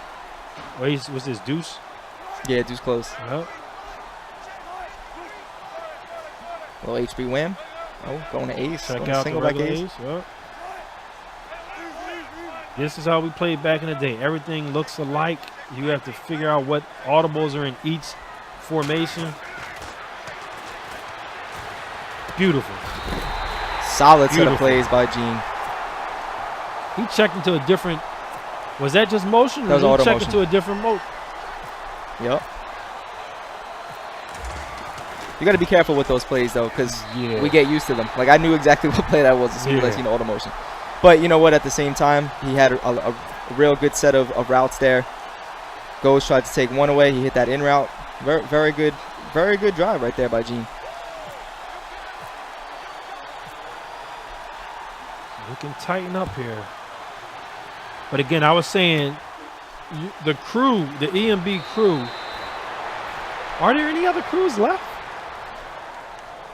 S1: Ace was this deuce?
S4: Yeah, deuce close.
S1: Yep.
S4: Little HB wham. Oh, going to ace.
S1: Check out the regular ace. Yep. This is how we played back in the day. Everything looks alike. You have to figure out what audibles are in each formation. Beautiful.
S4: Solid set of plays by Gene.
S1: He checked into a different. Was that just motion?
S4: That was auto
S1: checked
S4: motion.
S1: into a different mode.
S4: Yep. You got to be careful with those plays though, because we get used to them. Like, I knew exactly what play that was as soon as I seen auto motion. But you know what? At the same time, he had a real good set of routes there. Goes tried to take one away. He hit that in route. Very good drive right there by Gene.
S1: We can tighten up here. But again, I was saying, the crew, the EMB crew, are there any other crews left?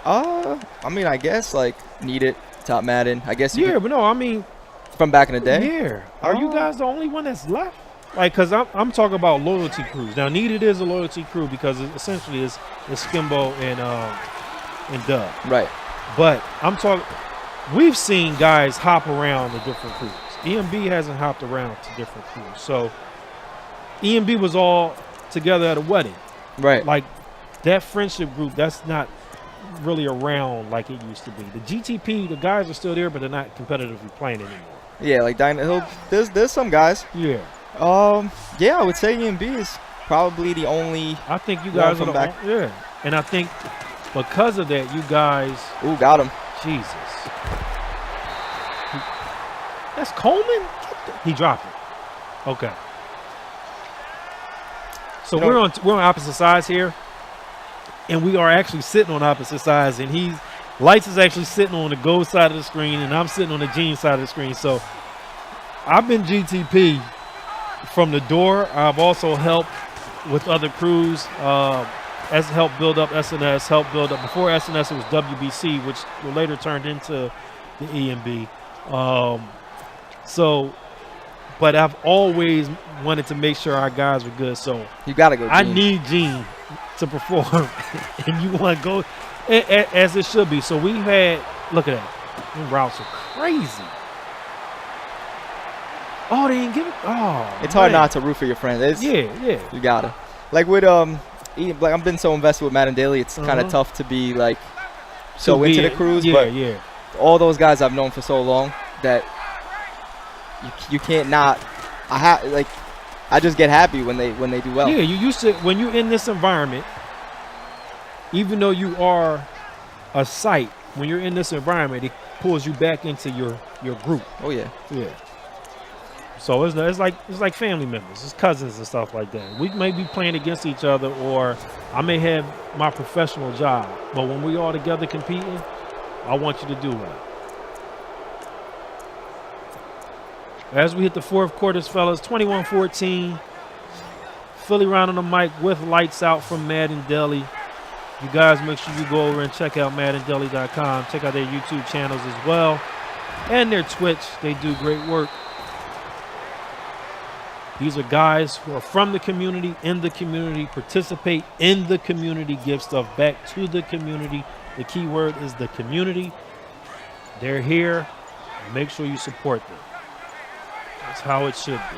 S4: I mean, I guess, like, Need It, Top Madden. I guess
S1: but no, I mean,
S4: from back in the day?
S1: Yeah. Are you guys the only one that's left? Like, because I'm talking about loyalty crews. Now, Need It is a loyalty crew because it essentially is Skimbo and Dub.
S4: Right.
S1: But I'm talking, we've seen guys hop around to different crews. EMB hasn't hopped around to different crews. So, EMB was all together at a wedding.
S4: Right.
S1: Like, that friendship group, that's not really around like it used to be. The GTP, the guys are still there, but they're not competitively playing anymore. Yeah,
S4: like there's some guys.
S1: Yeah.
S4: Yeah, I would say EMB is probably the only.
S1: I think you guys are back. Yeah, and I think because of that, you guys.
S4: Ooh, got him.
S1: Jesus. That's Coleman. He dropped it. Okay. So we're on opposite sides here. and we are actually sitting on opposite sides, and Lights is actually sitting on the gold side of the screen, and I'm sitting on the Gene side of the screen. So I've been GTP from the door. I've also helped with other crews, as helped build up SNS, helped build up. Before SNS, it was WBC, which later turned into the EMB. But I've always wanted to make sure our guys were good. So
S4: you gotta go. Gene.
S1: I need Gene to perform, and you want to go as it should be. So we had, look at that, the routes are crazy. Oh, they didn't give it. Oh,
S4: it's hard not to root for your friends.
S1: Yeah.
S4: You gotta. Like with like I've been so invested with Madden Daily, it's kind of tough to be like so into the crews. But all those guys I've known for so long that you can't not. I just get happy when they do well.
S1: Yeah, you used to, when you're in this environment, even though you are a site, when you're in this environment, it pulls you back into your group.
S4: Oh yeah.
S1: So it's like family members, it's cousins and stuff like that. We may be playing against each other, or I may have my professional job, but when we all together competing, I want you to do well. As we hit the fourth quarters, fellas, 21-14. Philly round on the mic with Lights Out from Madden Deli. You guys make sure you go over and check out MaddenDeli.com. Check out their YouTube channels as well, and their Twitch. They do great work. These are guys who are from the community, in the community, participate in the community, give stuff back to the community. The key word is the community. They're here. Make sure you support them. That's how it should be.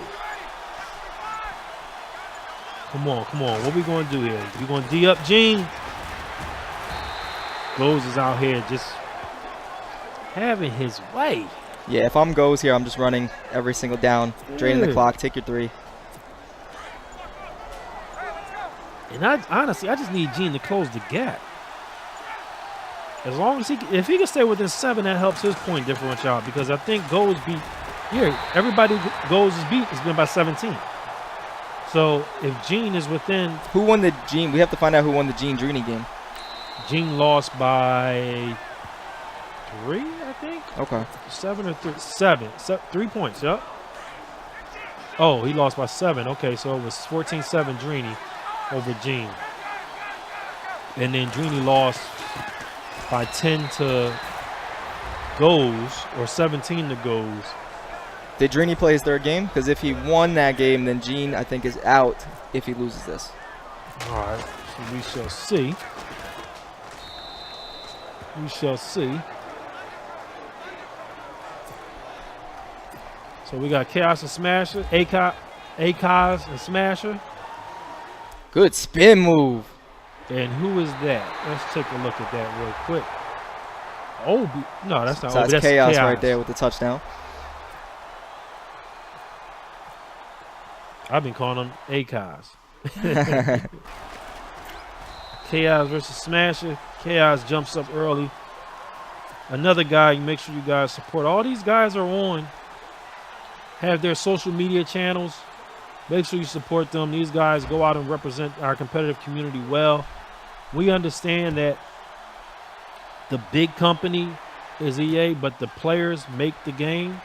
S1: Come on. What we going to do here? We going to D up Gene? Goes is out here just having his way.
S4: Yeah, if I'm Goes here, I'm just running every single down, draining the clock, take your three.
S1: And honestly, I just need Gene to close the gap. As long as if he can stay within 7, that helps his point differential out, because I think Goes beat. Yeah, everybody Goes is beat has been by 17. So if Gene is within.
S4: Who won the Gene? We have to find out who won the Gene Drini game.
S1: Gene lost by 3, I think.
S4: Okay.
S1: 7 or 3? 7. 3 points, yep. Oh, he lost by 7. Okay, so it was 14-7 Drini over Gene. And then Drini lost by 10 to Goes, or 17 to Goes.
S4: Did Drini play his third game? Because if he won that game, then Gene, I think, is out if he loses this.
S1: All right, so we shall see. We shall see. So we got Chaos and Smasher, Akaz and Smasher.
S4: Good spin move.
S1: And who is that? Let's take a look at that real quick. Obi. No, that's not
S4: so
S1: Obi.
S4: That's Chaos right there with the touchdown.
S1: I've been calling him Akaz. Chaos versus Smasher. Chaos jumps up early. Another guy, you make sure you guys support. All these guys are on, have their social media channels. Make sure you support them. These guys go out and represent our competitive community well. We understand that the big company is EA, but the players make the game,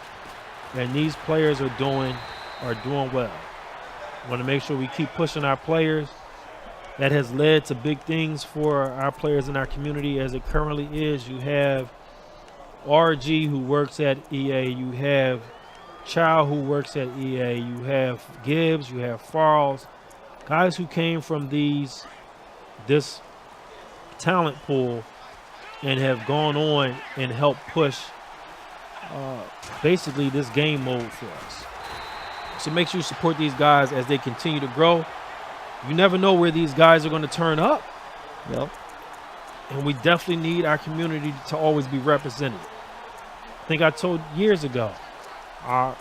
S1: and these players are doing well. Want to make sure we keep pushing our players. That has led to big things for our players in our community as it currently is. You have RG who works at EA. You have Child who works at EA. You have Gibbs. You have Farls. Guys who came from this talent pool and have gone on and helped push basically this game mode for us. So make sure you support these guys as they continue to grow. You never know where these guys are going to turn up.
S4: Yep.
S1: And we definitely need our community to always be represented. I think I told years ago, I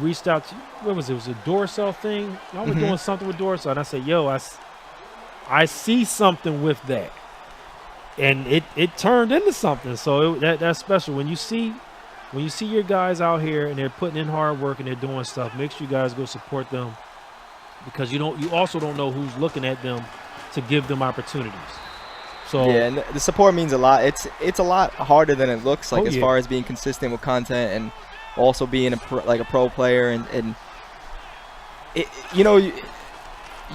S1: reached out to, what was it? It was a Dorsal thing. I was doing something with Dorsal, and I said, yo, I see something with that. And it turned into something. So that's special. When you see your guys out here and they're putting in hard work and they're doing stuff, make sure you guys go support them, because you also don't know who's looking at them to give them opportunities. So
S4: yeah, and the support means a lot. It's a lot harder than it looks, like as far as being consistent with content and also being a pro player, and it,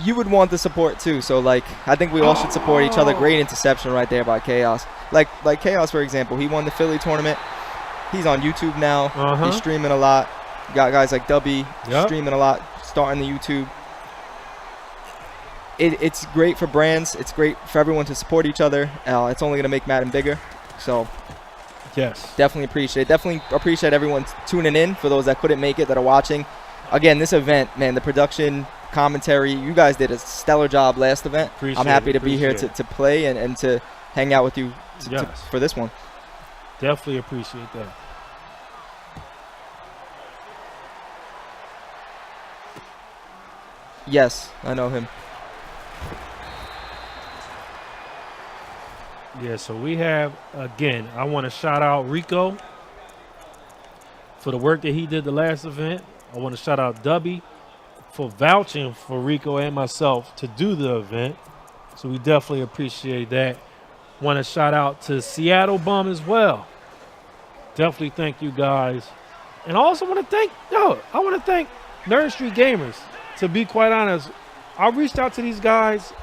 S4: you would want the support too. So like I think we all should support each other. Great interception right there by Chaos. Like Chaos, for example, he won the Philly tournament. He's on YouTube now. He's streaming a lot. Got guys like Dubby streaming a lot, starting the YouTube. It's great for brands. It's great for everyone to support each other. It's only going to make Madden bigger. So,
S1: yes,
S4: definitely appreciate it. Definitely appreciate everyone tuning in. For those that couldn't make it, that are watching. Again, this event, man, the production, commentary, you guys did a stellar job last event. I'm happy to be here to play and to hang out with you for this one.
S1: Definitely appreciate that.
S4: Yes, I know him.
S1: Yeah, so we have, again, I want to shout out Rico for the work that he did the last event. I want to shout out Dubby for vouching for Rico and myself to do the event. So we definitely appreciate that. Want to shout out to Seattle Bum as well. Definitely thank you guys. And I also want to thank, Nerd Street Gamers. To be quite honest, I reached out to these guys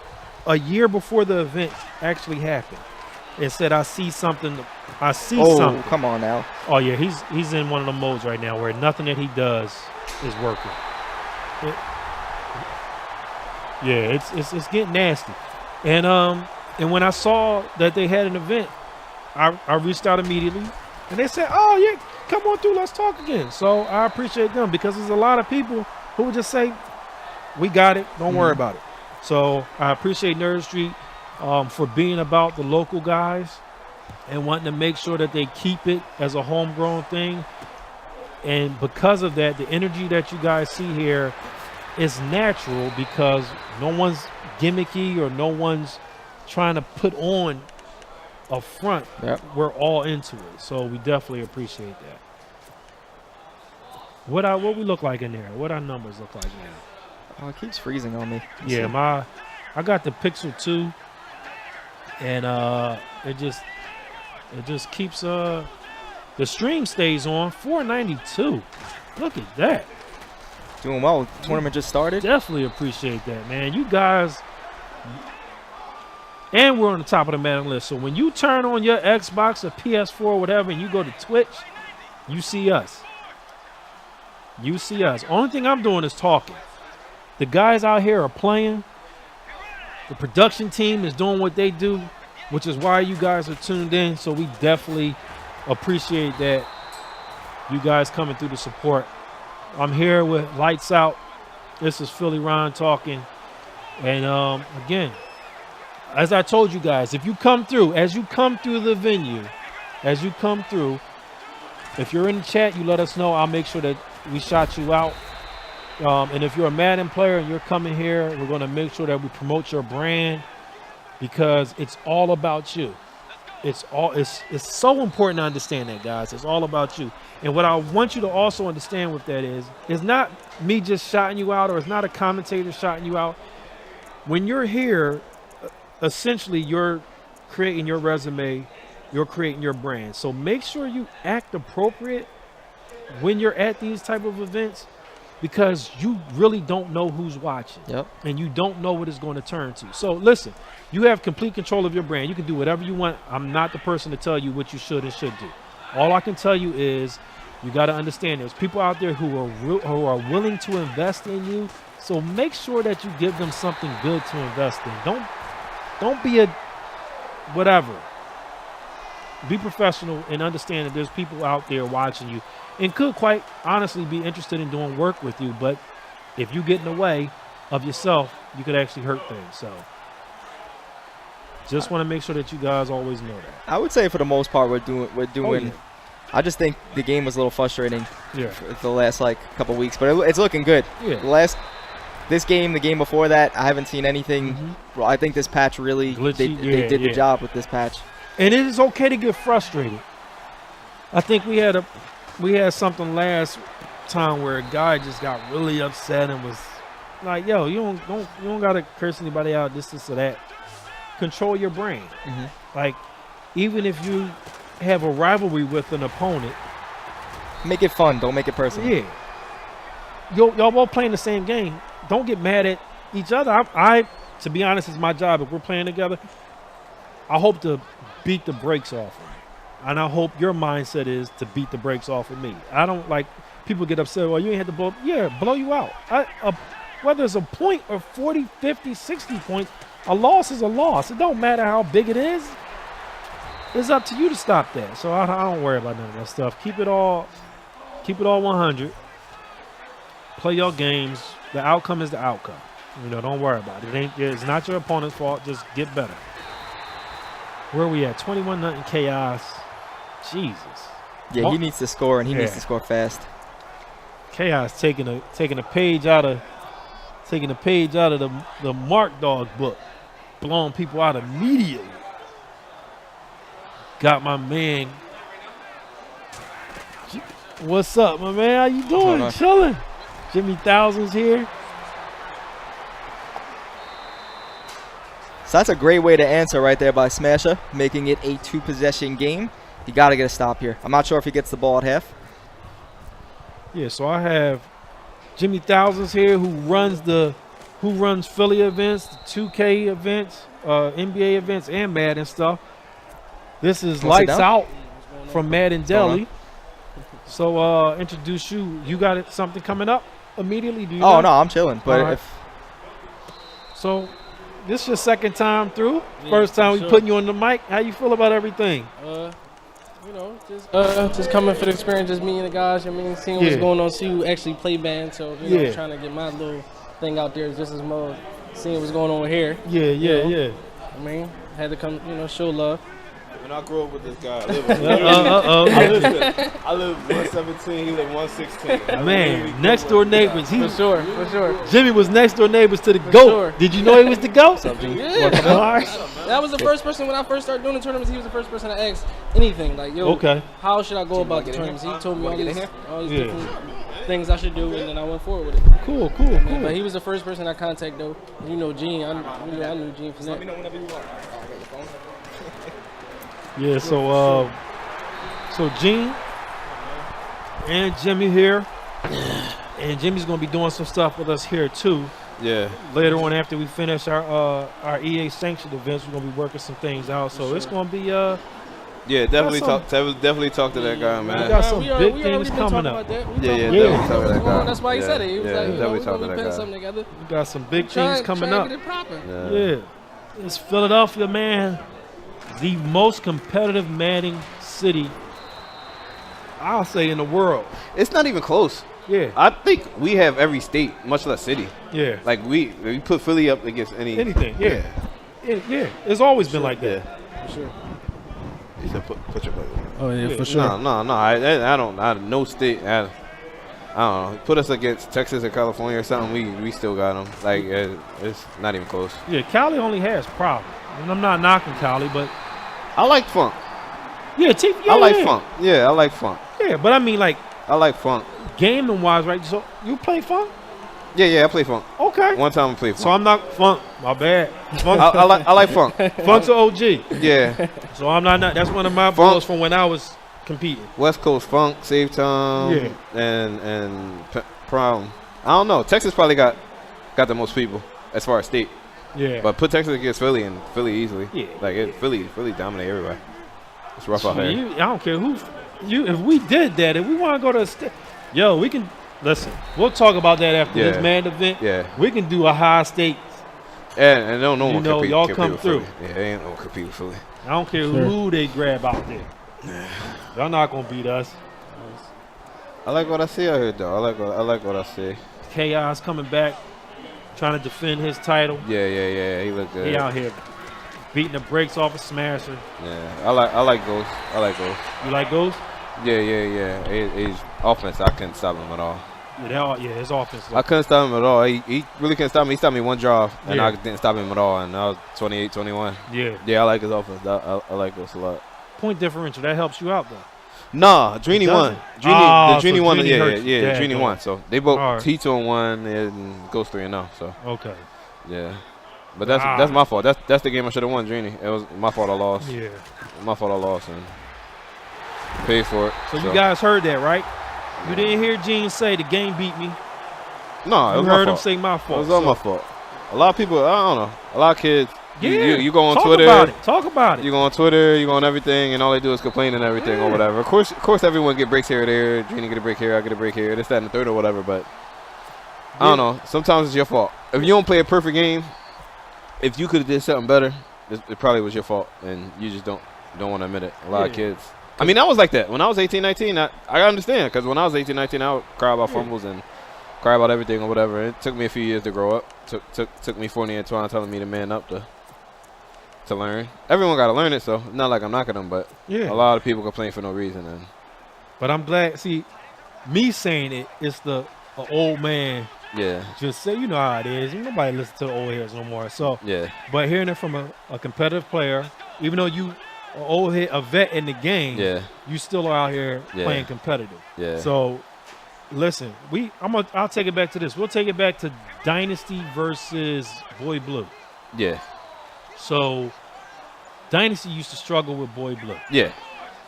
S1: a year before the event actually happened. And said, I see something.
S4: Oh, come on now.
S1: Oh, yeah, he's in one of the modes right now where nothing that he does is working. It's getting nasty. And when I saw that they had an event, I reached out immediately. And they said, oh, yeah, come on through, let's talk again. So I appreciate them because there's a lot of people who would just say, we got it, don't worry about it. So I appreciate Nerd Street for being about the local guys and wanting to make sure that they keep it as a homegrown thing. And because of that, the energy that you guys see here is natural because no one's gimmicky or no one's trying to put on a front.
S4: Yep.
S1: We're all into it. So we definitely appreciate that. What we look like in there? What our numbers look like now?
S4: Oh, it keeps freezing on me.
S1: Yeah, I got the Pixel 2, and it just keeps the stream stays on 492. Look at that.
S4: Doing well. Tournament just started.
S1: Definitely appreciate that, man. You guys, and we're on the top of the Madden list. So when you turn on your Xbox or PS4 or whatever, and you go to Twitch, you see us. You see us. Only thing I'm doing is talking. The guys out here are playing. The production team is doing what they do, which is why you guys are tuned in. So we definitely appreciate that. You guys coming through the support. I'm here with Lights Out. This is Philly Ron talking. And again, as I told you guys, if you come through, as you come through the venue, as you come through, if you're in the chat, you let us know. I'll make sure that we shout you out. And if you're a Madden player and you're coming here, we're going to make sure that we promote your brand because it's all about you. It's so important to understand that, guys. It's all about you. And what I want you to also understand with that is, it's not me just shouting you out or it's not a commentator shouting you out. When you're here, essentially you're creating your resume, you're creating your brand. So make sure you act appropriate when you're at these type of events because you really don't know who's watching.
S4: Yep.
S1: And you don't know what it's going to turn to. So listen, you have complete control of your brand. You can do whatever you want. I'm not the person to tell you what you should and should do. All I can tell you is you got to understand there's people out there who are willing to invest in you. So make sure that you give them something good to invest in. Don't be a whatever. Be professional and understand that there's people out there watching you and could quite honestly be interested in doing work with you. But if you get in the way of yourself, you could actually hurt things. So just want to make sure that you guys always know that.
S4: I would say for the most part, we're doing.
S1: Oh, yeah.
S4: I just think the game was a little frustrating for the last couple weeks, but it's looking good.
S1: Yeah.
S4: This game, the game before that, I haven't seen anything. Well, I think this patch really
S1: glitchy.
S4: They did the job with this patch.
S1: And it is okay to get frustrated. I think we had something last time where a guy just got really upset and was like, "Yo, you don't gotta curse anybody out, this or that." control your brain. Like, even if you have a rivalry with an opponent,
S4: make it fun. Don't make it personal.
S1: Yeah. Y'all both playing the same game. Don't get mad at each other. I to be honest, it's my job. If we're playing together, I hope to beat the brakes off of you. And I hope your mindset is to beat the brakes off of me. I don't like people get upset. Well, you ain't had to blow. Yeah, blow you out. Whether it's a point or 40, 50, 60 points, a loss is a loss. It don't matter how big it is. It's up to you to stop that. So I don't worry about none of that stuff. Keep it all 100. Play your games. The outcome is the outcome. Don't worry about it. It's not your opponent's fault. Just get better. Where are we at? 21-0 chaos. Jesus.
S4: Yeah, he needs to score, and he needs to score fast.
S1: Chaos taking a page out of the Mark Dog book, blowing people out immediately. Got my man. What's up, my man? How you doing? Chilling. Jimmy Thousands here.
S4: So that's a great way to answer right there by Smasher, making it a 2-possession game. You got to get a stop here. I'm not sure if he gets the ball at half.
S1: Yeah, so I have Jimmy Thousands here who runs Philly events, the 2K events, NBA events, and Madden stuff. This is Lights Out from Madden Deli. So introduce you. You got something coming up immediately? Do you know?
S4: No, I'm chilling. But
S1: so this your second time through? First time we putting you on the mic. How you feel about everything?
S5: Just coming for the experience, just meeting the guys. Seeing what's going on, see who actually play band. So trying to get my little thing out there just as much, seeing what's going on here.
S1: Yeah.
S5: Had to come, show love.
S3: When I grew up with this guy, I live 117, he lived 116.
S1: Man, next door neighbors.
S5: For sure.
S1: Jimmy was next door neighbors to the GOAT. Sure. Did you know he was the GOAT?
S5: Yeah. That was the first person when I first started doing the tournaments. He was the first person to ask anything like, how should I go about the tournaments? He told me all these different things I should do, and then I went forward with it.
S1: Cool.
S5: But he was the first person I contacted, though. Gene. I knew Gene from that.
S1: Yeah, so Gene and Jimmy here, and Jimmy's gonna be doing some stuff with us here too.
S3: Yeah.
S1: Later on, after we finish our EA sanctioned events, we're gonna be working some things out. So it's gonna be
S3: Yeah, definitely talk to that guy, man.
S1: We got some big things coming up.
S3: Definitely talk to that guy.
S5: That's why he said it. He was like,
S3: definitely talk to that guy.
S5: Something together.
S1: We got some big things coming up.
S5: Get it proper.
S1: Yeah. It's Philadelphia, man. The most competitive Madden city, I'll say, in the world.
S3: It's not even close.
S1: Yeah.
S3: I think we have every state, much less city.
S1: Yeah.
S3: Like we put Philly up against anything.
S1: Yeah. Yeah. It's always been like that.
S5: For sure.
S3: You said put your button.
S5: Oh yeah, for sure.
S3: No. I don't. No state. I don't know. Put us against Texas or California or something. We still got them. Like it's not even close.
S1: Yeah. Cali only has problems, and I'm not knocking Cali, but
S3: I like funk.
S1: Yeah,
S3: I like funk. Yeah, I like funk.
S1: Yeah, but I mean, like,
S3: I like funk.
S1: Gaming wise, right? So you play funk?
S3: Yeah, I play funk.
S1: Okay.
S3: One time I played funk.
S1: So I'm not funk. My bad. Funk.
S3: I like funk.
S1: Funk's an OG.
S3: Yeah.
S1: So I'm not. That's one of my balls from when I was competing.
S3: West Coast funk, Save Time, and Prom. I don't know. Texas probably got the most people as far as state.
S1: Yeah.
S3: But put Texas against Philly and Philly easily.
S1: Yeah.
S3: Like Philly dominate everybody. It's rough out here.
S1: I don't care who. If we did that, if we want to go to a state, we can. Listen, we'll talk about that after this Madden event.
S3: Yeah.
S1: We can do a high stakes.
S3: And no one compete.
S1: Y'all come through.
S3: Philly. Yeah, ain't no one compete with Philly.
S1: I don't care who they grab out there. Y'all not gonna beat us.
S3: I like what I see out here, though. I like what I see.
S1: Chaos coming back, trying to defend his title.
S3: Yeah. He look good.
S1: He out here beating the brakes off a Smasher.
S3: Yeah, I like Ghost.
S1: You like Ghost?
S3: Yeah. His offense, I couldn't stop him at all.
S1: Yeah, his offense.
S3: I couldn't stop him at all. He really couldn't stop me. He stopped me one drive, and I didn't stop him at all. And I was 28-21.
S1: Yeah,
S3: I like his offense. I like Ghost a lot.
S1: Point differential, that helps you out, though.
S3: Nah, Dreeny won. Dreeny won. Yeah, Dreeny won. So they both
S1: right.
S3: T2-1 and Ghost 3-0. So
S1: okay.
S3: Yeah. But that's my fault. That's the game I should have won, Drini. It was my fault I lost.
S1: Yeah.
S3: My fault I lost and paid for it.
S1: So you guys heard that, right? You didn't hear Gene say the game beat me.
S3: No, it was
S1: you heard
S3: my
S1: him
S3: fault.
S1: say my fault.
S3: It was all my fault. A lot of people, I don't know. A lot of kids.
S1: Yeah.
S3: You go on
S1: Talk
S3: Twitter.
S1: About it. Talk about it.
S3: You go on Twitter. You go on everything, and all they do is complain and everything or whatever. Of course, everyone get breaks here or there. Drini get a break here. I get a break here. This, that, and the third or whatever. But I don't know. Sometimes it's your fault. If you don't play a perfect game, if you could have did something better, it probably was your fault, and you just don't want to admit it. A lot of kids. I mean, I was like that when I was 18, 19. I understand because when I was 18, 19, I would cry about fumbles and cry about everything or whatever. It took me a few years to grow up. Took me 40 and 20 telling me to man up to learn. Everyone got to learn it, so it's not like I'm knocking them, but a lot of people complain for no reason.
S1: But I'm glad. See, me saying it, it's the old man.
S3: Yeah.
S1: Just say, you know how it is. Nobody listens to the old heads no more. So
S3: yeah.
S1: But hearing it from a competitive player, even though you a vet in the game, you still are out here playing competitive.
S3: Yeah.
S1: So listen, I'll take it back to this. We'll take it back to Dynasty versus Boy Blue.
S3: Yeah.
S1: So Dynasty used to struggle with Boy Blue.
S3: Yeah.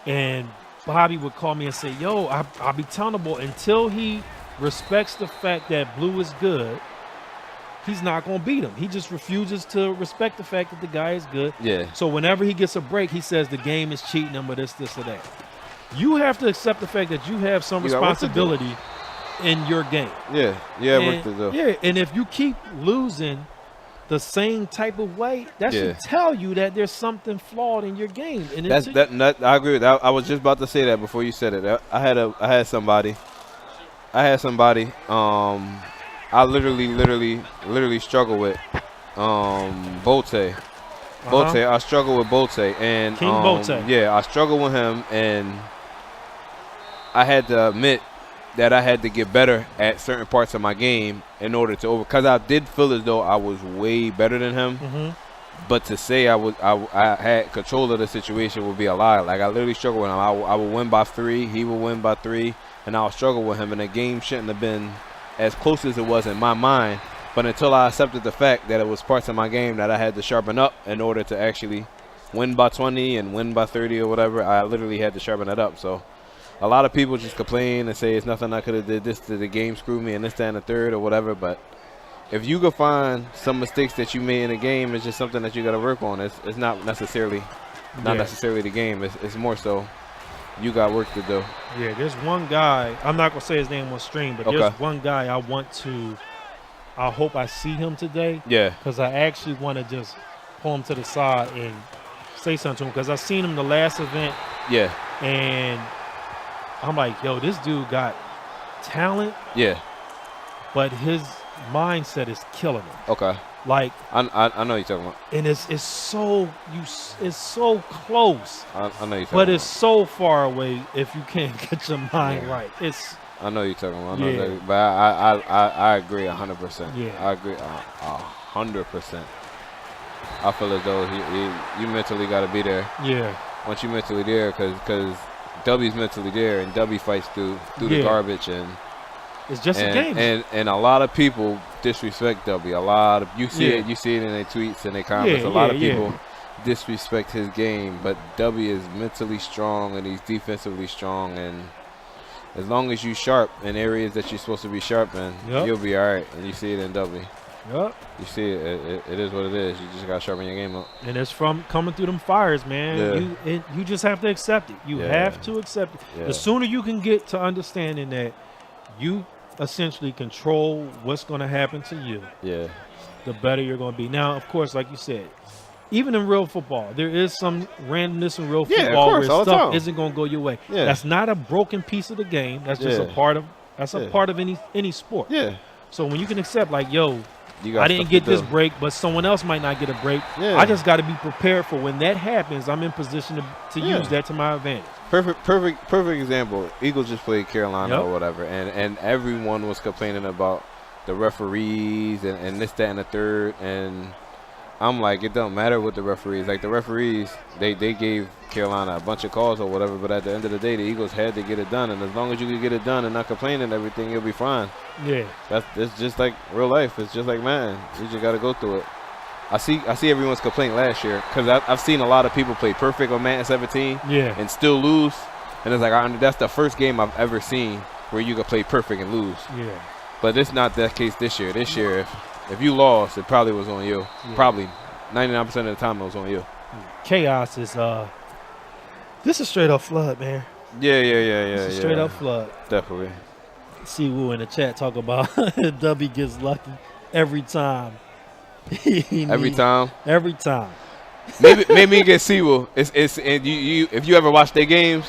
S1: And Bobby would call me and say, yo, I'll be telling the boy until he respects the fact that Blue is good, he's not going to beat him. He just refuses to respect the fact that the guy is good.
S3: Yeah.
S1: So whenever he gets a break, he says the game is cheating him or this, or that. You have to accept the fact that you have some responsibility in your game.
S3: Yeah. Yeah, work to do.
S1: Yeah, and if you keep losing the same type of way, that should tell you that there's something flawed in your game. And
S3: I agree with that. I was just about to say that before you said it. I had somebody. I literally struggle with Bolte. Bolte. I struggle with Bolte and
S1: King Bolte.
S3: Yeah, I struggle with him, and I had to admit that I had to get better at certain parts of my game in order to because I did feel as though I was way better than him.
S1: Mm-hmm.
S3: But to say I had control of the situation would be a lie. Like I literally struggle with him. I would win by 3, he would win by 3, and I would struggle with him. And the game shouldn't have been as close as it was in my mind. But until I accepted the fact that it was parts of my game that I had to sharpen up in order to actually win by 20 and win by 30 or whatever, I literally had to sharpen it up. So a lot of people just complain and say it's nothing I could have did this to the game screwed me and this, that, and the third or whatever. But if you could find some mistakes that you made in the game, it's just something that you got to work on. It's not necessarily the game. It's more so you got work to do.
S1: Yeah, there's one guy. I'm not gonna say his name on stream, but there's one guy I hope I see him today.
S3: Yeah.
S1: Because I actually want to just pull him to the side and say something to him because I seen him the last event.
S3: Yeah.
S1: And I'm like, yo, this dude got talent.
S3: Yeah.
S1: But his mindset is killing him.
S3: Okay.
S1: Like
S3: I know you're talking about.
S1: And it's so close.
S3: I know you're talking about.
S1: But it's so far away if you can't get your mind right.
S3: I know you're talking about.
S1: Yeah.
S3: But I agree 100%.
S1: Yeah.
S3: I agree 100%. I feel as though you mentally got to be there.
S1: Yeah.
S3: Once you mentally there, because W's mentally there, and W fights through the garbage, and
S1: it's just a game.
S3: And a lot of people disrespect W. A lot of you see it in their tweets and their comments. A lot of people disrespect his game, but W is mentally strong and he's defensively strong, and as long as you sharp in areas that you're supposed to be sharp in, you'll be all right. And you see it in W.
S1: Yep.
S3: You see it. It is what it is. You just got to sharpen your game up.
S1: And it's from coming through them fires, man.
S3: Yeah.
S1: You just have to accept it. You have to accept it.
S3: Yeah.
S1: The sooner you can get to understanding that you essentially control what's going to happen to you, the better you're going to be. Now, of course, like you said, even in real football, there is some randomness in real football where stuff isn't going to go your way. Yeah. That's not a broken piece of the game. That's just a part of any sport.
S3: Yeah.
S1: So when you can accept, like, yo, I didn't get this break, but someone else might not get a break.
S3: Yeah.
S1: I just got to be prepared for when that happens. I'm in position to use that to my advantage.
S3: Perfect example. Eagles just played Carolina or whatever, and everyone was complaining about the referees and this, that, and the third. And I'm like, it don't matter what the referees. Like the referees, they gave Carolina a bunch of calls or whatever, but at the end of the day, the Eagles had to get it done. And as long as you can get it done and not complain and everything, you'll be fine.
S1: Yeah.
S3: It's just like real life. It's just like Madden. You just got to go through it. I see everyone's complaint last year because I've seen a lot of people play perfect on Madden 17 and still lose. And it's like, that's the first game I've ever seen where you could play perfect and lose.
S1: Yeah.
S3: But it's not that case this year. This year, if you lost, it probably was on you. Yeah. Probably 99% of the time it was on you.
S1: Chaos is this is straight up flood, man.
S3: Yeah.
S1: Straight up flood.
S3: Definitely.
S1: See Woo in the chat talk about W gets lucky every time. Every time.
S3: Maybe he gets Siwoo. It's and you if you ever watch their games,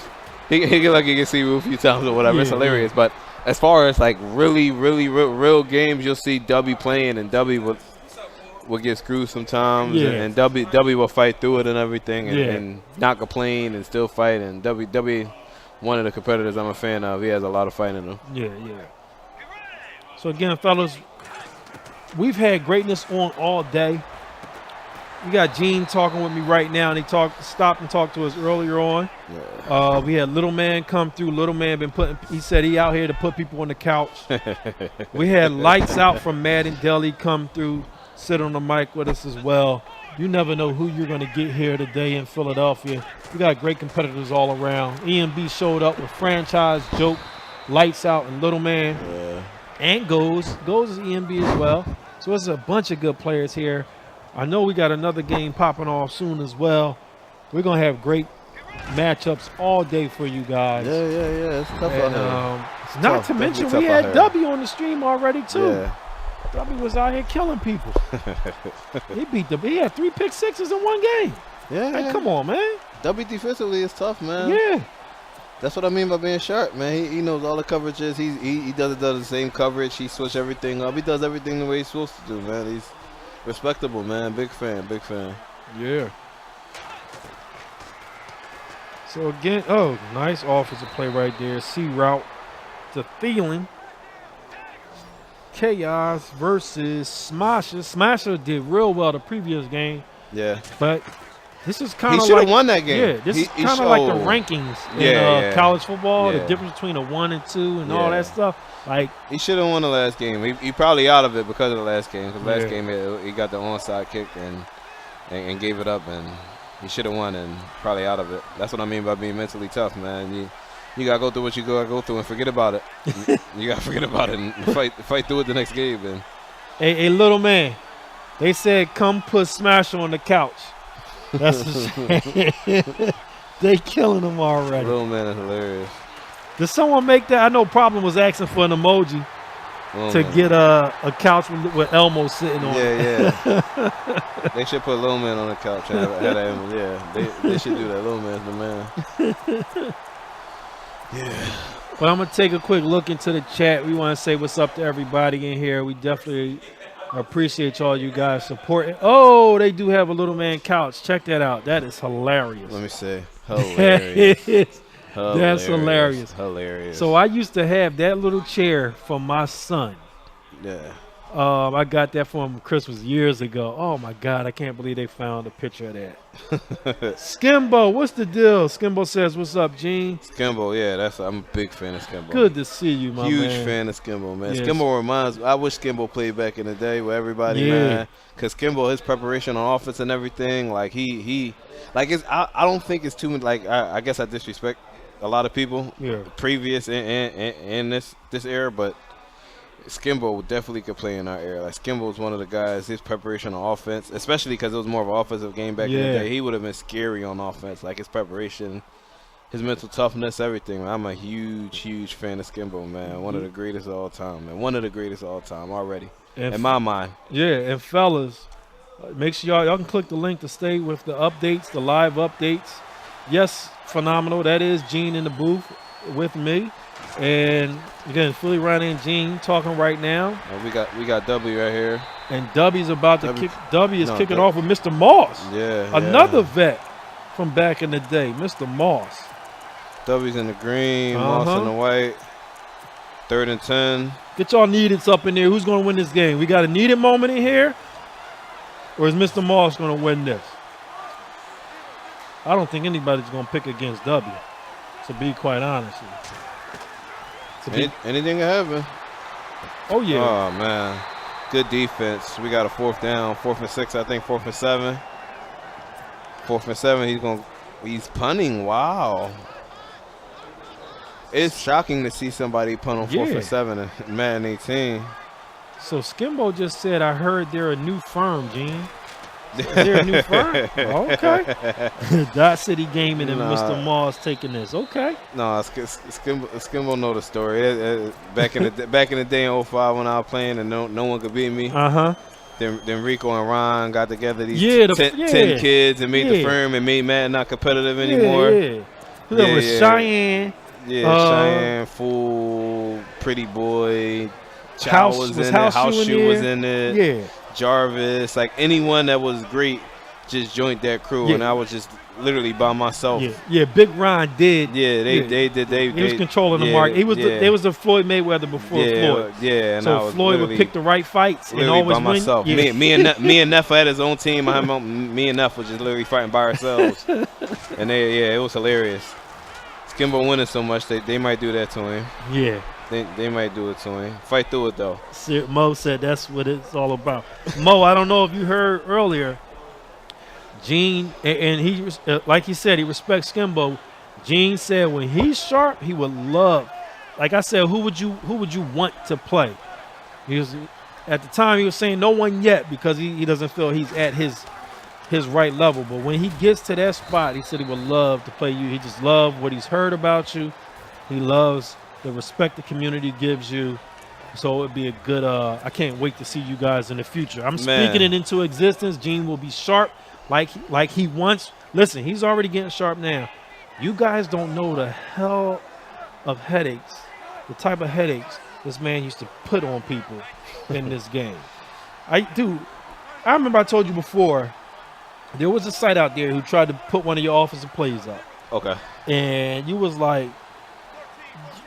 S3: he get lucky to get Siwoo a few times or whatever. It's hilarious. But as far as like really real games, you'll see W playing and W will get screwed sometimes, and W will fight through it and everything, and not complain and still fight. And W, one of the competitors I'm a fan of, he has a lot of fight in him.
S1: Yeah. So again, fellas, we've had greatness on all day. We got Gene talking with me right now, and he stopped and talked to us earlier on. Yeah. We had Little Man come through. Little Man he said he out here to put people on the couch. We had Lights Out from Madden Deli come through, sit on the mic with us as well. You never know who you're going to get here today in Philadelphia. We got great competitors all around. EMB showed up with Franchise, Joke, Lights Out, and Little Man. Yeah. And Goes is EMB as well. So it's a bunch of good players here. I know we got another game popping off soon as well. We're going to have great matchups all day for you guys.
S3: Yeah. It's tough out here.
S1: It's not tough. To mention we had W on the stream already too. Yeah. W was out here killing people. He had 3 pick sixes in one game.
S3: Yeah.
S1: Hey, come on, man.
S3: W defensively is tough, man.
S1: Yeah.
S3: That's what I mean by being sharp, man. He knows all the coverages. He does the same coverage. He switches everything up. He does everything the way he's supposed to do, man. He's respectable, man. Big fan.
S1: Yeah. So again, nice offensive play right there. C route to Thielen. Chaos versus Smasher. Smasher did real well the previous game.
S3: Yeah.
S1: But this is kind of like.
S3: He should have won that game.
S1: Yeah, this is kind of like the rankings in college football, the difference between a 1 and 2 and all that stuff. Like,
S3: he should have won the last game. He probably out of it because of the last game. Because last game he got the onside kick and gave it up, and he should have won and probably out of it. That's what I mean by being mentally tough, man. You gotta go through what you gotta go through and forget about it. You gotta forget about it and fight through it the next game, man.
S1: Hey, Little Man, they said come put Smasher on the couch. That's they killing him already.
S3: Little Man is hilarious.
S1: Did someone make that? I know Problem was asking for an emoji to get a couch with Elmo sitting on.
S3: Yeah. They should put Little Man on the couch and have that image. Yeah, they should do that. Little Man's the man. Yeah.
S1: But I'm going to take a quick look into the chat. We want to say what's up to everybody in here. We definitely appreciate all you guys supporting. Oh, they do have a Little Man couch. Check that out. That is hilarious.
S3: Let me see. Hilarious.
S1: That's hilarious.
S3: Hilarious.
S1: So I used to have that little chair for my son.
S3: Yeah.
S1: I got that for him Christmas years ago. Oh, my God. I can't believe they found a picture of that. Skimbo, what's the deal? Skimbo says, what's up, Gene?
S3: Skimbo, yeah, I'm a big fan of Skimbo.
S1: Good to see you, my
S3: Huge
S1: man.
S3: fan of Skimbo, man.
S1: Yes.
S3: Skimbo reminds me, I wish Skimbo played back in the day with everybody, man. Because Skimbo, his preparation on offense and everything, like I don't think it's too much, like, I guess I disrespect a lot of people previous in this era, but Skimbo definitely could play in our era. Like, Skimbo was one of the guys, his preparation on offense, especially because it was more of an offensive game back in the day, he would have been scary on offense. Like, his preparation, his mental toughness, everything. I'm a huge fan of Skimbo, man. One of the greatest of all time, man. One of the greatest of all time already, in my mind.
S1: Yeah, and fellas, make sure y'all can click the link to stay with the updates, the live updates. Yes, phenomenal. That is Gene in the booth with me. And again, Philly Ronnie and Gene talking right now.
S3: We got W right here.
S1: And W's about to kick. W is kicking off with Mr. Moss.
S3: Yeah.
S1: Another vet from back in the day, Mr. Moss.
S3: W's in the green, Moss in the white. 3rd and 10.
S1: Get y'all neededs up in there. Who's going to win this game? We got a needed moment in here? Or is Mr. Moss going to win this? I don't think anybody's going to pick against W, to be quite honest with you.
S3: Anything can happen.
S1: Oh, yeah.
S3: Oh, man. Good defense. We got a 4th down, 4th and 6, I think, 4th and 7. 4th and 7. He's punting. Wow. It's shocking to see somebody punt on 4th and 7 in Madden 18.
S1: So Skimbo just said, I heard they're a new firm, Gene. They're a new firm? Okay. Dot City Gaming and Mr. Moss taking this. Okay.
S3: No, Skimbo know the story. Back in the day in 05 when I was playing and no one could beat me. Then Rico and Ron got together, these 10 kids, and made the firm and made Madden not competitive anymore.
S1: There was Cheyenne.
S3: Cheyenne, Fool, Pretty Boy, Chow was in it, House Shoe was in it, Jarvis, like anyone that was great just joined that crew, and I was just literally by myself.
S1: Big Ron did.
S3: They did.
S1: He was controlling the market. They was the Floyd Mayweather before Floyd.
S3: And
S1: so Floyd would pick the right fights and always
S3: by myself.
S1: win.
S3: Me and Neff had his own team. Me and Neff was just literally fighting by ourselves, and it was hilarious. Skimbo winning so much they might do that to him. Yeah. They might do it to him. Fight through it, though.
S1: Mo said that's what it's all about. Mo, I don't know if you heard earlier, Gene, and he, like he said, he respects Skimbo. Gene said when he's sharp, he would love. Like I said, who would you want to play? He was, at the time, he was saying no one yet because he doesn't feel he's at his right level. But when he gets to that spot, he said he would love to play you. He just loves what he's heard about you. He loves the respect the community gives you. So it'd be a good I can't wait to see you guys in the future. I'm speaking it into existence. Gene will be sharp like he wants. Listen, he's already getting sharp now. You guys don't know the hell of headaches, the type of headaches this man used to put on people in this game. I remember I told you before, there was a site out there who tried to put one of your offensive plays up.
S3: Okay.
S1: And you was like,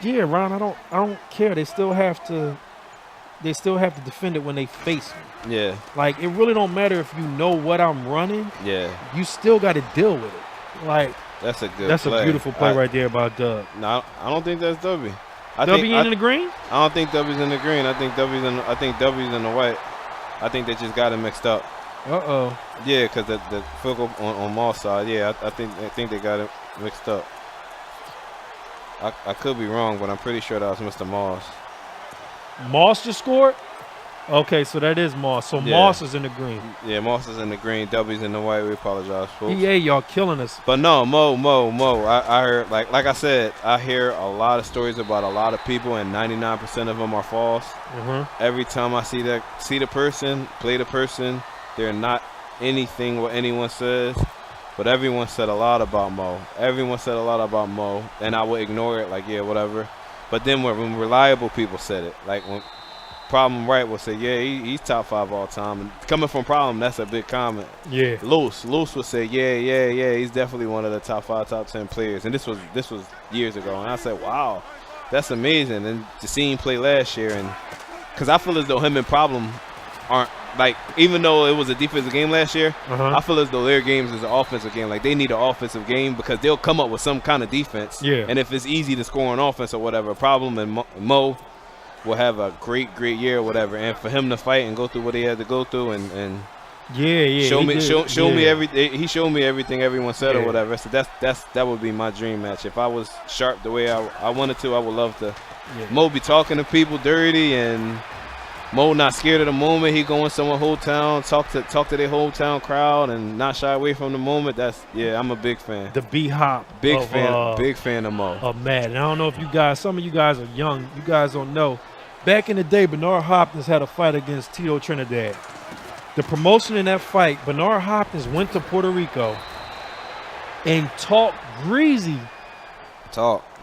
S1: yeah, Ron, I don't care. They still have to defend it when they face me.
S3: Yeah.
S1: Like, it really don't matter if you know what I'm running.
S3: Yeah.
S1: You still got to deal with it. Like,
S3: that's a
S1: beautiful play right there by Dub.
S3: No, I don't think that's W.
S1: W in the green?
S3: I don't think W's in the green. I think W's in the white. I think they just got it mixed up. Yeah, because the field goal on Moss side. Yeah, I think they got it mixed up. I could be wrong, but I'm pretty sure that was Mr. Moss.
S1: Moss just scored? Okay, so that is Moss. So Moss is in the green.
S3: Yeah, Moss is in the green. W's in the white. We apologize, folks.
S1: EA, y'all killing us.
S3: But no, Mo. I heard, like I said, I hear a lot of stories about a lot of people, and 99% of them are false. Every time I see the person, play the person, they're not anything what anyone says. But everyone said a lot about Mo. And I would ignore it, like, yeah, whatever. But then when reliable people said it, like when Problem Right will say, yeah, he's top 5 all time. And coming from Problem, that's a big comment.
S1: Yeah.
S3: Loose would say, yeah, he's definitely one of the top 5, top 10 players. And this was years ago. And I said, wow, that's amazing. And to see him play last year, and because I feel as though him and Problem aren't, like, even though it was a defensive game last year, I feel as though their games is an offensive game. Like, they need an offensive game because they'll come up with some kind of defense.
S1: Yeah.
S3: And if it's easy to score on offense or whatever, Problem and Mo will have a great year or whatever. And for him to fight and go through what he had to go through and show me everything. He showed me everything everyone said or whatever. So that would be my dream match. If I was sharp the way I wanted to, I would love to. Yeah. Mo be talking to people dirty and Mo not scared of the moment. He going somewhere whole town, talk to their whole town crowd and not shy away from the moment. I'm a big fan.
S1: The B-Hop.
S3: Big fan of Mo.
S1: Oh, man. I don't know if you guys, some of you guys are young. You guys don't know. Back in the day, Bernard Hopkins had a fight against Tito Trinidad. The promotion in that fight, Bernard Hopkins went to Puerto and talked greasy.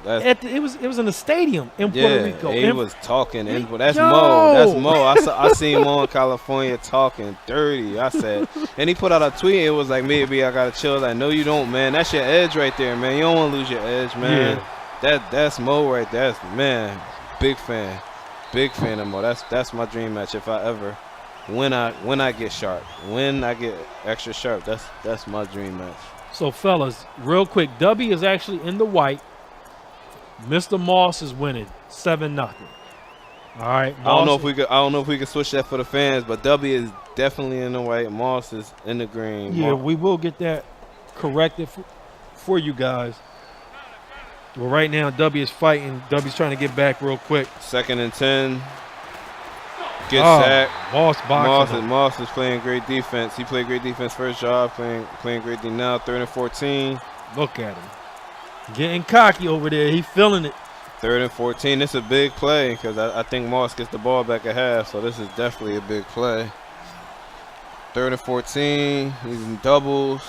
S1: It was in the stadium in Puerto Rico.
S3: He was talking. That's Mo. That's Mo. I seen Mo in California talking dirty. I said, and he put out a tweet. It was like, maybe I gotta chill. Like, no, you don't, man. That's your edge right there, man. You don't want to lose your edge, man. Yeah. That's Mo right there. Man, big fan of Mo. That's my dream match. If I ever, when I get sharp, when I get extra sharp, that's my dream match.
S1: So, fellas, real quick, W is actually in the white. Mr. Moss is winning 7-0. All right.
S3: I don't know if we could switch that for the fans, but W is definitely in the white. Moss is in the green.
S1: Yeah, we will get that corrected for you guys. Well, right now W is fighting. W's trying to get back real quick.
S3: 2nd and 10. Get sacked. Moss is playing great defense. He played great defense first job, playing great defense now. 3rd and 14.
S1: Look at him. Getting cocky over there. He feeling it.
S3: 3rd and 14. This is a big play because I think Moss gets the ball back at half, so this is definitely a big play. 3rd and 14. He's in doubles.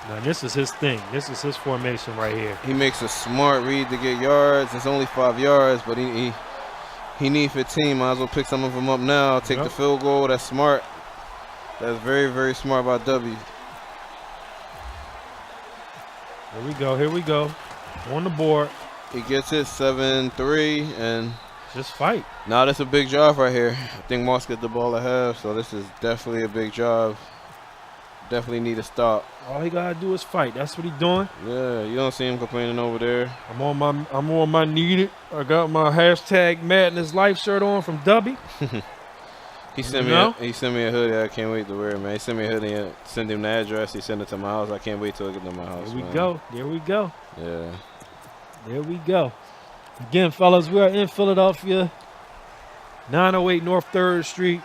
S1: Now, this is his thing. This is his formation right here.
S3: He makes a smart read to get yards. It's only 5 yards, but he needs 15. Might as well pick some of them up now. Take the field goal. That's smart. That's very, very smart by W.
S1: Here we go. Here we go. On the board.
S3: He gets it 7-3 and
S1: just fight.
S3: Now that's a big job right here. I think Moss gets the ball at half, so this is definitely a big job. Definitely need to stop.
S1: All he gotta do is fight. That's what he's doing.
S3: Yeah, you don't see him complaining over there.
S1: I'm on my needed. I got my hashtag Madden is Life shirt on from Dubby.
S3: He sent me a hoodie. I can't wait to wear it, man. He sent me a hoodie and sent him the address. He sent it to my house. I can't wait till I get to my house.
S1: There we go. There we go.
S3: Yeah.
S1: There we go. Again, fellas, we are in Philadelphia, 908 North 3rd Street,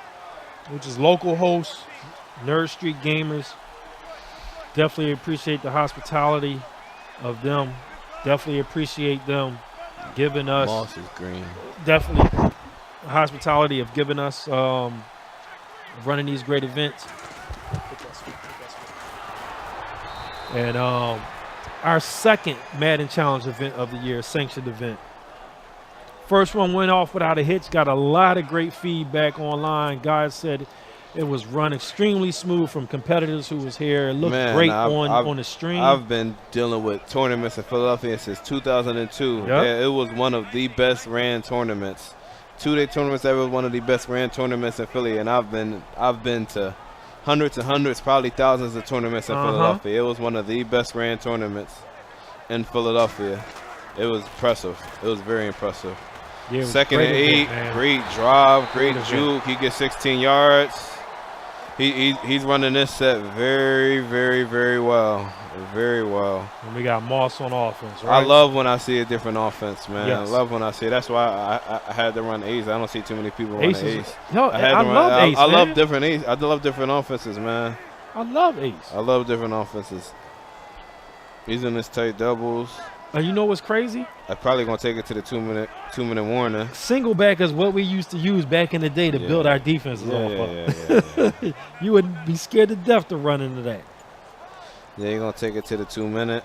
S1: which is local host, Nerd Street Gamers. Definitely appreciate the hospitality of them. Definitely appreciate them giving us.
S3: Moss is green.
S1: Definitely the hospitality of giving us running these great events. And our second Madden Challenge event of the year, sanctioned event. First one went off without a hitch. Got a lot of great feedback online. Guys said it was run extremely smooth from competitors who was here. It looked great on the stream.
S3: I've been dealing with tournaments in Philadelphia since 2002.
S1: Yep.
S3: Yeah, it was one of the best ran tournaments. 2-day tournaments ever was one of the best ran tournaments in Philly, and I've been to hundreds and hundreds, probably thousands of tournaments in Philadelphia. It was one of the best ran tournaments in Philadelphia. It was impressive. It was very impressive. Yeah, 2nd and 8, great drive, great juke. He gets 16 yards. He's running this set very, very, very well. Very well.
S1: And we got Moss on offense, right?
S3: I love when I see a different offense, man.
S1: Yes.
S3: I love when I see it. That's why I had to run ace. I don't see too many people run ace.
S1: No, I love ace,
S3: I love different ace. I love different offenses, man.
S1: I love ace.
S3: I love different offenses. He's in this tight doubles.
S1: And you know what's crazy?
S3: I'm probably gonna take it to the two minute warning.
S1: Single back is what we used to use back in the day to build our defenses off of. You would be scared to death to run into that.
S3: Yeah, you're gonna take it to the 2 minute.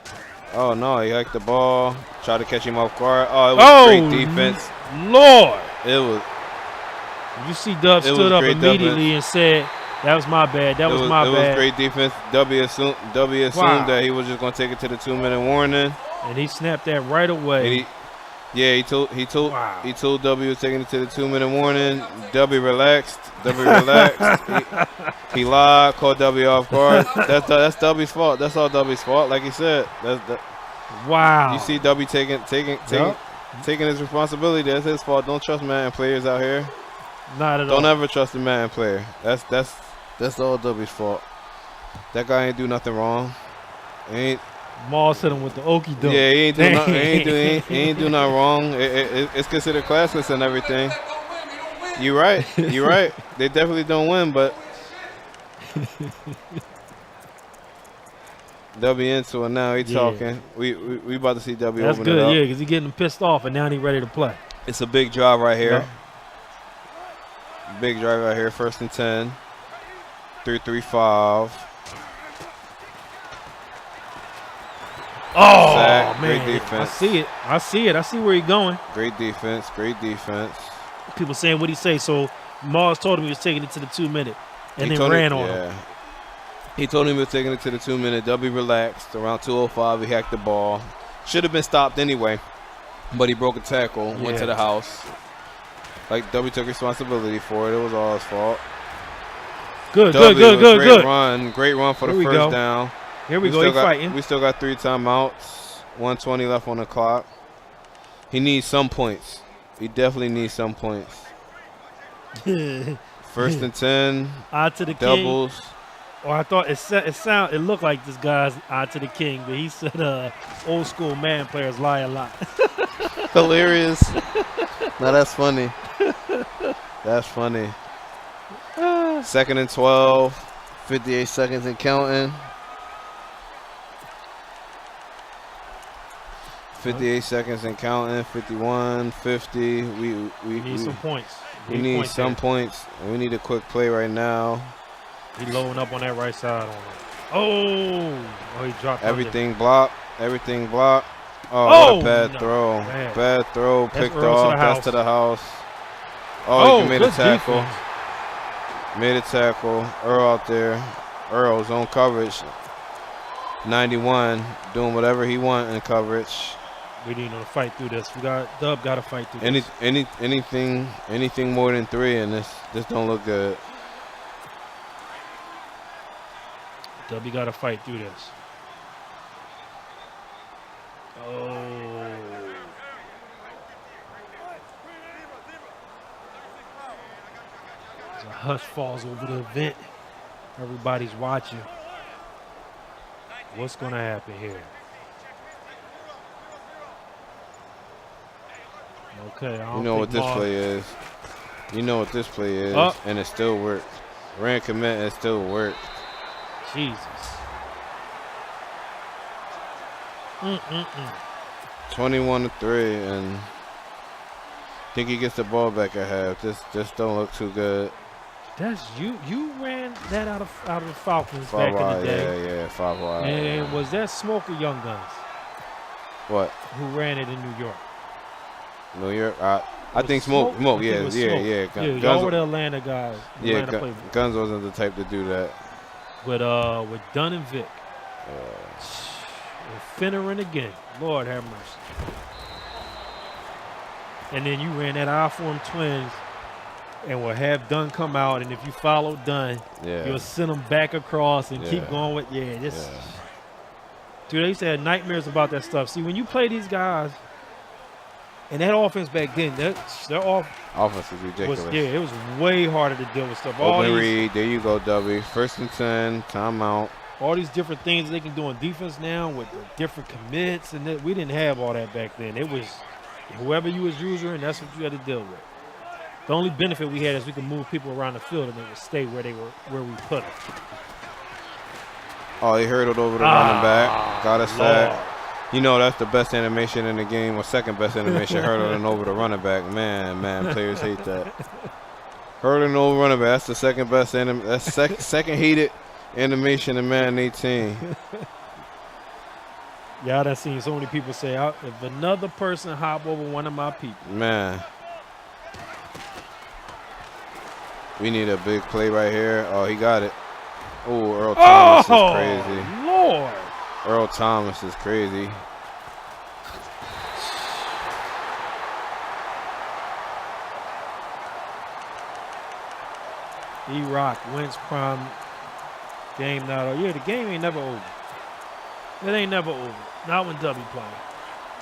S3: Oh no, he hiked the ball, tried to catch him off guard. Oh, it was great defense.
S1: Lord,
S3: it was.
S1: You see, Dub stood up immediately and said, "That was my bad. That was my bad."
S3: It was great defense. W assumed that he was just gonna take it to the 2 minute warning.
S1: And he snapped that right away.
S3: He told W was taking it to the 2 minute warning. W relaxed. He lied, caught W off guard. That's W's fault. That's all W's fault. Like he said.
S1: Wow.
S3: You see W taking his responsibility. That's his fault. Don't trust Madden players out here.
S1: Not at all.
S3: Don't ever trust a Madden player. That's all W's fault. That guy ain't do nothing wrong.
S1: Moss hit him with the okie doke.
S3: Yeah, he ain't do nothing wrong. It's considered classless and everything. You're right. They definitely don't win, but W into it now. He talking. We about to see W.
S1: That's
S3: open
S1: good,
S3: it up.
S1: yeah, because he getting pissed off, and now he ready to play.
S3: It's a big drive right here. Big drive right here. 1st and 10. 3-3-5.
S1: Oh,
S3: sack,
S1: man.
S3: Great defense.
S1: I see it. I see where he's going.
S3: Great defense.
S1: People saying what he say. So Mars told him he was taking it to the 2 minute and then ran on him.
S3: He told him he was taking it to the 2 minute. W relaxed. Around 2:05, he hacked the ball. Should have been stopped anyway, but he broke a tackle, went to the house. Like, W took responsibility for it. It was all his fault.
S1: Good.
S3: Great run for the first down.
S1: Here we go, he's fighting.
S3: We still got 3 timeouts, 1:20 left on the clock. He needs some points. He definitely needs some points. First and 10.
S1: Eye to the
S3: doubles.
S1: King. Or I thought it looked like this guy's eye to the king, but he said old school man players lie a lot.
S3: Hilarious. No, that's funny. That's funny. 2nd and 12. 58 seconds and counting. 58 seconds and counting. 51, 50. We
S1: need some points.
S3: We need some points. And we need a quick play right now.
S1: He loading up on that right side. Oh, he dropped
S3: everything blocked. Everything blocked. Oh, what a bad throw. Man. Bad throw. Picked off. That's to the house. Oh, he made a tackle. Defense. Made a tackle. Earl out there. Earl zone coverage. 91 doing whatever he want in coverage.
S1: We need to fight through this. Dub got to fight through this.
S3: Anything more than 3, and this don't look good.
S1: Dubby got to fight through this. Oh. As a hush falls over the event, everybody's watching. What's going to happen here? Okay,
S3: you know what this play is. You know what this play is, and it still worked. Ran commit, it still worked.
S1: Jesus.
S3: 21-3, and I think he gets the ball back at half. This don't look too good.
S1: That's you. You ran that out of the Falcons back in the day.
S3: Yeah, 5 wide.
S1: And was that Smoke or Young Guns?
S3: What?
S1: Who ran it in New York?
S3: New York. I think Smoke. Yeah.
S1: Y'all were the Atlanta guys.
S3: Guns wasn't the type to do that.
S1: With Dunn and Vic. And Finneran again. Lord have mercy. And then you ran that I-form twins and will have Dunn come out, and if you follow Dunn, you'll send him back across and keep going with Dude, they used to have nightmares about that stuff. See, when you play these guys, and that offense back then, their
S3: offense is ridiculous.
S1: It was way harder to deal with stuff.
S3: Open read, there you go, W. 1st and 10, timeout.
S1: All these different things they can do on defense now with the different commits, and we didn't have all that back then. It was whoever you was using, and that's what you had to deal with. The only benefit we had is we could move people around the field, and they would stay where we put them.
S3: Oh, he hurdled over the running back, got a sack. You know that's the best animation in the game, or second best animation, hurdling over the running back. Man, players hate that. Hurdling over running back, that's the second best that's second hated animation in Madden 18.
S1: Yeah, I've seen so many people say, if another person hop over one of my people.
S3: Man. We need a big play right here. Oh, he got it. Oh, Earl Thomas is crazy.
S1: Lord.
S3: Earl Thomas is crazy.
S1: E-Rock wins prime game now. Yeah, the game ain't never over. It ain't never over. Not when W playing.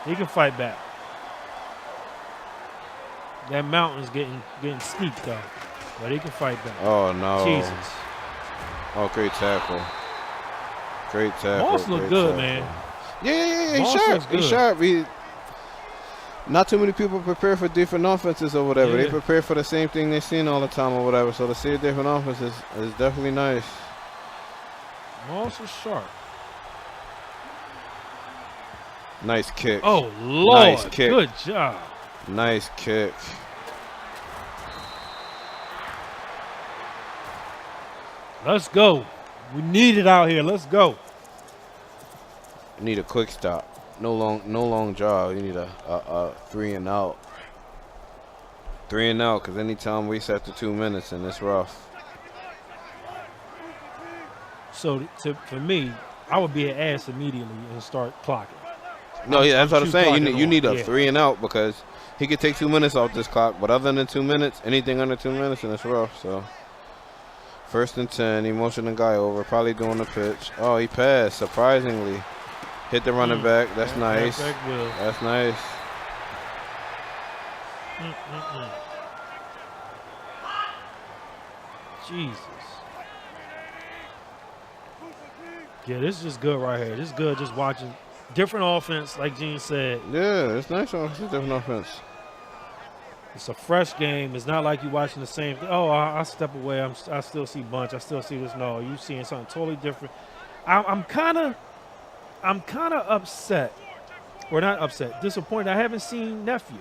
S1: He can fight back. That mountain's getting steep though, but he can fight back.
S3: Oh no!
S1: Jesus.
S3: Oh, great tackle. Great tackle.
S1: Moss look good, man.
S3: Yeah. He's sharp. He's sharp. Not too many people prepare for different offenses or whatever. They prepare for the same thing they've seen all the time or whatever. So to see a different offense is definitely nice.
S1: Moss is sharp.
S3: Nice kick.
S1: Oh, Lord.
S3: Nice kick.
S1: Good job.
S3: Nice kick.
S1: Let's go. We need it out here. Let's go.
S3: Need a quick stop. No long drive. You need a 3 and out. 3 and out, because anytime we set to 2 minutes and it's rough.
S1: So for me, I would be an ass immediately and start clocking.
S3: No, that's what I'm saying. You need a 3 and out because he could take 2 minutes off this clock, but other than 2 minutes, anything under 2 minutes and it's rough. So 1st and 10, he motioned the guy over, probably doing the pitch. Oh, he passed, surprisingly. Hit the running back. That's nice. That's nice.
S1: Jesus. Yeah, this is just good right here. This is good just watching different offense, like Gene said.
S3: Yeah, it's nice offense, different offense.
S1: It's a fresh game. It's not like you're watching the same thing. Oh, I step away. I still see bunch. I still see this. No, you're seeing something totally different. I'm kind of upset, or not upset, disappointed. I haven't seen Nephew.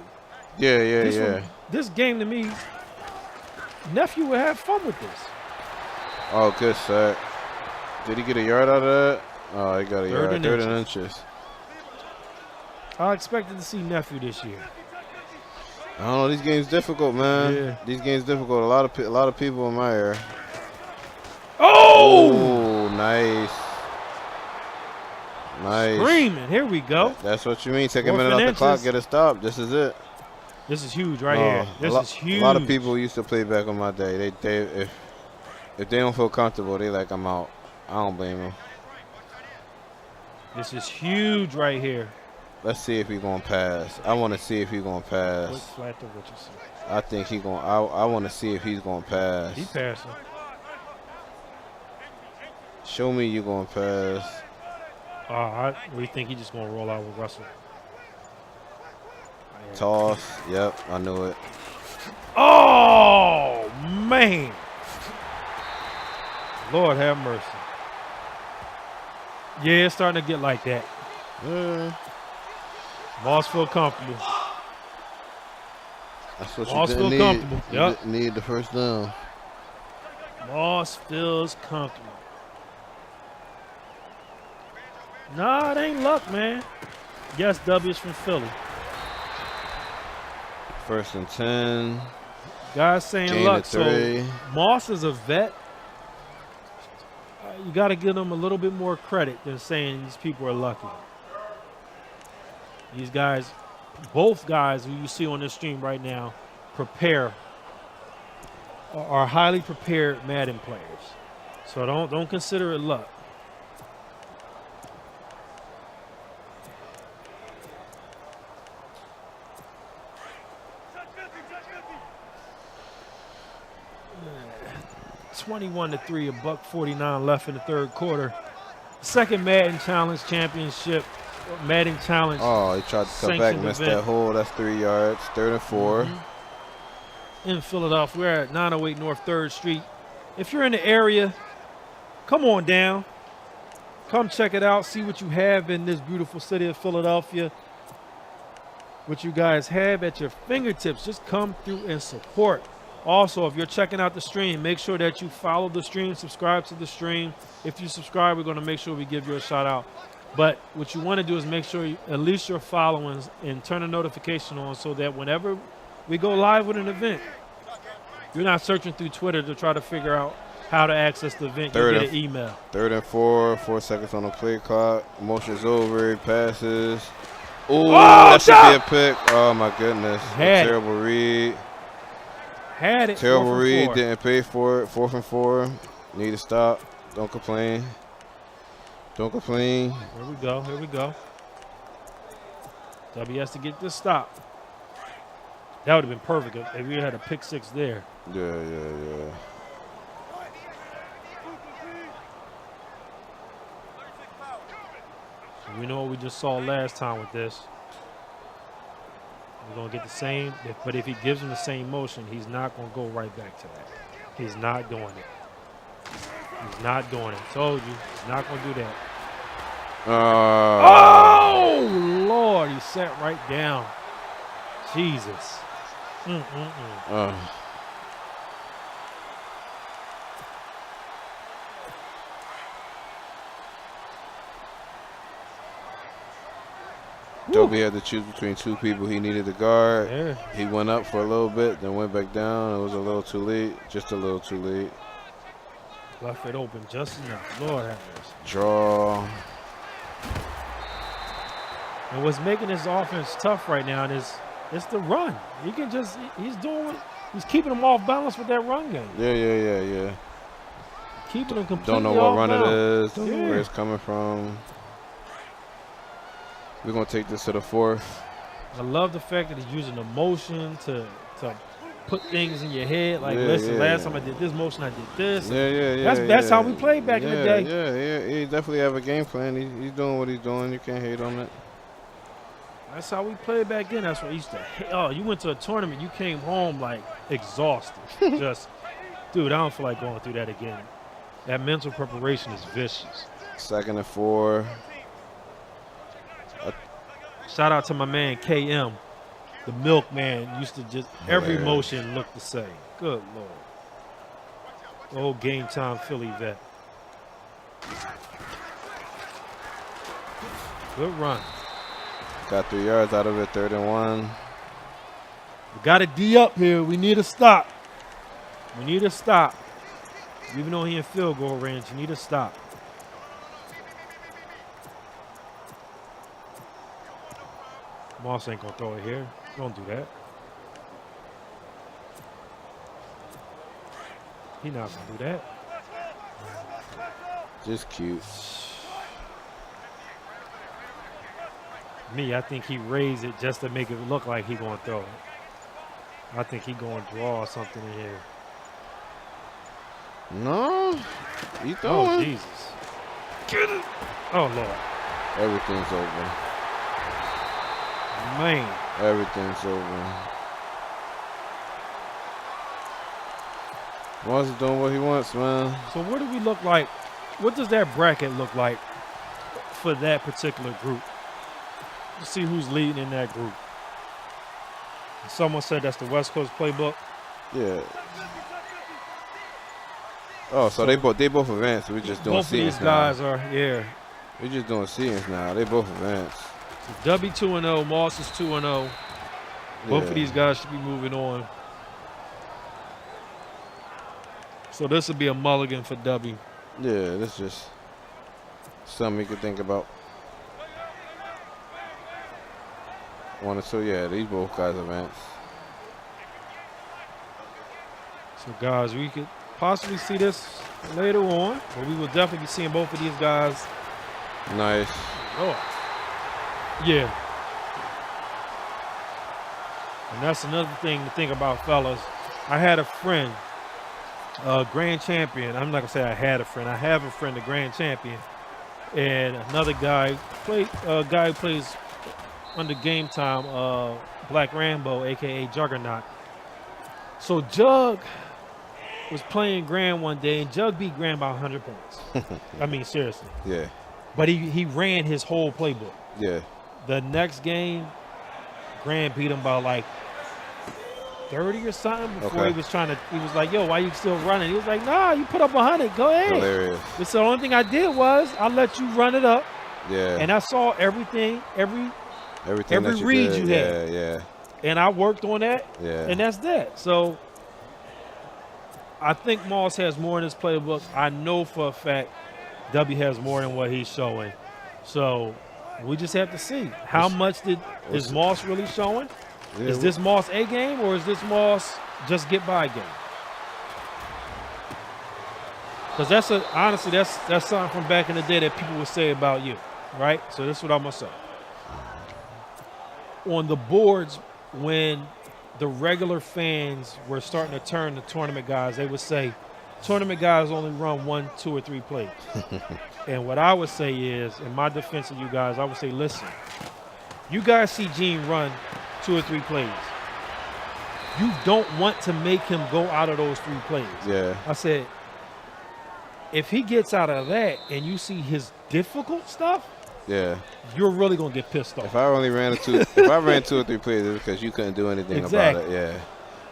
S3: Yeah.
S1: This game to me, Nephew would have fun with this.
S3: Oh, good sack. Did he get a yard out of that? Oh, he got a yard. Third and inches.
S1: I expected to see Nephew this year.
S3: I don't know. These games difficult, man.
S1: Yeah.
S3: These games difficult. A lot of people in my area.
S1: Oh,
S3: nice.
S1: Screaming. Here we go.
S3: That's what you mean. Take a minute off the clock, get a stop. This is it.
S1: This is huge right here. This is huge.
S3: A lot of people used to play back in my day. If they don't feel comfortable, they like, I'm out. I don't blame them.
S1: This is huge right here.
S3: Let's see if he's going to pass. I want to see if he's going to pass. I think he's going. I want to see if he's going to pass.
S1: He passing.
S3: Show me you going to pass.
S1: We think he's just going to roll out with Russell.
S3: Toss. Yep, I knew it.
S1: Oh, man. Lord have mercy. Yeah, it's starting to get like that. Moss feel comfortable.
S3: That's what
S1: Moss
S3: you didn't
S1: feel
S3: need.
S1: comfortable.
S3: You didn't need the first down.
S1: Moss feels comfortable. Nah, it ain't luck, man. Yes, W's from Philly.
S3: 1st and 10.
S1: Guys saying luck. So Moss is a vet. You got to give them a little bit more credit than saying these people are lucky. These guys, both guys who you see on this stream right now, are highly prepared Madden players. So don't consider it luck. $21-3, $1:49 left in the third quarter. Second Madden Challenge championship. Madden Challenge.
S3: Oh, he tried to cut back, missed that hole. That's 3 yards. 3rd and 4.
S1: In Philadelphia, we're at 908 North 3rd Street. If you're in the area, come on down. Come check it out. See what you have in this beautiful city of Philadelphia. What you guys have at your fingertips. Just come through and support. Also, if you're checking out the stream, make sure that you follow the stream, subscribe to the stream. If you subscribe, we're going to make sure we give you a shout out. But what you want to do is make sure at least you're following and turn a notification on so that whenever we go live with an event, you're not searching through Twitter to try to figure out how to access the event. You get an email.
S3: 3rd and 4, 4 seconds on the play clock. Motion's over, he passes. Ooh, that should be a pick. Oh, my goodness. Terrible read.
S1: Had it.
S3: Terrible read, didn't pay for it. 4th and 4. Need to stop. Don't complain. Don't complain.
S1: Here we go. Here we go. W has to get this stop. That would have been perfect if we had a pick 6 there.
S3: Yeah.
S1: So we know what we just saw last time with this. We're going to get the same, but if he gives him the same motion, he's not going to go right back to that. He's not doing it. He's not doing it. Told you, he's not going to do that. Oh, Lord, he sat right down. Jesus.
S3: Dobie had to choose between 2 people he needed to guard.
S1: Yeah.
S3: He went up for a little bit, then went back down. It was a little too late, just a little too late.
S1: Left it open just enough. Lord have mercy.
S3: Draw.
S1: And what's making this offense tough right now is it's the run. He can just, he's keeping them off balance with that run game.
S3: Yeah.
S1: Keeping them completely
S3: Don't know what run
S1: balance.
S3: it is. Don't know where it's coming from. We're going to take this to the 4th.
S1: I love the fact that he's using emotion to put things in your head. Like, listen, last time I did this motion, I did this. That's how we played back in the day.
S3: Yeah. He definitely have a game plan. He's doing what he's doing. You can't hate on it.
S1: That's how we played back then. That's what I used to hate. Oh, you went to a tournament, you came home like exhausted. Just, dude, I don't feel like going through that again. That mental preparation is vicious.
S3: 2nd and 4.
S1: Shout out to my man KM. The milkman used to just, every motion looked the same. Good Lord. Old game time Philly vet. Good run.
S3: Got 3 yards out of it, 3rd and 1.
S1: We got a D up here. We need a stop. We need a stop. Even though he in field goal range, you need a stop. Moss ain't gonna throw it here. Don't do that. He not gonna do that.
S3: Just cute.
S1: Me, I think he raised it just to make it look like he gonna throw it. I think he gonna draw something in here.
S3: No, he throwing.
S1: Oh Jesus! Get it! Oh Lord!
S3: Everything's over.
S1: Man,
S3: everything's over. Moss is doing what he wants, man.
S1: So what do we look like? What does that bracket look like for that particular group? Let's see who's leading in that group. Someone said that's the West Coast playbook.
S3: Yeah. Oh, so they both advanced. We're just doing
S1: both of these guys now. We're
S3: just doing seedings now. They both advanced.
S1: So W 2-0, Moss is 2-0. Both of these guys should be moving on. So this will be a mulligan for W.
S3: Yeah, this is just something you could think about. 1 or 2, yeah, these both guys advanced.
S1: So guys, we could possibly see this later on, but we will definitely be seeing both of these guys.
S3: Nice.
S1: Oh. Yeah. And that's another thing to think about, fellas. I had a friend, a grand champion. I'm not going to say I had a friend. I have a friend, a grand champion. And another guy, who plays under Game Time, Black Rambo, a.k.a. Juggernaut. So Jug was playing Grand one day, and Jug beat Grand by 100 points. I mean, seriously.
S3: Yeah.
S1: But he ran his whole playbook.
S3: Yeah.
S1: The next game, Grand beat him by like 30 or something before he was like, yo, why you still running? He was like, nah, you put up 100, go ahead.
S3: Hilarious.
S1: So the only thing I did was I let you run it up.
S3: Yeah.
S1: And I saw everything, every read you had.
S3: Yeah.
S1: And I worked on that.
S3: Yeah.
S1: And that's that. So I think Moss has more in his playbook. I know for a fact W has more than what he's showing. So we just have to see. How much is Moss really showing? Yeah, is this Moss A game, or is this Moss just get by game? Because honestly, that's something from back in the day that people would say about you, right? So this is what I'm gonna say. On the boards, when the regular fans were starting to turn to tournament guys, they would say, tournament guys only run 1, 2, or 3 plays. And what I would say is, in my defense of you guys, I would say, listen, you guys see Gene run 2 or 3 plays. You don't want to make him go out of those 3 plays.
S3: Yeah.
S1: I said, if he gets out of that and you see his difficult stuff,
S3: yeah,
S1: you're really gonna get pissed off.
S3: If I ran 2 or 3 plays, it's because you couldn't do anything about it. Yeah.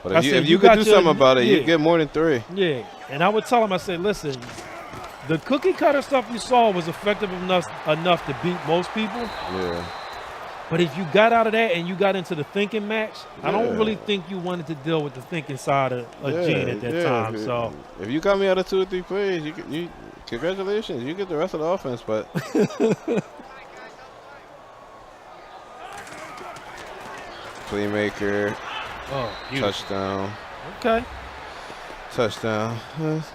S3: But if you could do something about it, you get more than 3.
S1: Yeah. And I would tell him, I said, listen, the cookie cutter stuff you saw was effective enough to beat most people.
S3: Yeah.
S1: But if you got out of that and you got into the thinking match, I don't really think you wanted to deal with the thinking side of Gene at that time. So
S3: if you got me out of 2 or 3 plays, you congratulations, you get the rest of the offense. But playmaker, touchdown.
S1: Okay.
S3: Touchdown.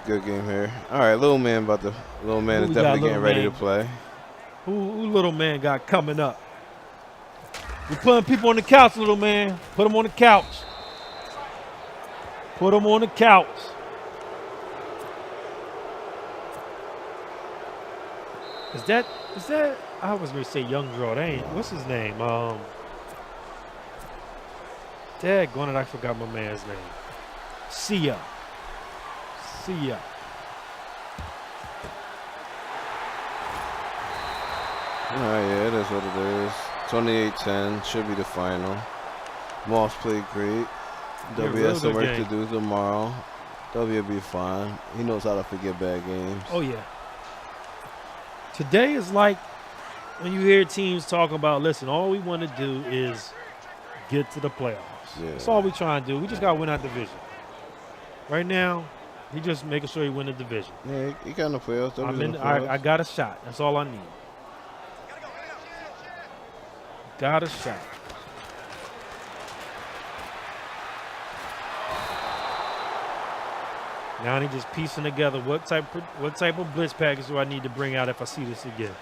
S3: Good game here. All right, little man is definitely getting ready to play.
S1: Who little man got coming up? We're putting people on the couch, little man. Put them on the couch. Put them on the couch. Is that, I was going to say Young Draw. That ain't, what's his name? Daggone it, I forgot my man's name. See ya.
S3: All right, yeah, it is what it is. 28-10 should be the final. Moss played great. W has some work to do tomorrow. W will be fine. He knows how to forget bad games.
S1: Oh, yeah. Today is like when you hear teams talk about, listen, all we want to do is get to the playoffs. Yeah. That's all we trying to do. We just got to win our division. Right now, he just making sure he win the division.
S3: Yeah, he got in the playoffs.
S1: I got a shot. That's all I need. Got a shot. Now he just piecing together what type of blitz package do I need to bring out if I see this again.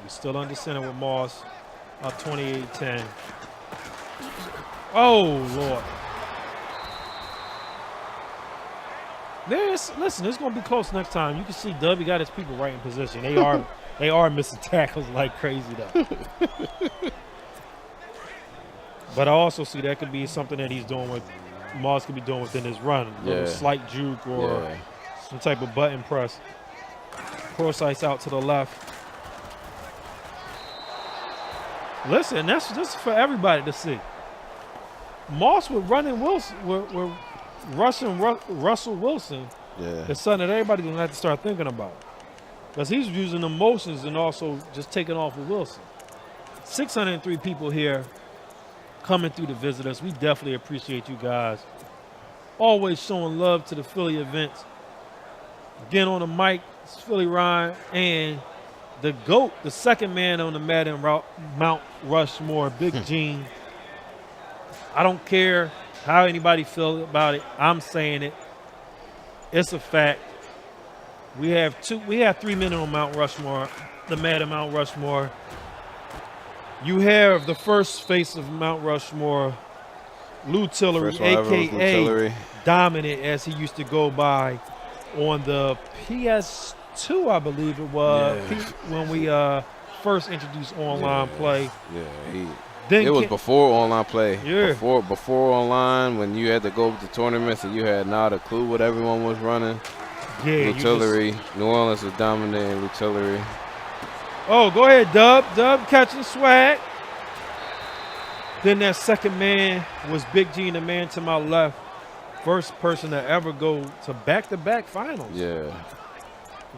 S1: We still under center with Moss, up 28-10. Oh Lord. Listen, it's gonna be close next time. You can see W got his people right in position. They are missing tackles like crazy though. But I also see that could be something that he's doing with Moss could be doing within his run. A little slight juke or some type of button press. Forsyth's out to the left. Listen, that's just for everybody to see. Moss with running Wilson, with Russell Wilson, is something that everybody gonna have to start thinking about. Because he's using the motions and also just taking off with Wilson. 603 people here coming through to visit us. We definitely appreciate you guys. Always showing love to the Philly events. Again on the mic, it's Philly Ryan and the GOAT, the second man on the Madden Mount Rushmore, Big Gene. I don't care how anybody feels about it. I'm saying it. It's a fact. We have 3 men on Mount Rushmore, the Madden Mount Rushmore. You have the first face of Mount Rushmore, Lou Tillery, a.k.a. Dominant, as he used to go by on the PS2, I believe it was, when we first introduced online play.
S3: It was before online play. Yeah. Before online, when you had to go to tournaments and you had not a clue what everyone was running.
S1: Yeah.
S3: Lou Tillery. New Orleans was dominating Lou Tillery.
S1: Oh, go ahead, Dub. Dub catching swag. Then that second man was Big G, the man to my left. First person to ever go to back-to-back finals.
S3: Yeah.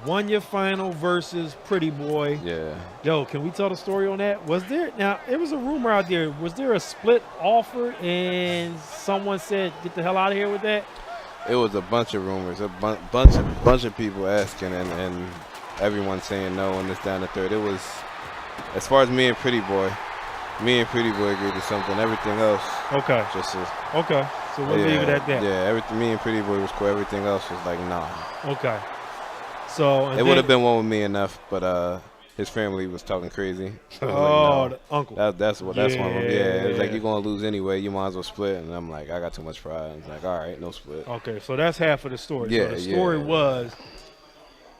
S1: 1 year final versus Pretty Boy.
S3: Yeah.
S1: Yo, can we tell the story on that? Now, it was a rumor out there. Was there a split offer and someone said, get the hell out of here with that?
S3: It was a bunch of rumors, a bunch of people asking and everyone saying no and this down the third. It was, as far as me and Pretty Boy agreed to something. Everything else,
S1: okay, okay. So we'll leave it at that.
S3: Yeah, me and Pretty Boy was cool. Everything else was like nah.
S1: Okay. So
S3: it would have been one with me enough, but his family was talking crazy.
S1: Oh, like, no. The uncle.
S3: That's one of them. Yeah, it was like you're gonna lose anyway. You might as well split. And I'm like, I got too much pride. And it's like, all right, no split.
S1: Okay, so that's half of the story. Yeah, so the story was.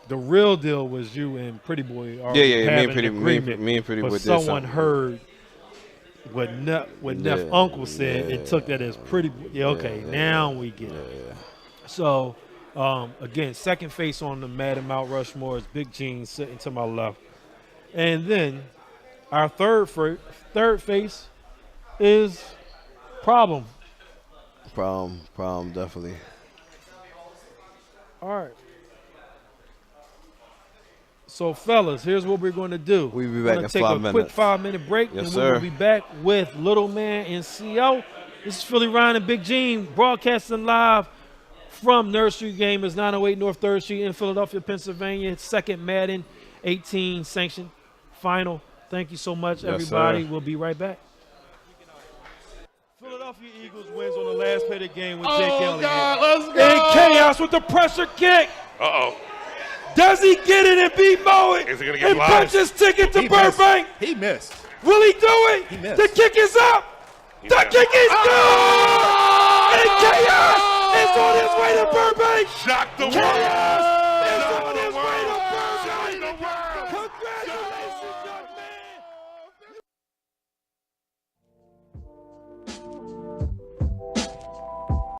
S1: The real deal was you and Pretty Boy.
S3: Me and Pretty Boy.
S1: But someone heard what Neff Uncle said and took that as Pretty Boy. Yeah, okay, now we get it. So, again, second face on the Madden Mount Rushmore is Big Gene sitting to my left. And then our third face is Problem.
S3: Problem, definitely.
S1: All right. So, fellas, here's what we're going to do.
S3: We'll be back in 5 minutes.
S1: Take a quick 5-minute break,
S3: yes,
S1: and
S3: sir.
S1: we'll be back with Little Man and CO. This is Philly Ryan and Big Gene broadcasting live from Nursery Gamers, 908 North 3rd Street in Philadelphia, Pennsylvania. Second Madden 18 sanctioned final. Thank you so much, everybody.
S3: Sir.
S1: We'll be right back. Philadelphia Eagles wins on the last play of the game with Jake Elliott.
S6: God, let's go.
S1: And Chaos with the pressure kick.
S6: Uh-oh.
S1: Does he get it and beat Mowat?
S6: Is he gonna get
S1: and punch his ticket to Burbank?
S6: He missed.
S1: Will he do it?
S6: He missed.
S1: The kick is up. The kick is good. And chaos is on his way to Burbank.
S6: Shock the world.
S1: Chaos